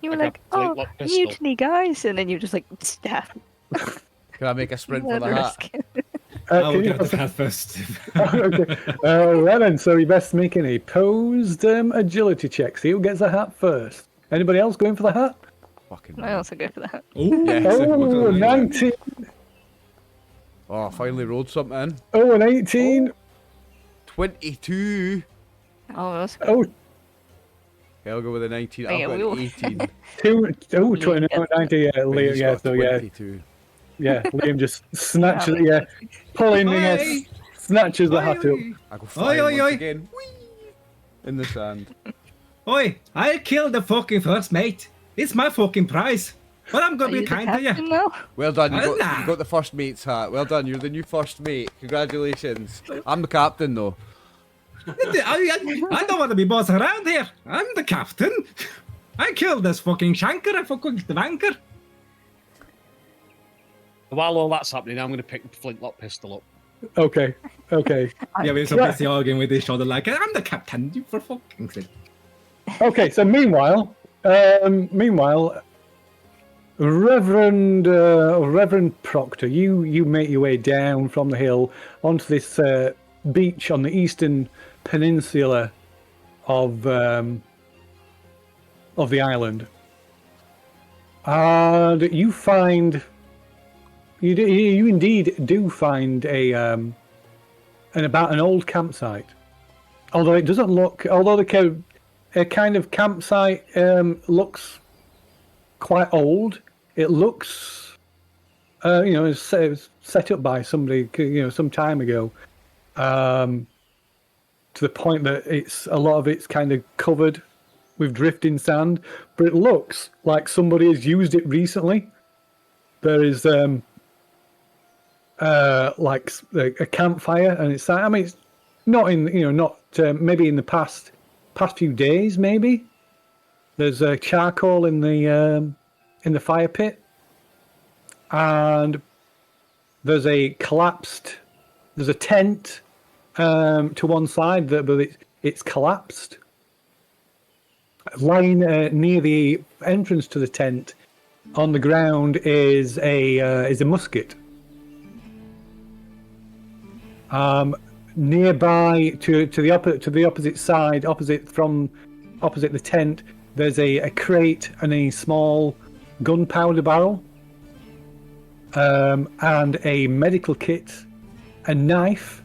You were I like, got oh, flintlock pistol. mutiny, guys, and then you just like stab. Can I make a sprint for the Murder hat? skin. I Can will you get the hat first. okay. Right then, so you best make an opposed agility check. See who gets the hat first. Anybody else going for the hat? Fucking I also go for that. Ooh. Yes, if we're Oh, gonna- 19. Oh, I finally rolled something. Oh, an 18. 22. Oh, that's Oh, I'll go with a 19. Oh, yeah, I've we got all- an 18. 20, no, 90. Yeah, But Liam, he's yeah, got so yeah, 22. yeah. Liam just snatches Yeah, it, yeah, pulling, yeah, Oi. snatches the hat up. I go flying oi, once oi. again. Whee! In the sand. Oi, I killed the fucking first mate. It's my fucking prize. But I'm Are gonna you be the kind to you. captain now? Well done, you Nah. got the first mate's hat. Well done, you're the new first mate. Congratulations. I'm the captain though. I don't want to be boss around here. I'm the captain. I killed this fucking shanker. I fucking the wanker. While all that's happening, I'm going to pick the flintlock pistol up. Okay, okay, Yeah, we're so busy arguing with each other like, I'm the captain, you for fucking sake. okay. So meanwhile, Reverend Proctor, you make your way down from the hill onto this beach on the eastern peninsula of the island, and you find you indeed do find an old campsite. Although it doesn't look, a kind of campsite looks quite old. It looks, it's set up by somebody, some time ago, to the point that a lot of it's kind of covered with drifting sand. But it looks like somebody has used it recently. There is like a campfire, and it's not maybe in the past few days. Maybe there's charcoal in the fire pit, and there's a tent to one side but it's collapsed. Lying near the entrance to the tent on the ground is a musket. Nearby to the opposite side, opposite the tent, there's a crate and a small gunpowder barrel, and a medical kit, a knife,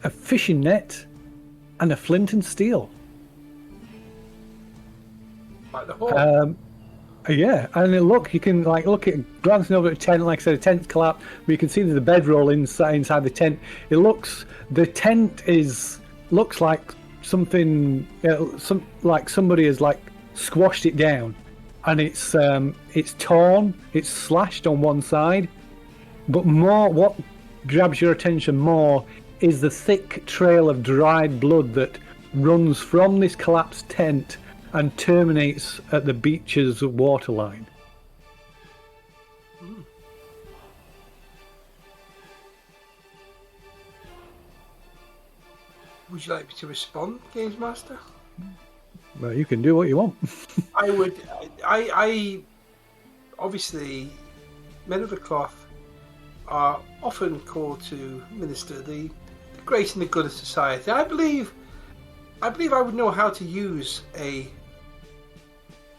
a fishing net, and a flint and steel. Like the hole. Yeah, and you can look at glancing over at the tent. Like I said, the tent's collapsed, but you can see there's a bedroll inside the tent. The tent looks like something, like somebody has squashed it down, and it's torn, it's slashed on one side. But what grabs your attention more is the thick trail of dried blood that runs from this collapsed tent and terminates at the beach's waterline. Would you like me to respond, Games Master? Well, you can do what you want. I would. I obviously, men of the cloth are often called to minister the grace and the good of society. I believe I would know how to use a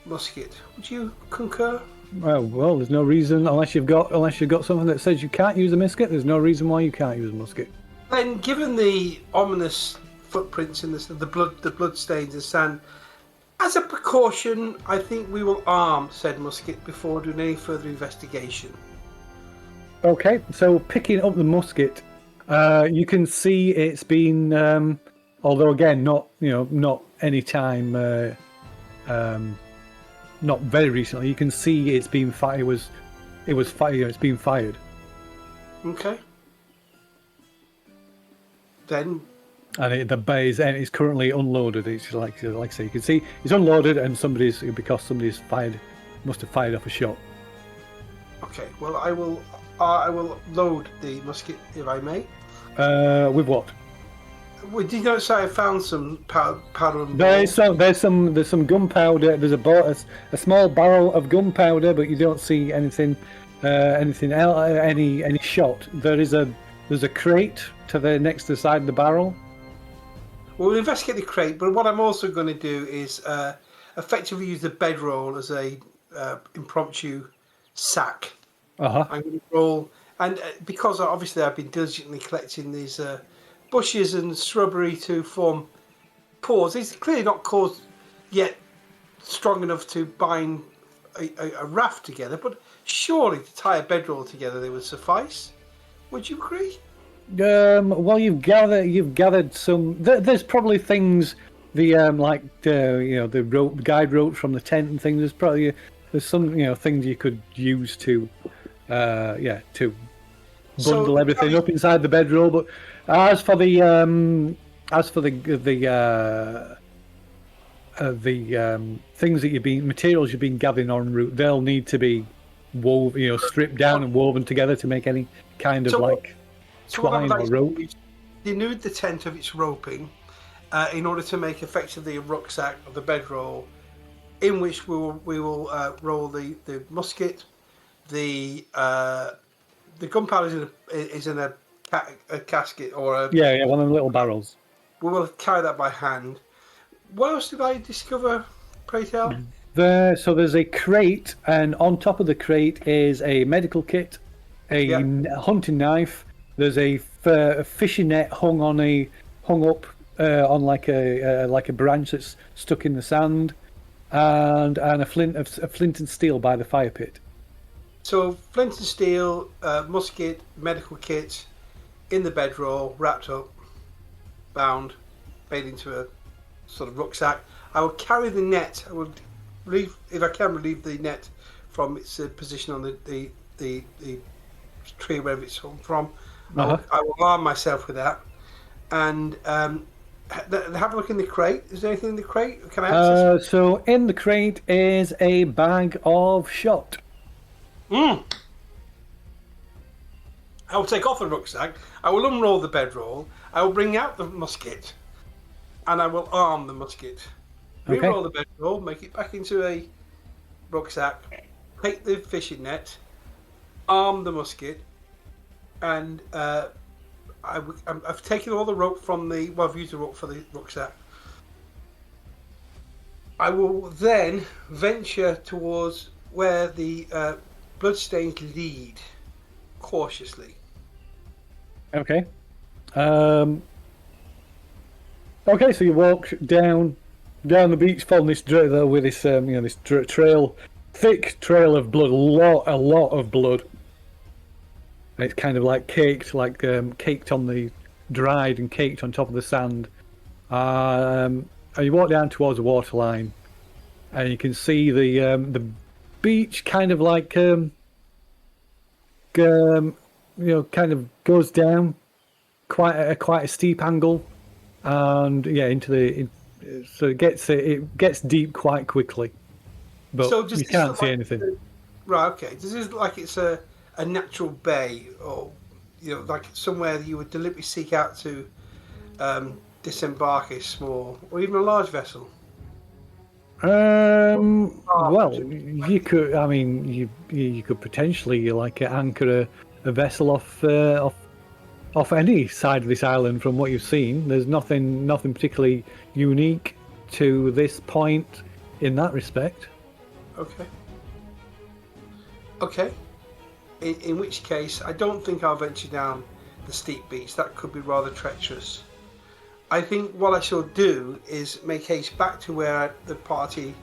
musket. Would you concur? Well, there's no reason unless you've got something that says you can't use a musket. There's no reason why you can't use a musket. Then, given the ominous footprints in the blood stains and sand, as a precaution, I think we will arm said musket before doing any further investigation. Okay, so picking up the musket, you can see it's been, although again, not any time, not very recently. You can see it's been fired. It was fired. It's been fired. Okay. Then. And the bay is currently unloaded. It's like I say, you can see it's unloaded, and somebody's must have fired off a shot. Okay. Well, I will load the musket if I may. With what? Well, did you notice I found some powder and There's ball? there's some gunpowder. There's a small barrel of gunpowder, but you don't see anything else, any shot. There's a crate to the next to the side of the barrel. We'll investigate the crate, but what I'm also going to do is effectively use the bedroll as a impromptu sack. Uh-huh. I'm going to roll, and because obviously I've been diligently collecting these bushes and shrubbery to form cores. These are clearly not cores yet strong enough to bind a raft together, but surely to tie a bedroll together they would suffice. Would you agree? Well, you've gathered some. There's probably things the the rope, guide rope from the tent and things. There's some things you could use to bundle everything up inside the bedroll. But as for the things that materials you've been gathering en route, they'll need to be woven, stripped down and woven together to make any kind of twine or rope. Denude the tent of its roping in order to make effectively a rucksack of the bedroll, in which we will roll the musket, the gunpowder is in a casket or a one of the little barrels. We will carry that by hand. What else did I discover, pray tell? So there's a crate, and on top of the crate is a medical kit, a hunting knife. There's a fishing net hung up on like a branch that's stuck in the sand, and a flint and steel by the fire pit. So flint and steel, musket, medical kit, in the bedroll, wrapped up, bound, made into a sort of rucksack. I will carry the net. I will relieve the net from its position on the tree, wherever it's from. I will arm myself with that, and have a look in the crate. Is there anything in the crate? Can I access it? So in the crate is a bag of shot. I will take off the rucksack. I will unroll the bedroll. I will bring out the musket, and I will arm the musket. Re-roll the bedroll, make it back into a rucksack, take the fishing net, arm the musket, and I've taken all the rope from I've used the rope for the rucksack. I will then venture towards where the bloodstains lead, cautiously. Okay. Okay, so you walk down the beach, following this with this this trail, thick trail of blood, a lot of blood. And it's kind of like caked on the dried and caked on top of the sand. And you walk down towards the waterline, and you can see the beach kind of like kind of goes down quite a steep angle, and so it gets deep quite quickly, but So you can't see anything. Right. Okay. Does this look like it's a natural bay, or like somewhere that you would deliberately seek out to disembark a small or even a large vessel? Well, you could. I mean, you could potentially anchor a vessel off any side of this island. From what you've seen, there's nothing particularly unique to this point in that respect. Okay. In which case, I don't think I'll venture down the steep beach. That could be rather treacherous. I think what I shall do is make haste back to where the party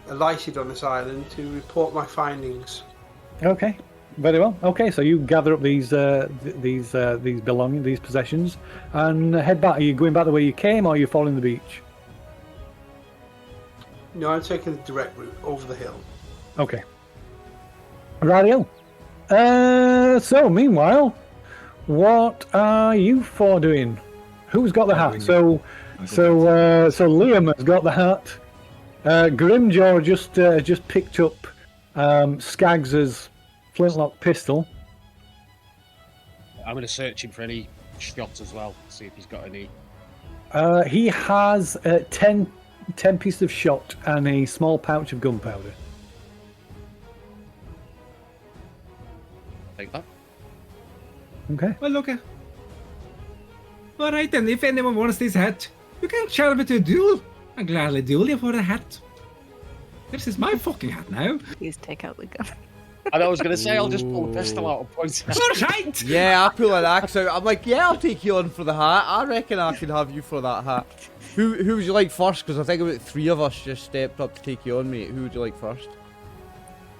alighted on this island to report my findings. Okay, very well. Okay, so you gather up these belongings, these possessions, and head back. Are you going back the way you came, or are you following the beach? No, I'm taking the direct route over the hill. Okay. Radio. So meanwhile, what are you four doing? Who's got the hat? So Liam has got the hat. Grimjaw just picked up Scaggs' flintlock pistol. I'm going to search him for any shot as well, see if he's got any He has 10 pieces of shot and a small pouch of gunpowder. Take that. Okay. Well, look. All right then. If anyone wants this hat, you can charge me to a duel. I'll gladly duel you for the hat. This is my fucking hat now. Please take out the gun. And I was going to say, I'll just pull a pistol out and point it. All right. Yeah, I pull an axe out. I'm like, yeah, I'll take you on for the hat. I reckon I can have you for that hat. Who would you like first? Because I think about 3 of us just stepped up to take you on, mate. Who would you like first?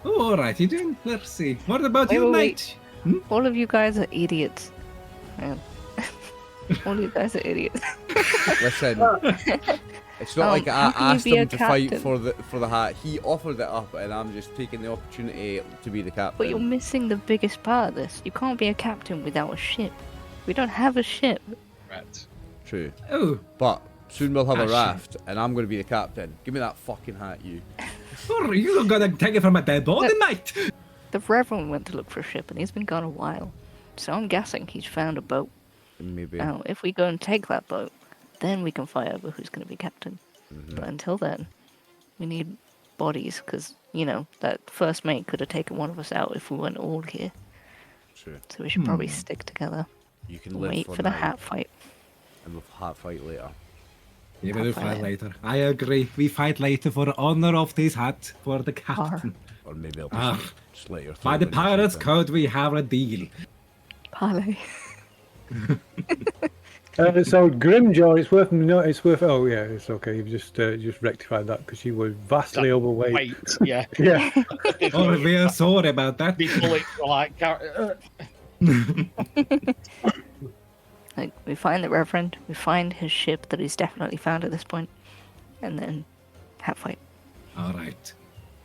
Oh, all right, you doing? Let's see. What about Wait, you, wait, mate? All of you guys are idiots. Man. All you guys are idiots. Listen, it's not like I how can you asked be a him to fight captain? for the hat. He offered it up, and I'm just taking the opportunity to be the captain. But you're missing the biggest part of this. You can't be a captain without a ship. We don't have a ship. Right. True. Oh, But soon we'll have a shit. raft, and I'm going to be the captain. Give me that fucking hat, you. are you gonna take it from my dead body, mate? The Reverend went to look for a ship and he's been gone a while. So I'm guessing he's found a boat. Maybe. Now, if we go and take that boat, then we can fight over who's going to be captain. But until then, we need bodies, because, you know, that first mate could have taken one of us out if we weren't all here. True. So we should probably stick together You can and live wait for, for the now, hat fight. and we'll hat fight later. Yeah, we'll Campfire. fight later. I agree. We fight later for the honor of this hat for the captain. Or maybe I'll Ah. just let your By the throw in or pirates' something. code, we have a deal. Parlay. So Grimjaw, it's worth. Oh yeah, it's okay. You've just rectified that because you were vastly overweight. Wait, yeah. Yeah. Oh, we are sorry about that. Be bullet like. Like, we find the Reverend, we find his ship that he's definitely found at this point, and then hat fight. All right.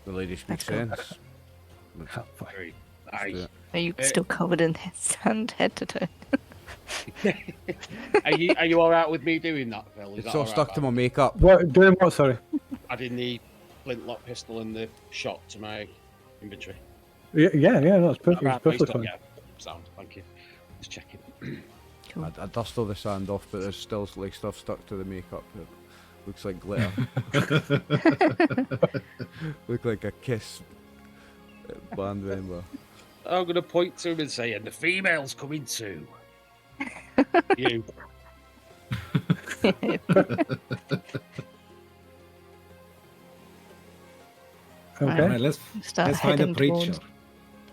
The ladies make Let's go. sense. Very do nice. it. Are you still covered in sand head to toe? Are you all right with me doing that, Phil? Is It's that all all right, stuck to man? my makeup. What doing? What? Sorry. Adding the flintlock pistol and the shot to my inventory. Yeah. That's perfect. Right, It's perfectly please, fine. yeah. Sound. Thank you. Just checking. I dust all the sand off, but there's still like stuff stuck to the makeup. It looks like glitter. Look like a kiss band member. I'm gonna point to him and say, "And the female's coming too." You. All Okay. right, let's Start find a heading preacher. towards...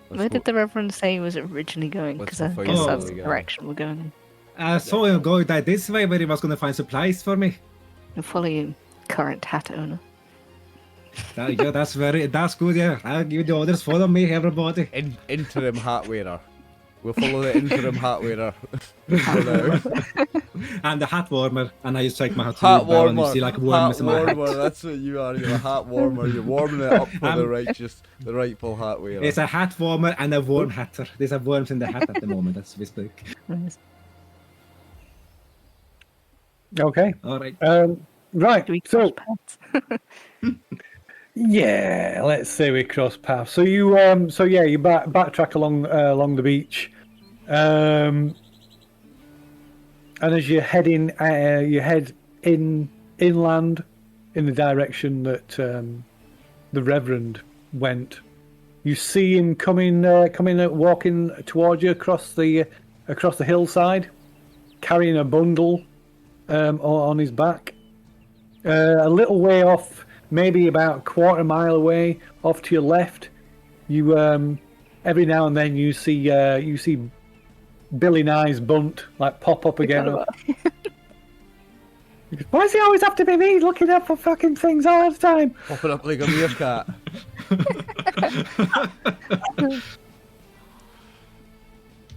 Where did the Reverend say he was originally going? let's Because I go find guess out that's where the we go. direction we're going in. I saw him going that this way, where he was gonna find supplies for me. We'll follow you, current hat owner. Yeah, that's good. Yeah, I'll give you the orders. Follow me, everybody. Interim hat wearer. We'll follow the interim hat wearer. For now. And the hat warmer, and I just take my hat. Hat warmer. And warmer. you see like Hat worms in my hat. warmer. That's what you are. You're a hat warmer. You're warming it up for the rightful hat wearer. It's a hat warmer and a worm hatter. There's a worms in the hat at the moment as we speak. Nice. Okay. All right. Right. Do we cross So paths? yeah, let's say we cross paths. So you backtrack along the beach, and as you're heading, you head inland in the direction that the Reverend went. You see him walking towards you across the hillside, carrying a bundle on his back. A little way off, maybe about a quarter mile away, off to your left, you every now and then you see Billy Nye's bunt like pop up again. Why does he always have to be me looking up for fucking things all the time? Popping up like a meerkat.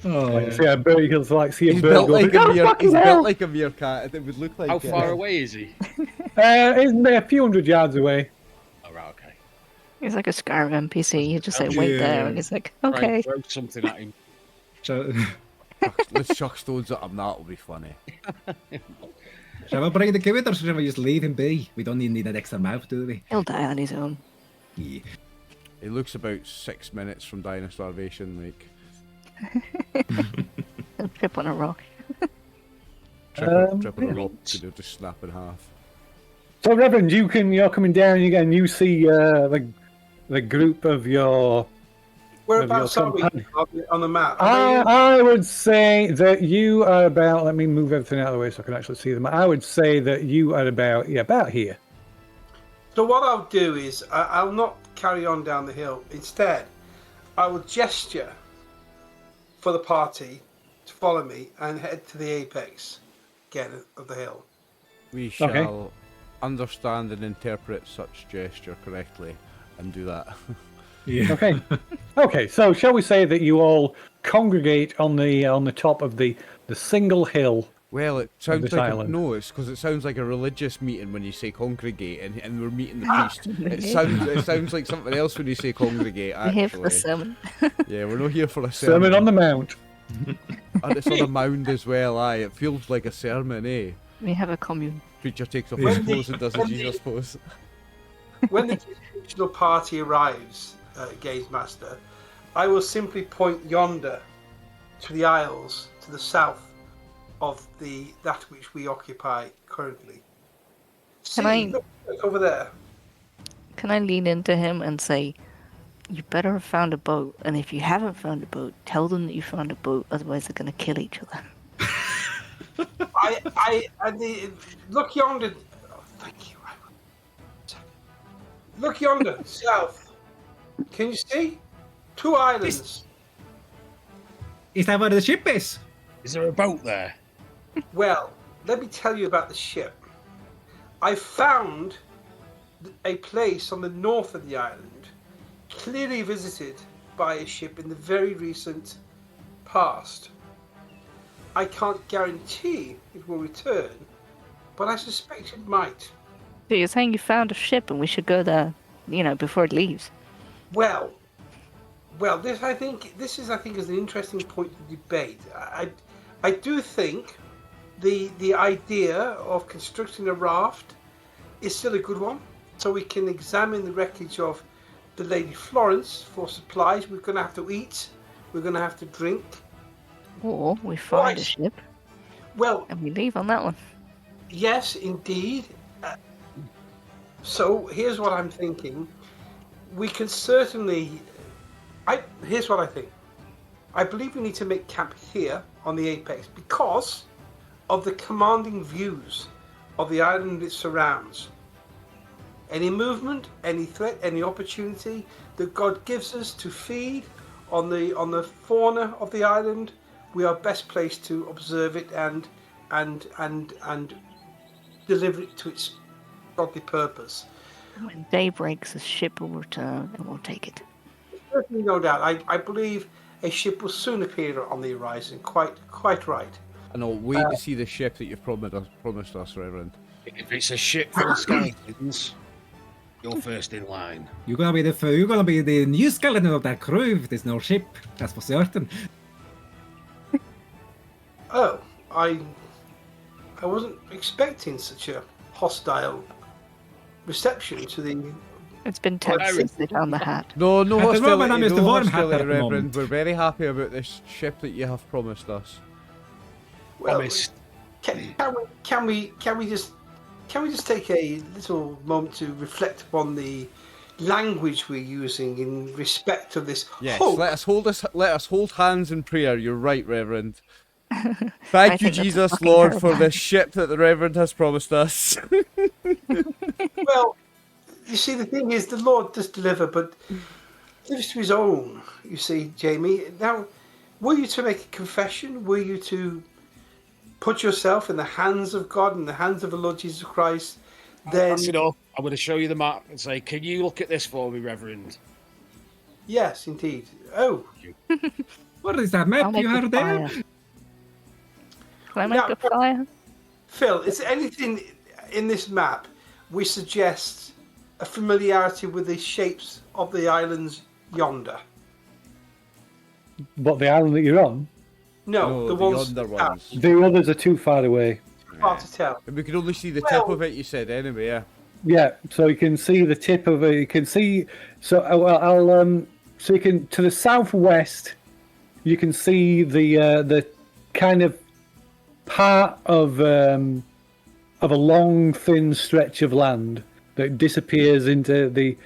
Oh, See a bird, you can like see a He's bird built go, like a "Oh, meerkat. fucking He's hell!" built like a meerkat. It would look like. How far away is he? It's a few hundred yards away. Oh, right, okay. He's like a Skyrim NPC. You just say, wait there, and he's like, okay. Right, throw something at him. so, Let's chuck stones at him. That'll be funny. shall we bring the kid or shall we just leave him be? We don't need an extra mouth, do we? He'll die on his own. Yeah. He looks about 6 minutes from dying of starvation. Like He'll trip on a rock. Triple a rope could just snap in half. So, Reverend, you're coming down again. You see the group of your. Whereabouts are we on the map? I would say that you are about. Let me move everything out of the way so I can actually see them. I would say that you are about here. So what I'll do is I'll not carry on down the hill. Instead, I will gesture for the party to follow me and head to the apex again of the hill. We shall understand and interpret such gesture correctly and do that. Yeah. Okay. Okay. So, shall we say that you all congregate on the top of the single hill? Well, it sounds this like island. no, it's because it sounds like a religious meeting when you say congregate, and we're meeting the priest. It sounds like something else when you say congregate. We're here for the Actually, sermon. yeah, we're not here for a sermon. Sermon on the Mount. And it's on a mound as well. Aye, it feels like a sermon, eh? We have a commune. Preacher takes off When his the- clothes and does a when the- Jesus pose. When the traditional party arrives, Gaze Master, I will simply point yonder to the isles to the south of that which we occupy currently. See, look over there. Can I lean into him and say, you better have found a boat, and if you haven't found a boat, tell them that you found a boat, otherwise they're going to kill each other. Look yonder. Oh, thank you. Look yonder, south. Can you see? 2 islands. Is that where the ship is? Is there a boat there? Well, let me tell you about the ship. I found a place on the north of the island, clearly visited by a ship in the very recent past. I can't guarantee it will return, but I suspect it might. So you're saying you found a ship and we should go there, before it leaves? Well, this is an interesting point of debate. I do think the idea of constructing a raft is still a good one, so we can examine the wreckage of the Lady Florence for supplies. We're going to have to eat. We're going to have to drink. Or we find Right. a ship Well, and we leave on that one. yes, indeed. So here's what I'm thinking. We can certainly. Here's what I think. I believe we need to make camp here on the apex because of the commanding views of the island it surrounds. Any movement, any threat, any opportunity that God gives us to feed on the fauna of the island, we are best placed to observe it and deliver it to its godly purpose. When day breaks, the ship will return and we'll take it. Certainly, no doubt. I believe a ship will soon appear on the horizon. Quite right. And I'll wait to see the ship that you've promised us, Reverend. If it's a ship full of skeletons, you're first in line. You're gonna be the new skeleton of that crew if there's no ship. That's for certain. Oh, I wasn't expecting such a hostile reception to the. It's been tense since they found the hat. No At the hostility, moment, I'm just the no warm hat hostility, at the Reverend. moment. We're very happy about this ship that you have promised us. Well, Promised. can we just take a little moment to reflect upon the language we're using in respect of this Yes, hope? let us hold hands in prayer. You're right, Reverend. I Thank you, think that's Jesus, fucking Lord, for terrifying. this ship that the Reverend has promised us. Well, you see, the thing is, the Lord does deliver, but gives to his own. You see, Jamie. Now, were you to make a confession? Were you to put yourself in the hands of God, in the hands of the Lord Jesus Christ? Then, That's enough. I'm going to show you the map and say, can you look at this for me, Reverend? yes, indeed. Oh, What is that I'll map make you a have there? fire. Can I make Now- a fire? Phil, is there anything in this map which suggests a familiarity with the shapes of the islands yonder? What, the island that you're on? No, the ones yonder ones. The others are too far away. hard to tell. And we could only see the tip Well- of it, you said, anyway, yeah. Yeah, so you can see the tip of it. You can see. So so you can to the southwest. You can see the kind of part of a long, thin stretch of land that disappears into the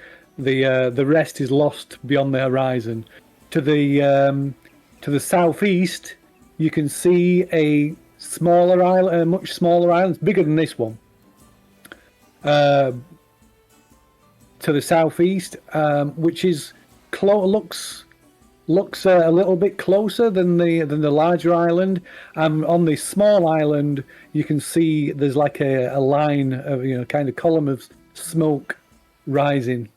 rest is lost beyond the horizon. To the southeast, you can see a smaller island, a much smaller island, it's bigger than this one. To the southeast, which is looks a little bit closer than the larger island. On the small island, you can see there's like a line of kind of column of smoke rising.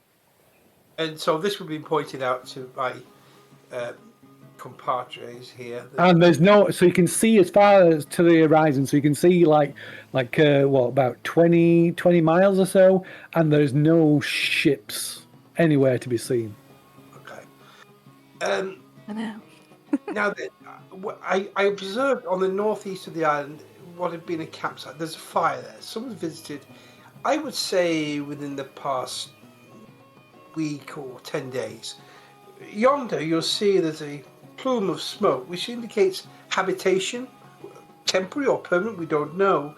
And so this would be pointed out to my compadres here. And there's so you can see as far as to the horizon. So you can see like about 20 miles or so, and there's no ships anywhere to be seen. Okay. I know. Now, I observed on the northeast of the island what had been a campsite. There's a fire there. Someone visited, I would say, within the past week or 10 days. Yonder, you'll see there's a plume of smoke, which indicates habitation, temporary or permanent, we don't know.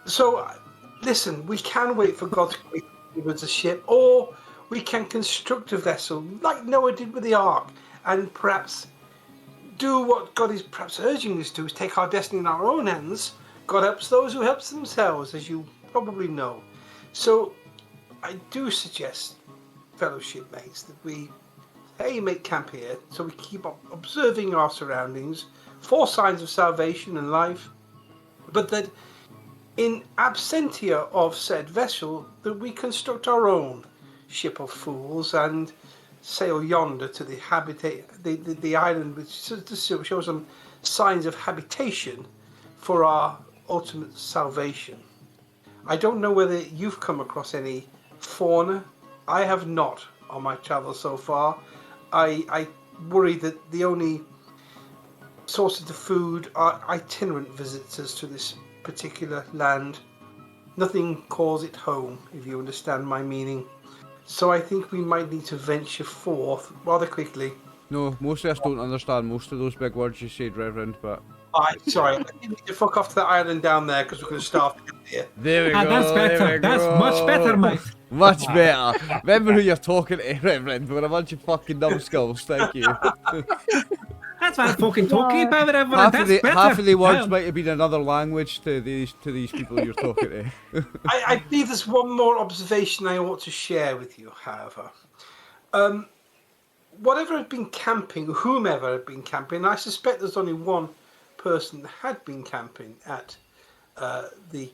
So, listen, we can wait for God to give us a ship, or we can construct a vessel like Noah did with the ark, and perhaps do what God is perhaps urging us to, is take our destiny in our own hands. God helps those who help themselves, as you probably know. So I do suggest, fellow shipmates, that we make camp here, so we keep observing our surroundings for signs of salvation and life, but that in absentia of said vessel, that we construct our own ship of fools and sail yonder to the the island, which shows some signs of habitation for our ultimate salvation. I don't know whether you've come across any fauna. I have not on my travels so far. I worry that the only sources of food are itinerant visitors to this particular land. Nothing calls it home, if you understand my meaning. So I think we might need to venture forth rather quickly. No, most of us don't understand most of those big words you said, Reverend, but... Sorry, I didn't need to fuck off to that island down there because we're going to start here. There we go, That's better. That's much better, mate. Much better. Remember who you're talking to, Reverend. We're a bunch of fucking numbskulls, thank you. That's what I'm fucking talking about, Reverend. Half of the words might have been another language to these people you're talking to. I believe there's one more observation I ought to share with you, however. Whatever had been camping, whomever had been camping, I suspect there's only one person that had been camping at the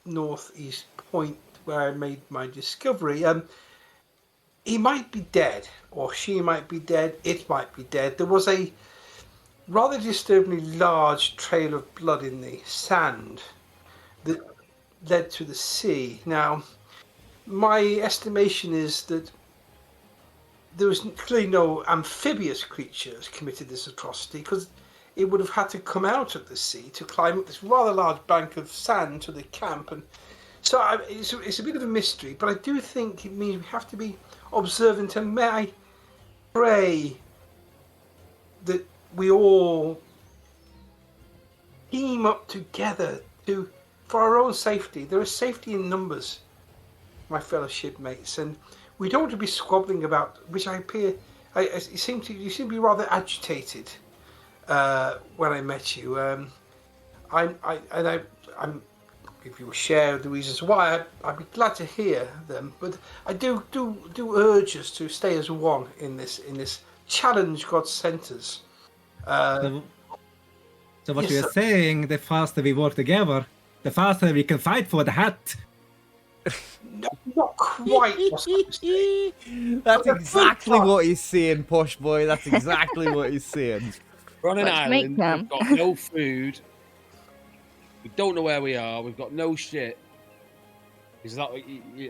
northeast point where I made my discovery. He might be dead, or she might be dead, it might be dead. There was a rather disturbingly large trail of blood in the sand that led to the sea. Now, my estimation is that there was clearly no amphibious creatures committed this atrocity, because it would have had to come out of the sea to climb up this rather large bank of sand to the camp. And so it's a bit of a mystery, but I do think it means we have to be observant, and may I pray that we all team up together for our own safety. There is safety in numbers, my fellow shipmates, and we don't want to be squabbling about, which I appear, you seem to be rather agitated when I met you. I'm if you share the reasons why, I'd be glad to hear them. But I do urge us to stay as one in this challenge God sent us. So what yes, you're sir. saying, the faster we work together, the faster we can fight for the hat. No, not quite. What I'm saying. That's exactly what he's saying, posh boy. That's exactly what he's saying. We're on an Let's make island, them. we've got no food, we don't know where we are, we've got no shit. Is that,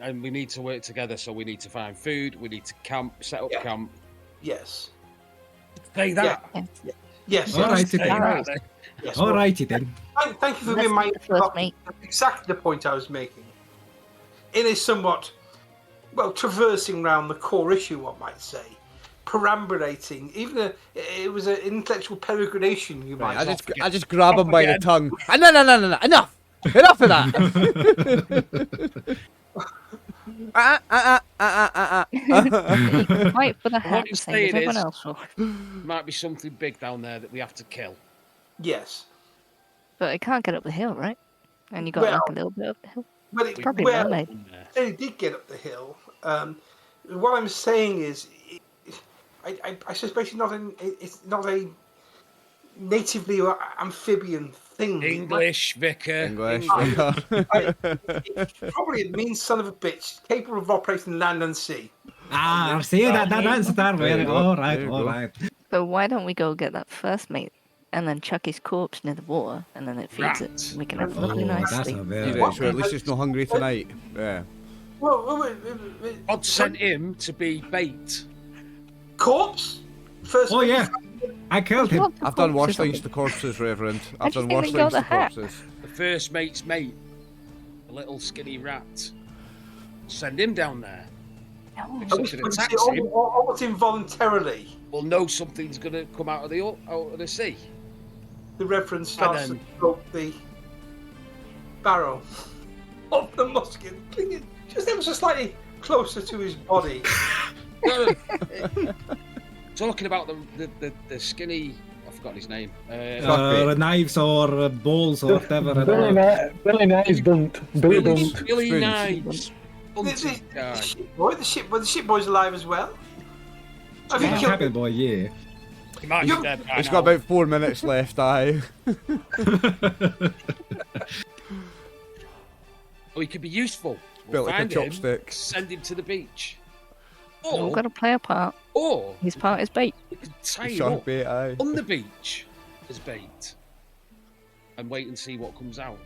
and we need to work together, so we need to find food, we need to camp, set up Yeah. camp. Yes. Say that. Yes. All right, Say then. that. Yes. All righty then. Thank you for Let's being my make the first mate. exactly the point I was making. In a somewhat, traversing round the core issue, one might say. perambulating. Even it was an intellectual peregrination. You might. I just grab him by the tongue. No, enough of that. You can fight for the hat you're the same as saying everyone is- else will. Might be something big down there that we have to kill. Yes. But it can't get up the hill, right? And you got Well- like a little bit up the hill. Well, it, Probably well, mermaid. they did get up the hill. What I'm saying is, I suspect it's not a natively amphibian thing. English, Vicar. English. Probably it means son of a bitch, capable of operating land and sea. See that answer there. There you go, All there you go. right. So why don't we go get that first mate and then chuck his corpse near the water and then it feeds it. Rats. We can have a Oh, lovely night's that's sleep. a very. Right, so at least it's not hungry tonight. Yeah. Well, God sent him to be bait. corpse first. Oh yeah, I killed him. I've done worse things to corpses, Reverend. I've do you done think worse they got things the to hat? corpses. The first mate's mate. A little skinny rat. Send him down there. No. If something attacks him, Almost involuntarily, we'll know something's going to come out of the sea. the Reverend starts to then- stroke the barrel of the musket, clinging just ever so slightly closer to his body. Talking about the skinny, I've forgotten his name. Knives or balls or whatever. Billy Knives Bunt. Billy Bunt. Billy Spoons. Knives. The Bunty guy. ship boy's alive as well. Have you killed Cabin boy, yeah. He might be dead by It's now. got about 4 minutes left, aye. Oh, he could be useful. Built like a find him, chopstick. send him to the beach. We've all Or, got to play a part. or His part is bait. we could tie him Shark up bait, aye. on the beach as bait and wait and see what comes out.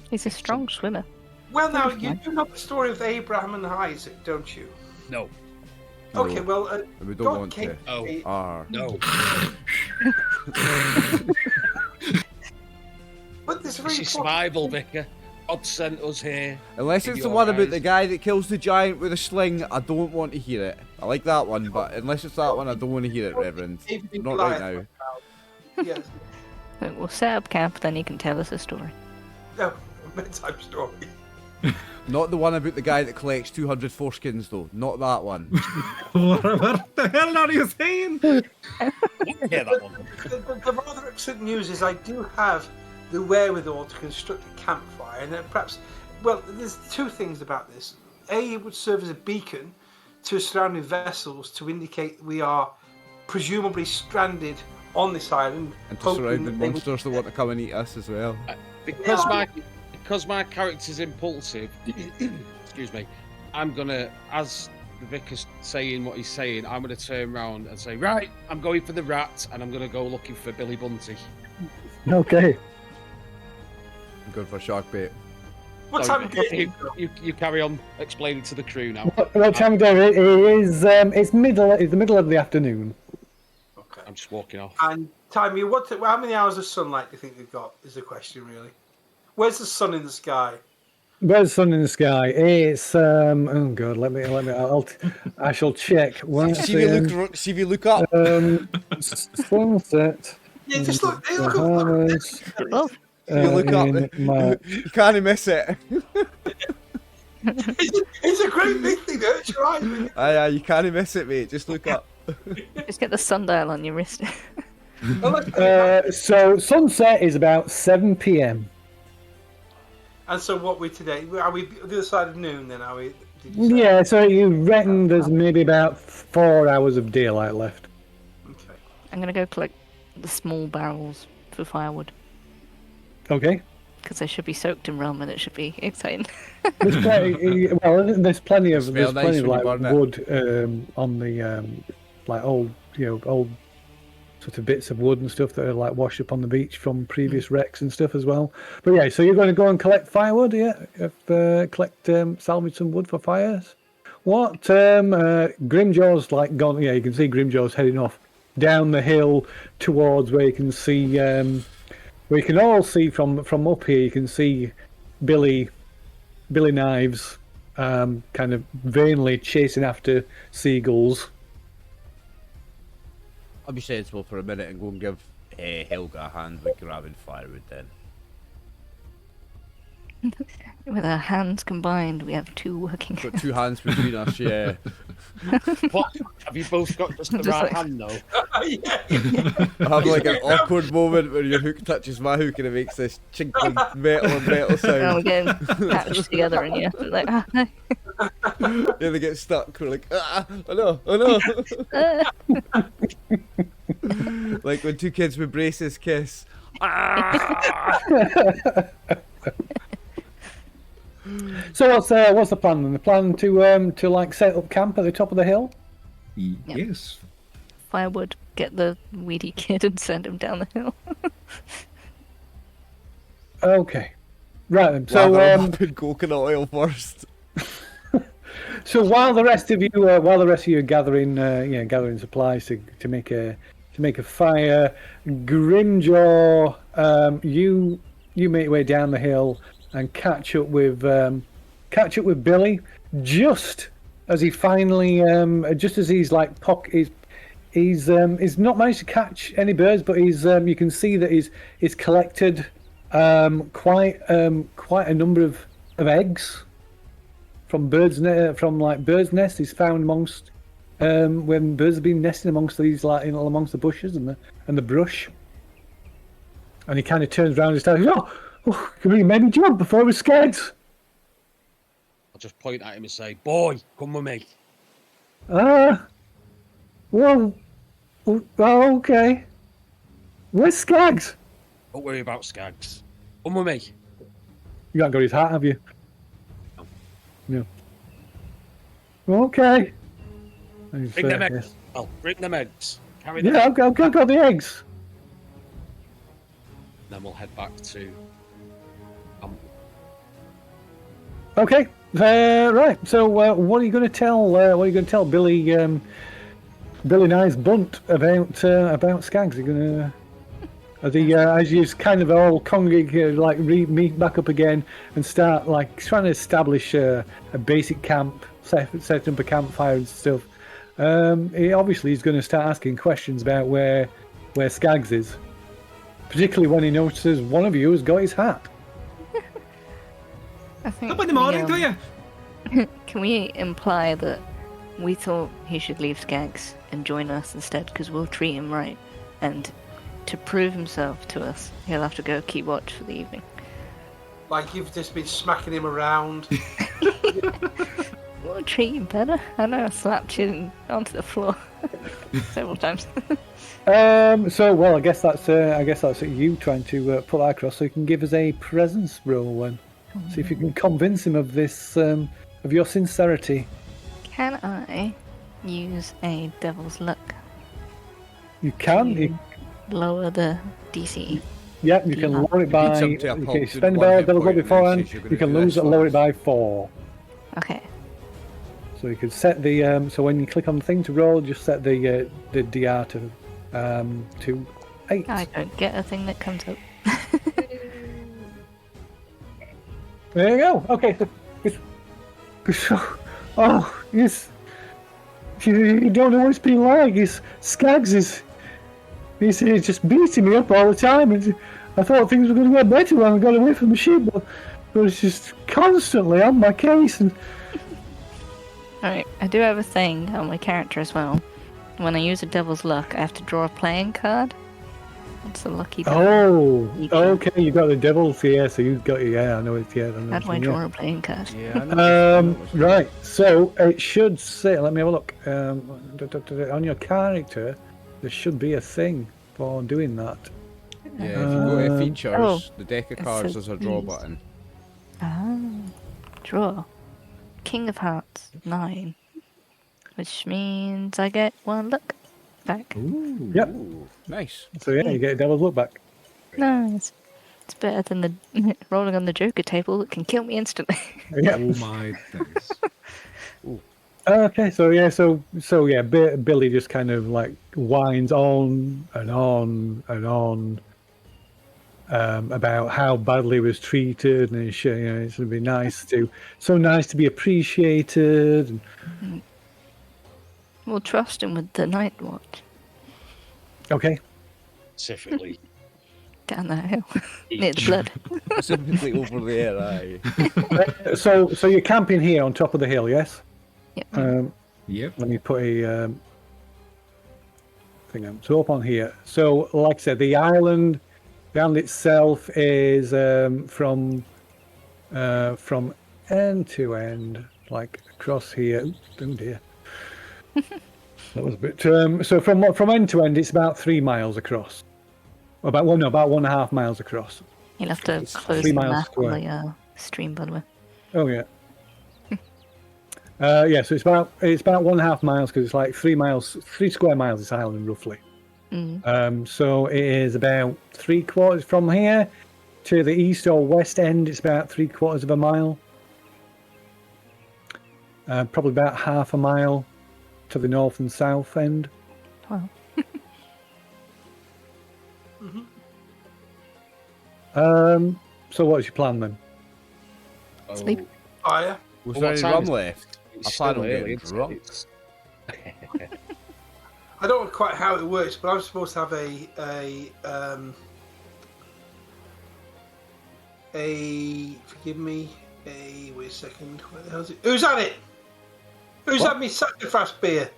He's a strong swimmer. Well, now you do know the story of Abraham and Isaac, don't you? No, Okay, No, well, we don't God want came to. Oh. Arr. no. But this This is survival, Vicar. God sent us here. Unless Give it's you the one all about the eyes. guy that kills the giant with a sling, I don't want to hear it. I like that one, but unless it's that one, I don't want to hear it, Reverend. Not right now. Yes. So we'll set up camp, then you can tell us a story. No, bedtime story. Not the one about the guy that collects 200 foreskins, though. Not that one. What the hell are you saying? Yeah, that one. The rather excellent news is I do have the wherewithal to construct a campfire, and perhaps, well, there's two things about this. A, it would serve as a beacon to surrounding vessels to indicate we are presumably stranded on this island. And to hoping surround the that they would- monsters that want to come and eat us as well. Because my character's impulsive, excuse me, I'm gonna, as the vicar's saying what he's saying, I'm gonna turn around and say, right, I'm going for the rat, and I'm gonna go looking for Billy Bunty. Okay. I'm going for shark bait. What So time of day? you carry on explaining to the crew now. What time of day it is? It's the middle of the afternoon. Okay. I'm just walking off. And time you how many hours of sunlight do you think we've got? Is the question really? Where's the sun in the sky? Where's the sun in the sky? It's oh god, I shall check. See if you look up. Sunset. Yeah, just look. Hey, look Bahamas, Above. You look up. in March. You can't miss it. it's a great big thing. Hurts your eyes. Aye, you can't miss it, mate. Just look up. Just get the sundial on your wrist. So sunset is about 7 p.m. And so what we today? Are we the other side of noon then? Are we? Did you say? Yeah, so you reckon there's maybe about 4 hours of daylight left. Okay. I'm gonna go collect the small barrels for firewood Okay. because they should be soaked in rum and it should be exciting. There's plenty. Well, there's plenty of Smell nice of when you like burn it. wood on the like old sort of bits of wood and stuff that are like washed up on the beach from previous wrecks and stuff as well. But yeah, so you're going to go and collect firewood, yeah? Salvage some wood for fires. What? Grimjaw's like gone. Yeah, you can see Grimjaw's heading off down the hill towards where you can see. Where you can all see from up here. You can see Billy Knives, kind of vainly chasing after seagulls. I'll be sensible for a minute and go and give Helga a hand with grabbing firewood then. With our hands combined, we have 2 working Got hands. 2 hands between us, yeah. What? Have you both got just the Just right like- hand though? Yeah. I have like an awkward moment where your hook touches my hook and it makes this chinkling metal on metal Oh, sound. we're getting patched together, and you have to like, no. Yeah, they get stuck. We're like, oh no. Like when 2 kids with braces kiss. So what's the plan? Then? The plan to like set up camp at the top of the hill? Yes. Firewood, get the weedy kid and send him down the hill. Okay, right then. Lather So 'em up in coconut oil first. so while the rest of you are gathering gathering supplies to make a fire, Grimjaw, you make your way down the hill and catch up with Billy just as he finally just as he's like he's not managed to catch any birds, but he's you can see that he's collected quite a number of eggs from birds' nests. He's found amongst when birds have been nesting amongst these amongst the bushes and the brush. And he kind of turns around and starts, can we maybe jump before it was Scaggs? I'll just point at him and say, "Boy, come with me." Well, okay. Where's Scaggs? Don't worry about Scaggs. Come with me. You haven't got his hat, have you? No. Okay. Bring them eggs. Yes. Oh, bring them eggs. Carry them. Yeah, I've got the eggs. Then we'll head back to. Okay. Right. So, what are you going to tell? What are you going to tell Billy? Billy Nye's bunt about Scaggs? Are you going to? As you kind of all congregate, meet back up again and start trying to establish a basic camp, setting up a campfire and stuff. He's going to start asking questions about where Scaggs is, particularly when he notices one of you has got his hat. I think. Up in the morning, do you? Can we imply that we thought he should leave Scaggs and join us instead, because we'll treat him right, and to prove himself to us, he'll have to go keep watch for the evening. Like you've just been smacking him around. We'll treat him better. I know I slapped you onto the floor several times. So, well, I guess that's you trying to put that across, so you can give us a presence roll and see if you can convince him of this, of your sincerity. Can I use a devil's luck? You can. to lower the DC. Yeah, you can lower it by. Beat something up, You Hulk, can did spend one a hit devil's luck point and then beforehand. says you're gonna You can do lose this it and lower it first. by 4. Okay. So you could set the. So when you click on the thing to roll, just set the DR to 8. I don't get a thing that comes up. There you go. Okay, so yes. You don't know what it's been like. Scaggs he's just beating me up all the time. And I thought things were going to get better when I got away from the ship, but it's just constantly on my case. And Alright, I do have a thing on my character as well. When I use a devil's luck, I have to draw a playing card. It's a lucky devil. Okay, you got the devil's here, so you got I know it's I know How it's do I draw a playing card? Yeah, I know. Right, so it should say. Let me have a look. On your character, there should be a thing for doing that. Yeah, if you go to features, Oh, the deck of it cards, says there's a draw these. button. Ah, draw. King of Hearts, 9. Which means I get 1 luck back. Ooh. Yep. Ooh, nice. So yeah, you get a devil's look back. Nice. It's better than the rolling on the Joker table that can kill me instantly. Yeah. Oh my days. Okay, so Billy just kind of whines on and on and on about how badly he was treated, and it's going to be nice to be appreciated. And, We'll trust him with the night watch. Okay. specifically. Down that hill. Near the blood. Specifically over there, aye. So you're camping here on top of the hill, yes? Yep. Yep. Let me put a thing up. So up on here. So like I said, the island itself is from end to end, like across here. Oops, oh dear. That was a bit. So from end to end, it's about 3 miles across. About 1.5 miles across. You'll have to It's close 3 the miles map square. on the stream, by the way. Oh yeah. Yeah, so it's about 1.5 miles because it's like 3 square miles. This island roughly. So it is about 3/4 from here to the east or west end. It's about 3/4 of a mile. Probably about half a mile to the north and south end. Wow. So what's your plan then? Sleep. Fire. Was Well, there what any time rum is it? left? It's I still plan on early, getting isn't it? drunk. It's- I don't know quite how it works, but I'm supposed to have forgive me, wait a second, where the hell is it? Who's had it? Who's had me sassafras beer?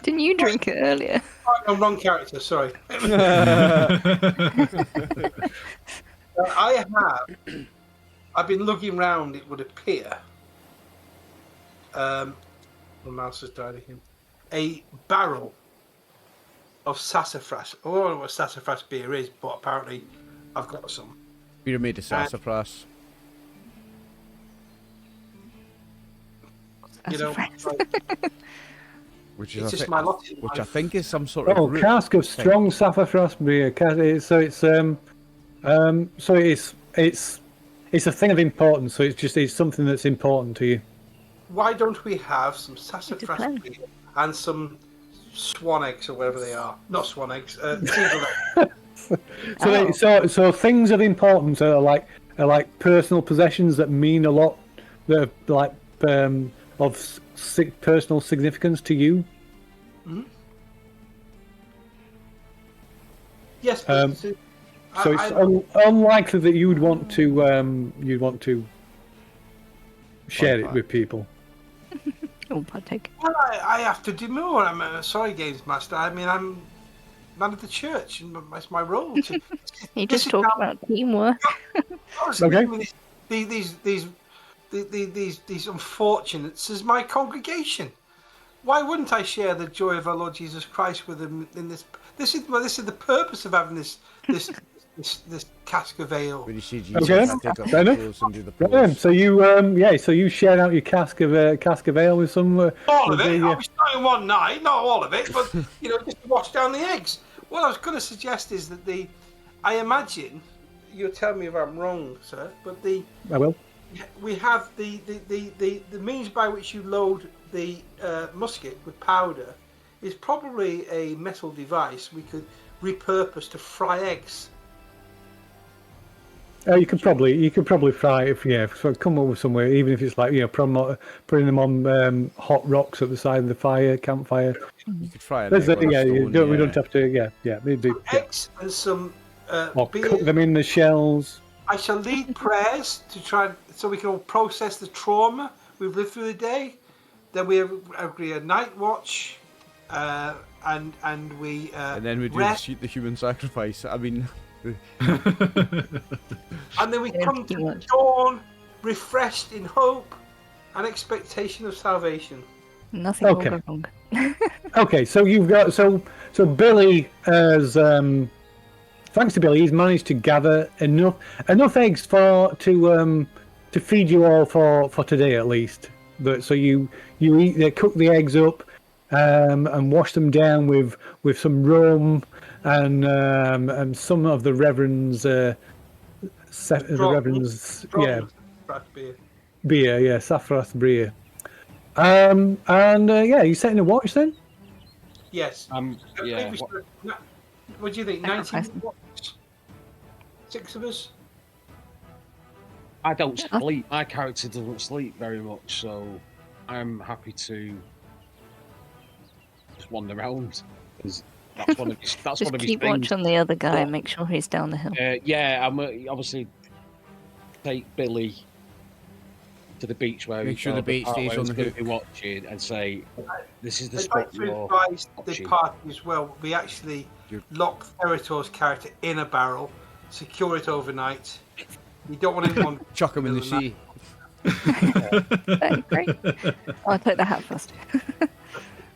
Didn't you drink it earlier? Oh, wrong character, sorry. I've been looking round, it would appear. My mouse has died again. A barrel of sassafras. Oh, I don't know what sassafras beer is, but apparently I've got some. Beer made of sassafras. You know, Sassafras. like, Which it's is just my lot in which I life. think is some sort of Oh, root cask of thing. strong sassafras beer. So it's a thing of importance. So it's something that's important to you. Why don't we have some sassafras plan. beer and some swan eggs or whatever they are? Not swan eggs, seagull eggs. So things of importance are like personal possessions that mean a lot. That are like of personal significance to you. Yes, but So it's unlikely that you'd want to share it with people. Oh, partake. well, I have to do more. I'm sorry, Games Master. I mean, I'm man of the church, and that's my role. To, You This just is talked how- about teamwork. Okay. These unfortunates as my congregation. Why wouldn't I share the joy of our Lord Jesus Christ with them in this? This is the purpose of having this cask of ale. When you see Jesus, Okay. I take off Fair the enough. clothes and do the Brilliant. pose. So you shared out your cask of ale with some. All of with it. the, I was starting one night, not all of it, but just to wash down the eggs. What I was going to suggest is that I imagine, you'll tell me if I'm wrong, sir, but I will. we have the means by which you load the musket with powder is probably a metal device we could repurpose to fry eggs. You could probably fry it so come up with somewhere, even if it's like putting them on hot rocks at the side of the campfire. You could fry an There's egg on a stone, we don't have to Eggs and some or beer. cook them in the shells. I shall lead prayers to try so we can all process the trauma we've lived through the day. Then we agree a night watch, and we and then we do rest, the human sacrifice. I mean, and then we Yeah, come pretty to much. dawn, refreshed in hope and expectation of salvation. Nothing Okay. will go wrong. Okay, so you've got so Billy has thanks to Billy, he's managed to gather enough eggs to feed you all for today at least. But so you cook the eggs up and wash them down with some rum and some of the Reverend's beer, saffras beer. You setting a watch then? Yes. I Yeah. believe we should- What do you think? 19 watts? 6 of us? I don't sleep. My character doesn't sleep very much, so I'm happy to just wander around. 'Cause That's one of his. That's Just one of his keep things. watch on the other guy and make sure he's down the hill. Yeah, I'm obviously take Billy to the beach where Make sure the bait stays on the going hook. to be watching and say, "This is the I'd like spot to you're advise the watching." party as well. We actually lock Therator's character in a barrel, secure it overnight. You don't want anyone. Chuck him in the sea. Great. Oh, I put the hat first.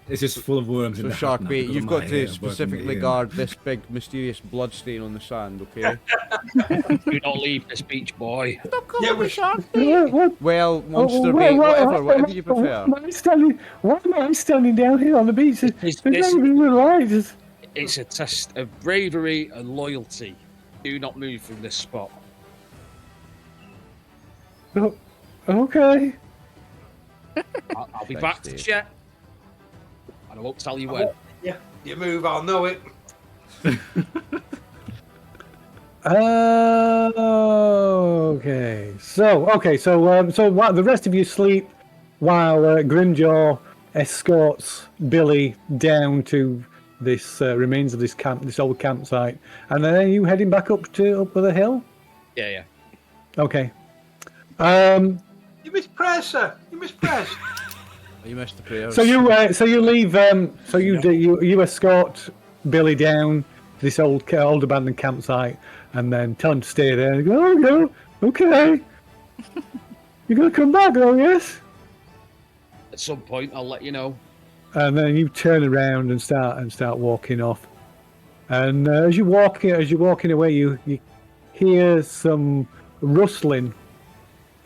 It's just full of worms in So the shark hat now bait, because you've of my got hair, to but specifically yeah. guard this big mysterious blood stain on the sand, okay? Do not leave this beach, boy. Yeah, we Well, monster wait, bait, whatever you prefer. Why am I standing down here on the beach? This- There's this- not even a light. It's a test of bravery and loyalty. Do not move from this spot. Oh, okay. I'll be Thanks, back to Dave. check, and I won't tell you when. Yeah, you move, I'll know it. Okay. So while the rest of you sleep, while Grimjaw escorts Billy down to this remains of this old campsite, and then are you heading back up the hill? Yeah. Okay. You missed prayers, sir. You missed prayers. You missed the prayers. So you leave. You escort Billy down to this old abandoned campsite, and then tell him to stay there. And go, oh no, okay. You're gonna come back, though, yes? At some point, I'll let you know. And then you turn around and start walking off. And as you're walking away, you hear some rustling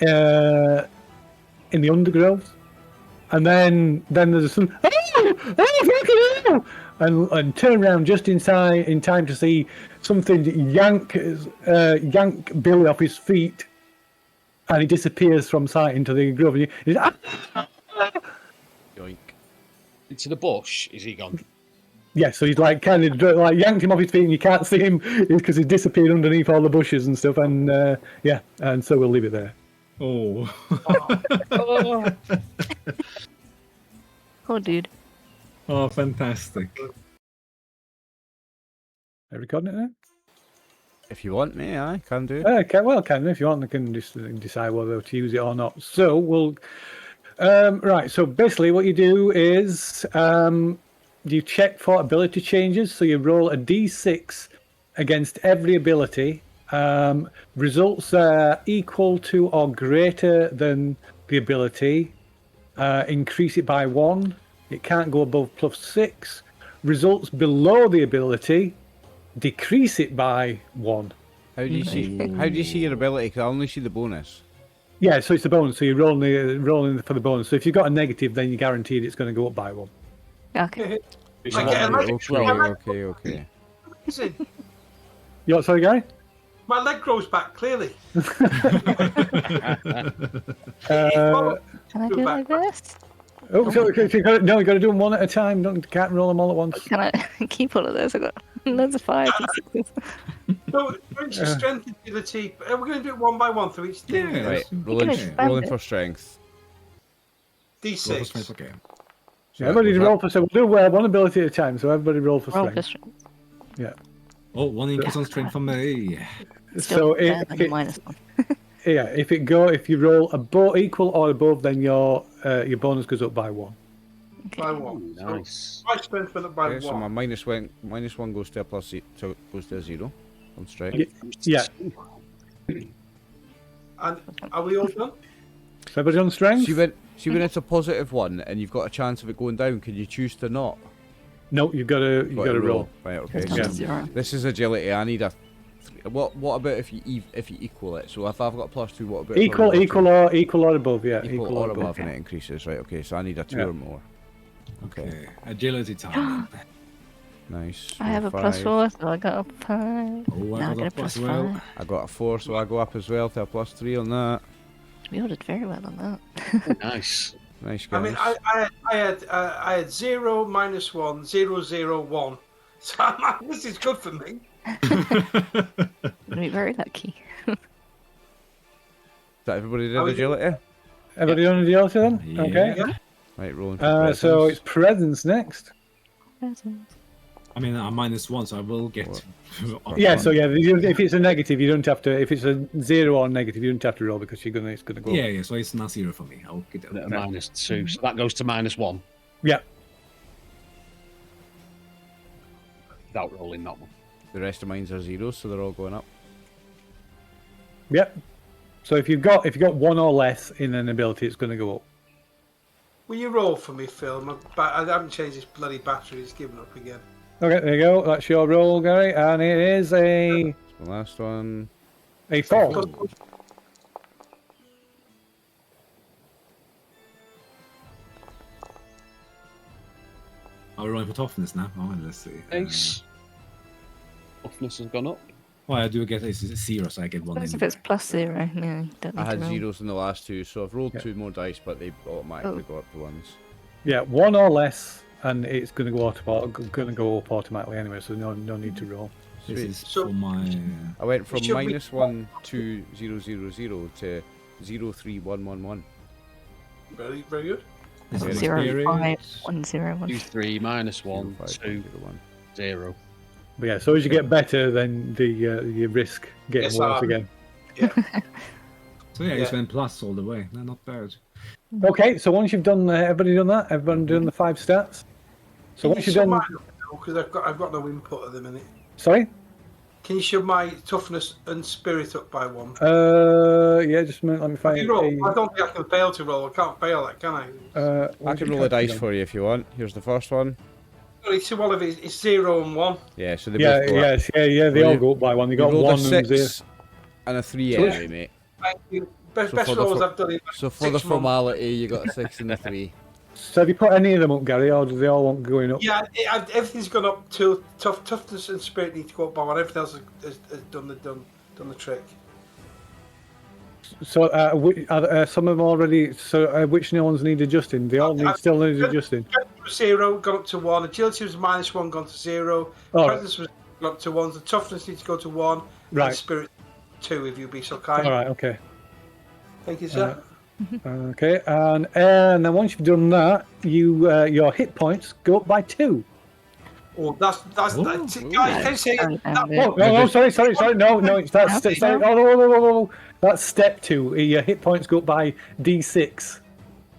in the undergrowth. And then there's some fucking hell! And turn around just in time to see something yank Billy off his feet, and he disappears from sight into the grove. And he's, Yoink. Into the bush, is he gone? yeah, so he's like kind of like yanked him off his feet, and you can't see him because he disappeared underneath all the bushes and stuff. And and so we'll leave it there. Oh. Poor dude. Oh, fantastic. Are you recording it now? If you want me, I can do. Can if you want, I can just decide whether to use it or not. So we'll right. So basically, what you do is you check for ability changes. So you roll a d6 against every ability. Results are equal to or greater than the ability. Increase it by 1. It can't go above +6. Results below the ability, decrease it by 1. How do you see? How do you see your ability? Because I only see the bonus. Yeah, so it's the bonus. So you're rolling for the bonus. So if you've got a negative, then you're guaranteed it's going to go up by 1. Okay. I get a leg. Okay. Amazing. You what, sorry, Gary? My leg grows back clearly. Can I do it like this? Oh, so you got to do them one at a time. Can't roll them all at once. Can I keep all of those? I've got loads of 5s and 6s. So, when's your strength ability? We're going to do it one by one through each thing. Yeah. Right. can Rolling expand it. for strength. D6. Okay. So Everybody that goes roll up. for. So we'll do one ability at a time. So everybody roll for Roll for strength. strength. Yeah. Oh, 1 increase on strength for me. Still So better than -1. if you roll equal or above, then your bonus goes up by 1. By 1. Nice. My strength went up by Okay, so my 1. -1 goes to a +0, so goes to a 0 on strength. Yeah. And are we all done? So everybody on strength? See when it's a +1 and you've got a chance of it going down, can you choose to not? No, you've got to roll. Right. Okay. It's So not 0. this is agility. I need a. What about if you equal it? So if I've got +2, what about if I roll a Equal or above, yeah. equal or above, and it increases, right? Okay, so I need a 2 Yeah. or more. Okay, Agility time. nice. I have a Roll +4, so I got a 5. Oh, Now I I get got a a plus +5. well. I got a 4, so I go up as well to a +3 on that. We all did very well on that. Nice. Nice, I guys. mean, I had 0, -1, 0, 0, 1. So this is good for me. We're very lucky. Is that everybody did Are we- agility? Everybody on the altar then? Yeah. Okay. Yeah. Right, rolling for So it's presence. presence next. Presents. I mean, I'm -1, so I will get. Yeah, so yeah, if it's a negative, you don't have to. If it's a 0 or negative, you don't have to roll because it's gonna go. Yeah, so it's not 0 for me. I'll get And it. at a -2, so that goes to -1 Yeah. without rolling that one. The rest of mines are 0s, so they're all going up. Yep. So if you've got 1 or less in an ability, it's going to go up. Will you roll for me, Phil? I haven't changed this bloody battery. It's given up again. Okay, there you go. That's your roll, Gary, and it is a The last one. 4. Are we rolling for toughness now? Oh, let's see. Ace. Toughness has gone up. Well, I do get a 0, so I get 1. If it's +0, yeah, you don't need I had to roll. 0s in the last 2, so I've rolled Yeah. 2 more dice, but they automatically go up to 1s. Yeah, 1 or less, and it's going to go up automatically anyway. So no need to roll. This Sweet. is So- for my. I went from Should we- -1 to 000 to 03111. Very, very good. This is 0, 5, experience. 1, 0, 1. 2, 3, -1, 05, 2, 01. 0. But yeah, so as you get better, then you risk getting Yes, worse again. So yeah, Yeah. it's been plus all the way. No, not bad. Okay, so once you've done, everybody done that? Everyone done the 5 stats? So once you've done, Because I've got no input at the minute. sorry. Can you shove my toughness and spirit up by 1? Yeah, just a minute. Let me find You roll. I don't think I can fail to roll. I can't fail that, can I? I can roll a dice for you if you want. Here's the first one. Sorry, so one of it is 0 and 1. Yeah, so they Yeah, both go up. yes, yeah. They Well, all you- go up by 1. They You got rolled 1 a and 0. 6 and a 3 anyway, mate. Thank you. Best So for the rolls fo- I've done in So for 6 the months. formality, you got a 6 and a 3. So have you put any of them up, Gary, or do they all want going up? Yeah, everything's gone up to toughness and spirit need to go up by 1. Everything else has done the trick. So some of them already. So which new ones need adjusting? They all still need adjusting. 0 gone up to 1. Agility was -1, gone to 0. Oh. Presence was gone up to 1. The toughness needs to go to 1. Right. And spirit 2, if you be so kind. All right. Okay. Thank you, sir. Okay. And then once you've done that, your hit points go up by 2. Oh, that's guys. Can you say Sorry, that? Oh no! Sorry. No. It's that's sorry. Oh. That's step 2. Your hit points go up by D6.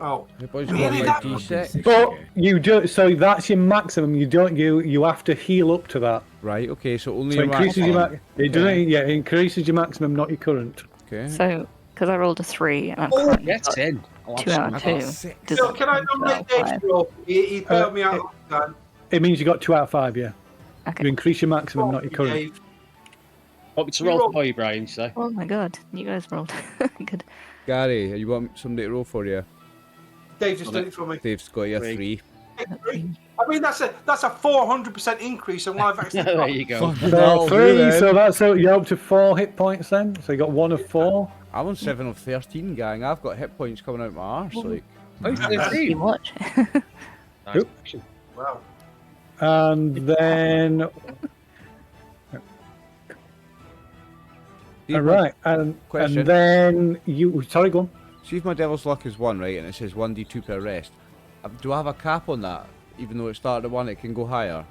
Oh, Your boys Really? got That- like D6. But you do. So that's your maximum. You don't. You have to heal up to that. Right, okay, so only So your it increases your maximum. It doesn't. Yeah, it increases your maximum, not your current. Okay. So, because I rolled a 3 and I'm Oh, currently Get got in. I'll 2 out of I got 2. 6. Does Phil, it can I go nominate to Dave 5? to roll? He bailed me out last time. It means you got 2 out of 5. Yeah. You Okay. increase your maximum, not your current. Dave. Want me to You roll roll. for you, Brian, you say? Oh my god, you guys rolled. Good. Gary, you want somebody to roll for you? Dave just did it for me. Dave's got you a 3. 3. I mean, that's a 400% increase on what I've actually There got. you go. So 3. So that's you're up to 4 hit points then. So you got 1 of 4. I'm on 7 of 13, gang. I've got hit points coming out my arse. Like, You watch. Nice. Oop. action. Wow. And then. see All if my- right. And Question. then you. Sorry, go on. See if my devil's luck is 1, right, and it says 1d2 per rest. Do I have a cap on that? Even though it started at 1, it can go higher.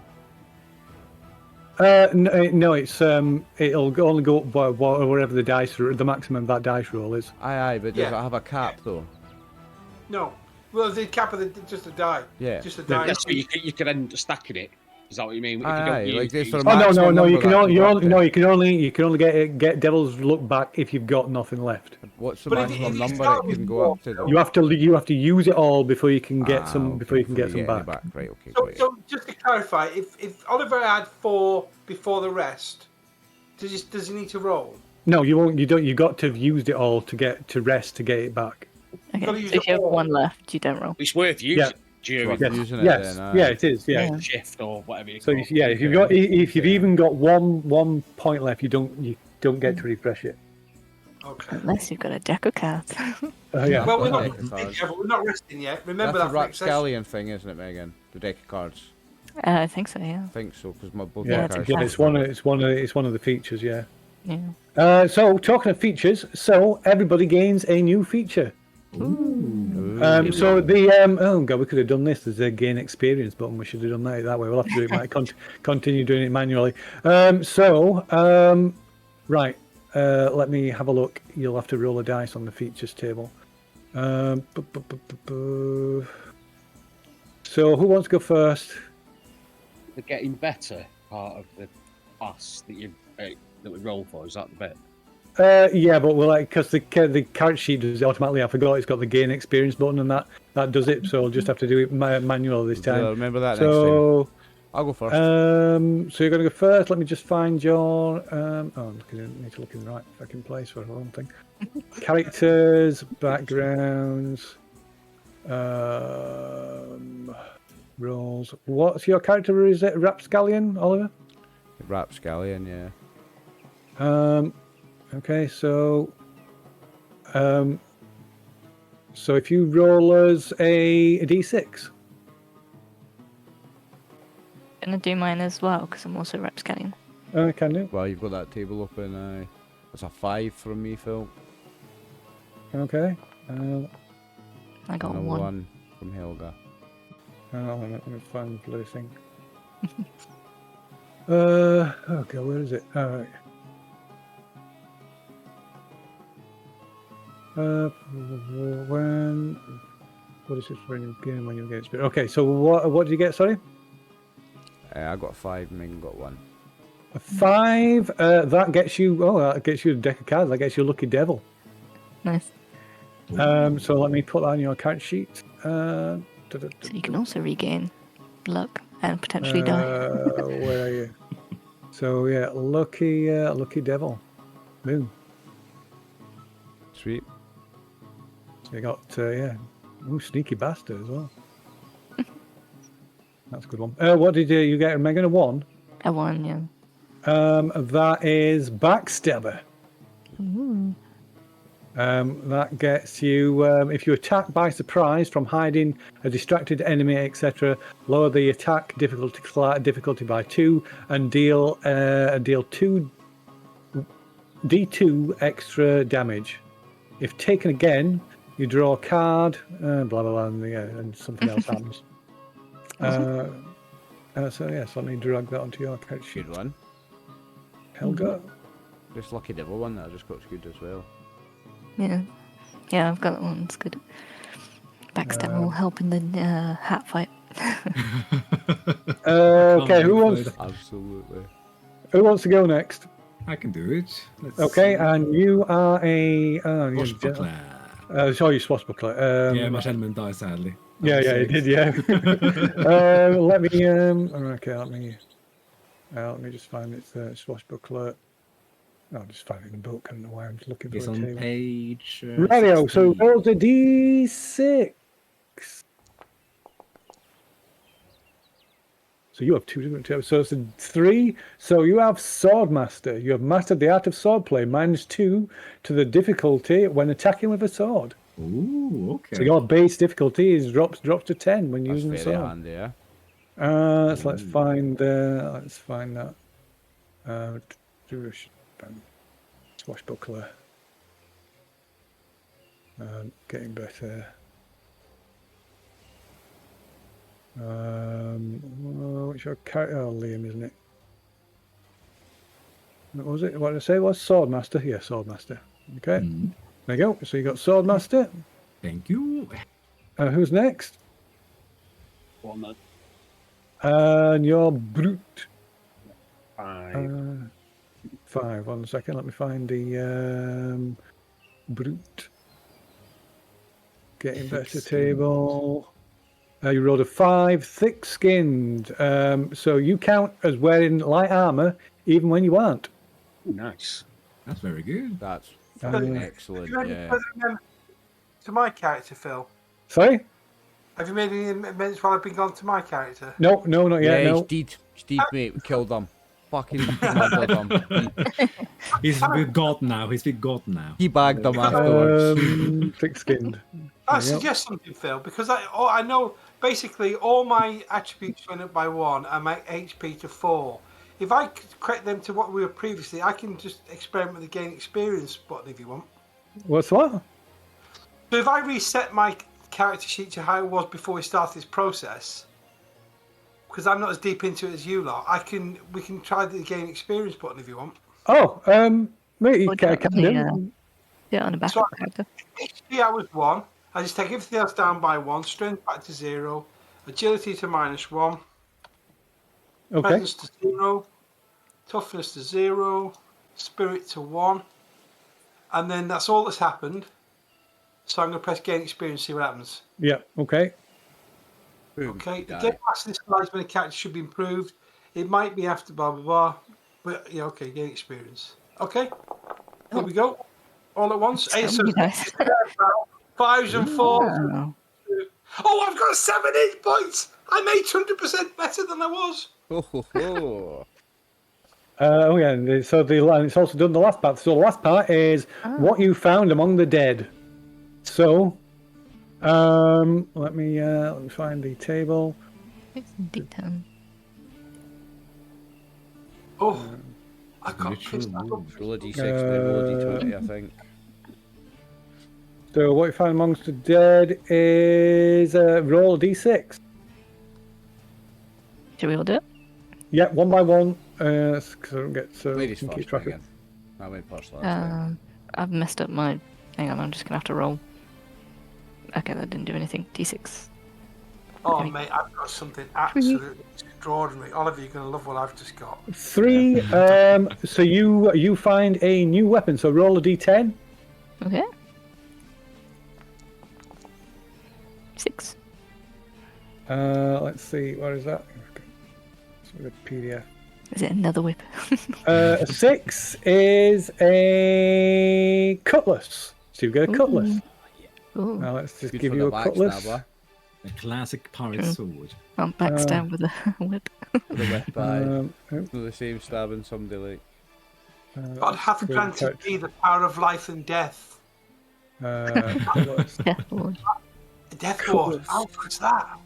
No, it's it'll only go up by whatever the maximum of that dice roll is. Aye, but does Yeah. it have a cap though? No. Well, the cap of just a die. Yeah. Just a die. Yeah, so you can end up stacking it. Is that what you mean? If you Aye, don't use like this it, sort of Oh no, maximum you number can that only, go up to. you can only get Devil's Look back if you've got nothing left. What's the But if maximum you number start it with can go up to? 4, though? You have to use it all before you can get some okay, before you can get some any back. Right, okay, So, great. so just to clarify, if Oliver had 4 before the rest, does he need to roll? No, you won't. You don't. You got to have used it all to get to rest to get it back. Gotta Okay, use so if it you have all. 1 left, you don't roll. It's worth using during Yes. the Using it Yes, then, yeah, it is. Yeah. Yeah. shift or whatever you So call it. yeah, if you've even got one point left, you don't get to refresh it. Okay. Unless you've got a deck of cards. Yeah. Well, we're got not a deck of cards. yeah, but we're not resting yet. Remember That's that a for next session. Galleon thing, isn't it, Megan? The deck of cards. I think so, yeah. I think so, because both Yeah, my it's cards. yeah, it's one of the features. Yeah. Yeah. So talking of features, so everybody gains a new feature. So the oh god, we could have done this. There's a gain experience button. We should have done that way. We'll have to do it. Might continue doing it manually. Right. Let me have a look. You'll have to roll a dice on the features table. So who wants to go first? The getting better part of the class that we roll for, is that the bit? Yeah, but we'll because the character sheet does it automatically. I forgot it's got the gain experience button and that does it. So we'll just have to do it manual this time. Yeah, remember that next time. I'll go first. So you're going to go first. Let me just find your. I need to look in the right fucking place for one thing. Characters, backgrounds, roles. What's your character? Is it Rapscallion, Oliver? Rapscallion, yeah. Okay, so if you roll us a d6. Gonna do mine as well because I'm also rep scanning. Can do. Well, you've got that table open. That's a 5 from me, Phil. Okay. I got And a one. 1 from Helga. I'm not going to find the bloody thing. Okay, where is it? Alright. What is it for when you get spirit? Okay, so what did you get? Sorry. I got 5. Megan got 1. A 5. That gets you. Oh, that gets you a deck of cards. That gets you a lucky devil. Nice. So let me put that on your account sheet. So you can also regain luck and potentially die. Where are you? So yeah, lucky devil. Boom. Sweet. So you got ooh, sneaky bastard as well. That's a good one. What did you get, Megan? A 1? A 1, yeah. That is backstabber. Ooh. That gets you, if you attack by surprise from hiding a distracted enemy, etc., lower the attack difficulty by 2 and deal 2 d2 extra damage. If taken again, you draw a card, blah blah blah, and something else happens. So let me drag that onto your character sheet. Good one. Helga. This lucky devil one that I just got's good as well. Yeah. Yeah, I've got that one. It's good. Backstabber will help in the hat fight. Okay, who wants Absolutely. to go next? I can do it. Let's Okay, see. and you are a Swashbuckler. sorry, swashbuckler. Yeah, my gentleman died sadly. Yeah, he did. Yeah. Let me. Okay, let me just find it. Swashbuckler. I'll just find it in the book. I don't know why I'm looking for It's a on table. page. Radio. So 16. roll the d6. So you have 2 different tables. So it's a 3. So you have Swordmaster. You have mastered the art of swordplay. -2 to the difficulty when attacking with a sword. Ooh, okay. So your base difficulty is drops to 10 when That's using the very sword. handy, yeah. So let's find that. Swashbuckler. Getting better. What's your character? Oh, Liam, isn't it? What was it? What did I say? It was Swordmaster? Yeah, Swordmaster. Okay. Mm, There you go. So you got Swordmaster. thank you. Who's next? One that And you're Brute. 5. 5. 1 second. Let me find the Brute. Getting better Thick-skinned. table. You rolled a 5. Thick-skinned. So you count as wearing light armor even when you aren't. Ooh, nice. That's very good. That's Um, excellent, Have you made yeah. any amendments to my character, Phil? Sorry? Have you made any amendments while I've been gone to my character? No, not yet. Yeah, No. he's dead, mate. We killed him. Fucking murdered him. He's with God now. He's with God now. He bagged him afterwards. Thick-skinned. I Yep. suggest something, Phil, because I know basically all my attributes went up by 1 and my HP to 4. If I correct them to what we were previously, I can just experiment with the gain experience button if you want. What's what? So if I reset my character sheet to how it was before we started this process? Because I'm not as deep into it as you lot. We can try the gain experience button if you want. Oh, mate, you Or can definitely, do. do it on a backup character. HP I was 1. I just take everything else down by 1. Strength back to 0. Agility to -1. Okay. Presence to 0. Toughness to 0. Spirit to 1. And then that's all that's happened. So I'm going to press gain experience, see what happens. Yeah. Okay. Boom, Okay. The die. game master decides when a character should be improved. It might be after blah blah blah. But yeah, okay, gain experience. Okay. Here we go. All at once. Hey, so That'd be nice. 5s and 4s. Oh. Oh, I've got 7 hit points. I'm 800% better than I was. Ho, ho, ho. Oh yeah. And so it's also done the last part. So the last part is what you found among the dead. So, let me find the table. It's D10. Oh, I got Literal pissed off. move. Roll a d6 and then roll a d20, I think. So what you find amongst the dead is roll a d6. Should we all do it? Yeah, one by one. Because I don't get so Ladies can first, keep track of. again. I went first last time. I've messed up my. Hang on, I'm just gonna have to roll. Okay, that didn't do anything. D6. Oh, mate, I've got something absolutely extraordinary. Oliver, you're going to love what I've just got. 3. So you find a new weapon. So roll a d10. Okay. 6. Let's see. What is that? So the PDF. Is it another whip? A 6 is a cutlass. So you get a cutlass. Ooh. Now let's just Good give for you a the cutlass. backstabber. A classic pirate sword. Can't backstab with a whip. For the whip eye. It's Do the same stabbing somebody like. God hath granted me the power of life and death. cutlass. Death Lord. The death ward. Cutlass. How good's that?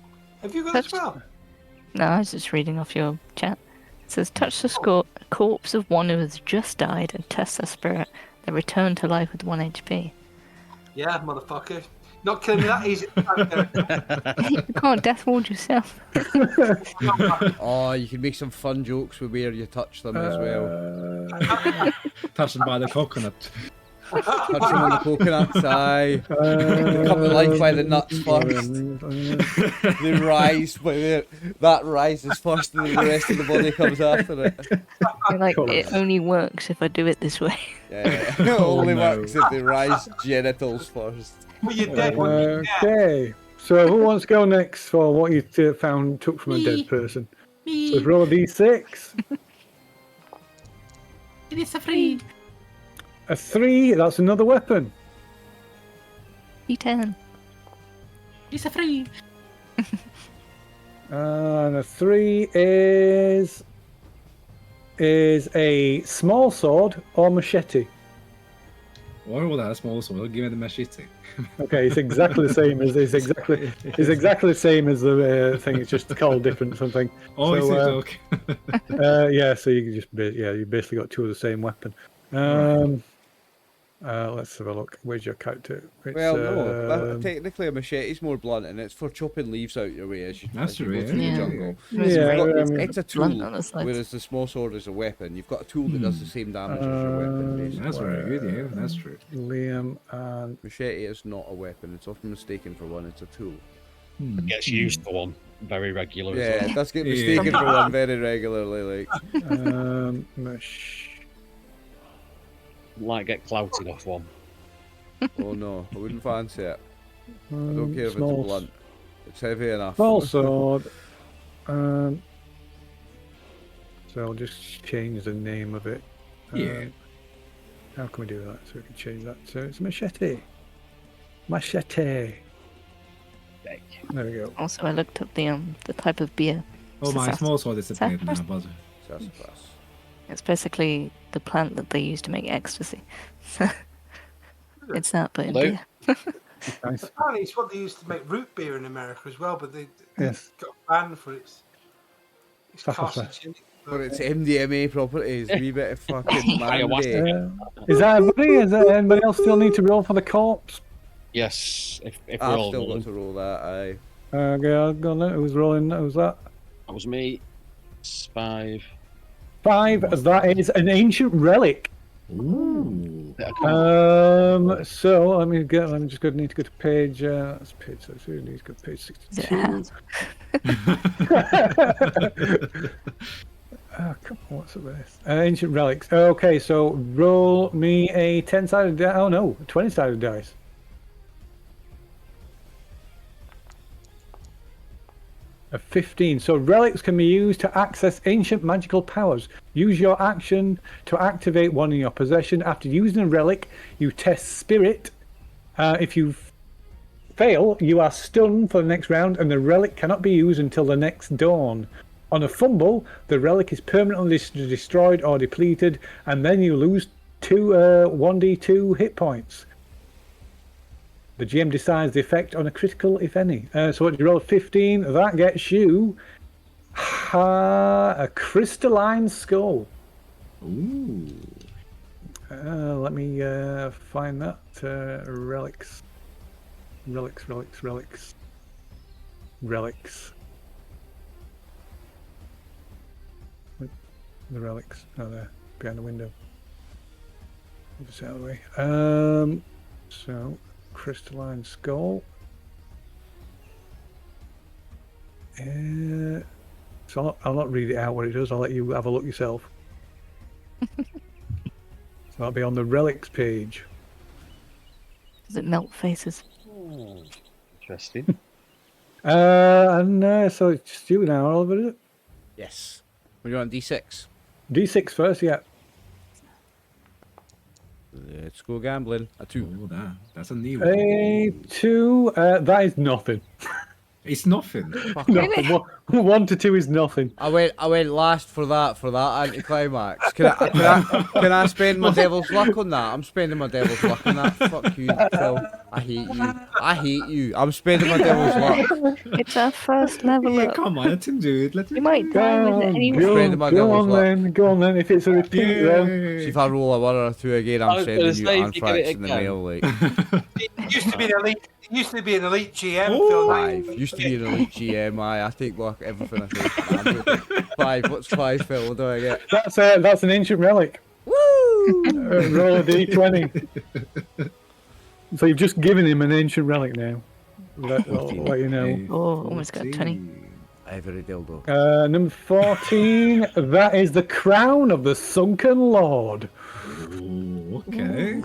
Have you got it as well? No, I was just reading off your chat. It says, touch the corpse of one who has just died and test their spirit. They return to life with 1 HP. Yeah, motherfucker. Not killing me that easy. You can't death ward yourself. Oh, you can make some fun jokes with where you touch them as well. Touch them by the coconut. Touch them on the coconuts, aye. They come to life by the nuts first. They rise, but that rises first and then the rest of the body comes after it. You're like, Cool. it only works if I do it this way. Yeah, it only works if they rise genitals first. Well, you're dead when you're dead. Okay. So who wants to go next for what you took from a dead person? So roll a d6. It is a free. A 3. That's another weapon. D10. It's a free. And a 3 is a small sword or machete. Or will that small sword? Give me the machete. Okay, it's exactly the same as it's exactly the same as the thing. It's just called different something. Oh, it's a joke. Yeah, so you just you basically got 2 of the same weapon. Let's have a look. Where's your character? It's, Well, no, technically a machete is more blunt and it's for chopping leaves out your way as you, That's as you true, go through yeah. the jungle. Yeah, It's a Blunt tool, on the sides. whereas the small sword is a weapon. You've got a tool that does the same damage as your weapon, basically. That's very good, yeah, that's true. Liam and Machete is not a weapon, it's often mistaken for one, it's a tool. Hmm. Gets used for one very regularly. Yeah, it does get Yeah. mistaken for one very regularly, like. Might get clouted off one. Oh no, I wouldn't fancy it. I don't care if it's blunt. It's heavy enough. Small sword. So I'll just change the name of it. Yeah. How can we do that? So we can change that. So it's machete. Machete. There we go. Also, I looked up the type of beer. Oh, my Sassafras. small sword disappeared now, but Sassafras. It's basically the plant that they use to make ecstasy. It's that, but in Hello? beer. Nice. Apparently, it's what they used to make root beer in America as well, but they Yes. got banned for its Sassafras. carcinogenic. But it's MDMA properties, a wee bit of fucking mandy. Ayahuasca. Is that everybody? Is that anybody else still need to roll for the corpse? Yes, if we're I've all still rolling. got to roll that. Aye. Okay, I'll go on then. Who's rolling? Who's that? That was me. It's 5. 5. That is an ancient relic. Ooh. So let me just go. Need to go to page. That's page. So I need to go to page Is it 62. a hat? Oh, come on, what's this? Ancient relics. Okay, so roll me a 10-sided dice. Oh no, 20-sided dice. A 15. So relics can be used to access ancient magical powers. Use your action to activate one in your possession. After using a relic, you test spirit. If you fail, you are stunned for the next round, and the relic cannot be used until the next dawn. On a fumble, the relic is permanently destroyed or depleted, and then you lose 1d2 hit points. The GM decides the effect on a critical, if any. So what, you roll 15, that gets you a crystalline skull. Ooh. Let me find that. Relics. Relics. The relics. Oh, there. Behind the window. Just out of the way. So, crystalline skull. So I'll not read it out what it does. I'll let you have a look yourself. So that'll be on the relics page. Does it melt faces? Interesting. So it's just you now, Oliver, is it? Yes. We're on D6. D6 first, yeah. Let's go gambling. A 2. Oh, that's a new one. A 2. That is nothing. It's nothing. Nothing. 1 to 2 is nothing. I went last for that anticlimax. Can I spend my devil's luck on that? I'm spending my devil's luck on that. Fuck you, Phil. I hate you. I'm spending my devil's luck. It's our first level Yeah, up. come on, let him do it. Let him You might die with it anyway. Spending my Go devil's on luck. then. Go on then. If it's a repeat, then. See if I roll a 1 or a 2 again, I I'm was sending gonna you say, if you get it anthrax in the again. mail. Like It used to be an elite. It used to be an elite GM. Oh, Phil. 5. Used to be an elite GM. I take luck everything I say. I'm joking. 5. What's 5, Phil? What do I get? That's an ancient relic. Woo! Roll a d20. So you've just given him an ancient relic now. I'll let you know. Oh, almost got 20. Ivory dildo. Number 14. That is the crown of the Sunken Lord. Ooh, okay.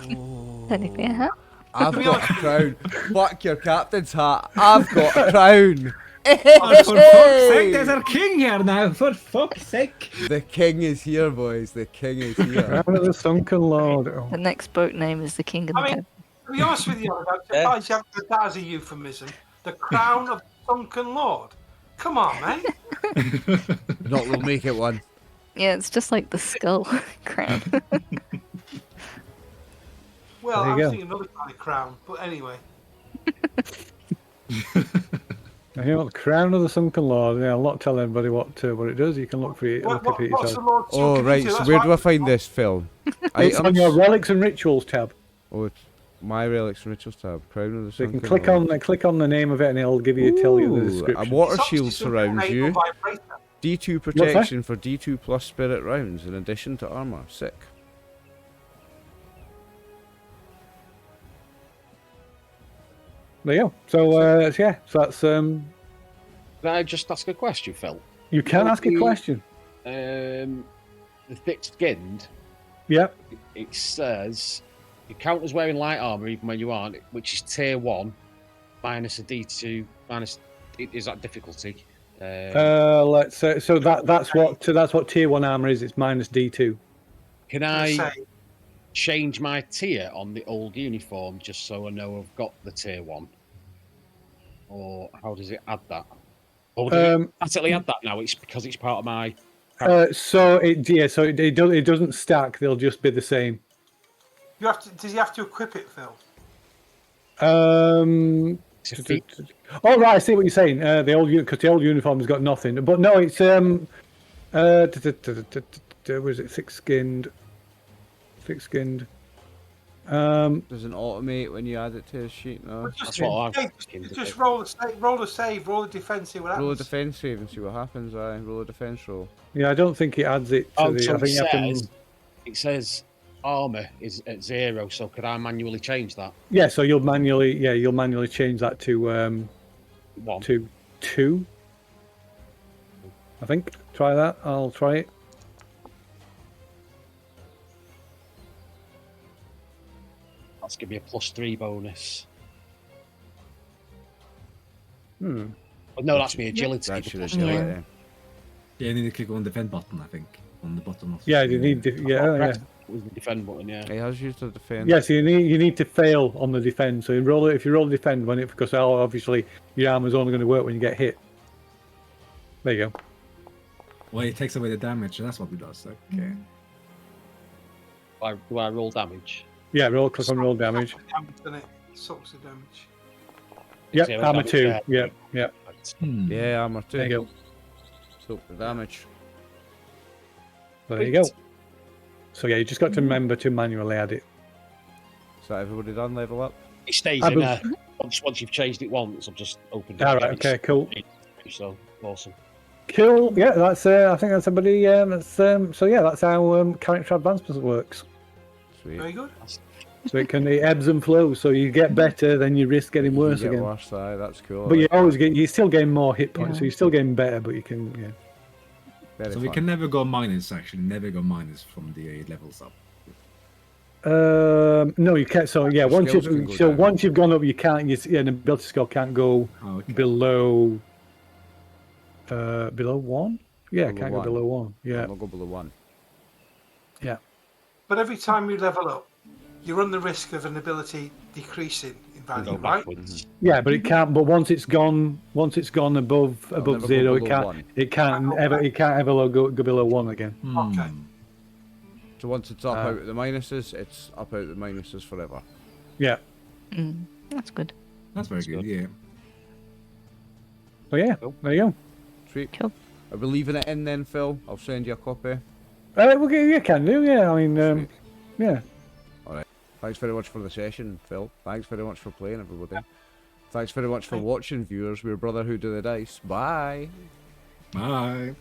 Technically a hat. I've got a crown. Fuck your captain's hat. I've got a crown. Oh, for fuck's sake, there's our king here now. For fuck's sake. The king is here, boys. The king is here. Crown of the Sunken Lord. Oh. The next boat name is the King of the I mean, Cab. to be honest with you, I'm surprised you haven't got that as a euphemism. The crown of the sunken lord. Come on, mate. Not we'll make it one. Yeah, it's just like the skull crown. Well, There you I'm go. thinking another kind of crown, but anyway. You know, the crown of the Sunken Lord. Yeah, I'll not tell anybody what it does. You can look for it. Look at it What's the yourself. Lord Oh, sunken right. into? So That's where why- do I find this film? It's on your relics and rituals tab. Oh, it's my relics and rituals tab. Crown of the So you can Sunken click on the name of it, and it'll give you tell you the Ooh, description. a water It's shield obviously some surrounds kind of you. vibrator. D2 protection for D2 plus spirit rounds in addition to armor. Sick. There you go. So yeah, so that's Can I just ask a question, Phil? you can ask a the- question. The thick-skinned, Yep. it says you count as wearing light armor even when you aren't, which is tier 1 minus a D2 minus. Is that difficulty? Let's say so that's what tier 1 armor is. It's minus D2. Can I I say, change my tier on the old uniform just so I know I've got the tier 1? Or how does it add that? Or does it automatically add that now? It's because it's part of my. So it doesn't stack. They'll just be the same. you have to. Does he have to equip it, Phil? It's a feat. Oh right, I see what you're saying. The old because the old uniform's got nothing. But no, it's was it thick skinned? Thick skinned. Doesn't automate when you add it to a sheet, no? That's what I'm Yeah, thinking. just roll a save, roll a defense, see what happens. Roll a defense save and see what happens, aye. Roll a defense roll. Yeah, I don't think it adds it to Oh, the. so I think you have to. it says armor is at 0, so could I manually change that? Yeah, so you'll manually change that to 1. to 2. I think. Try that. I'll try it. That's give me a +3 bonus. Hmm. But no, that's me agility. That's the your +3. agility. Yeah, you need to click on the defend button, I think, on the bottom of. Yeah, you need. Yeah. With the defend button, yeah. He has used the defense. Yes, you need to fail on the defend. So you roll it if you roll defend when it because obviously your armor's only going to work when you get hit. There you go. Well, it takes away the damage. That's what it does. Okay. Do I roll damage? Yeah, click on roll damage. Damage, doesn't it? Sucks the damage. Yep, 0 armor damage, 2. Yeah. Yeah, armor 2. There you go. So the damage. There you go. So yeah, you just got to remember to manually add it. So everybody done level up? It stays I in bel- there. Once you've changed it once, I've just opened it. All right. Okay. Cool. So awesome. Cool. Yeah, that's. I think that's everybody. That's. So yeah, that's how character advancement works. Sweet. Very good. So it ebbs and flows. So you get better, then you risk getting worse You get again. worse, aye, that's cool. But you like always you still gain more hit points. Yeah. So you're still getting better, but you can. Yeah. that. Very So we fun. can never go minus, actually. Never go minus from the levels up. No, you can't. So yeah, The once skills can you've go down. once you've gone up, you can't. An ability skill can't go Oh, okay. below. Below 1. Yeah, Below can't 1. go below 1. Yeah. We'll go below 1. Yeah. But every time you level up, you run the risk of an ability decreasing in value, Go right? backwards. Yeah, but it can't. But once it's gone above never go 0, it below can't. 1. It can't ever go below 1 again. Okay. So once it's up out of the minuses, it's up out of the minuses forever. Yeah. That's good. That's very good, yeah. So yeah, Cool. there you go. Sweet. Cool. Are we leaving it in then, Phil? I'll send you a copy. Well, you can do. Yeah, I mean, Sweet. yeah. Thanks very much for the session, Phil. Thanks very much for playing, everybody. Thanks very much for watching, viewers. We're Brotherhood of the Dice. Bye. Bye.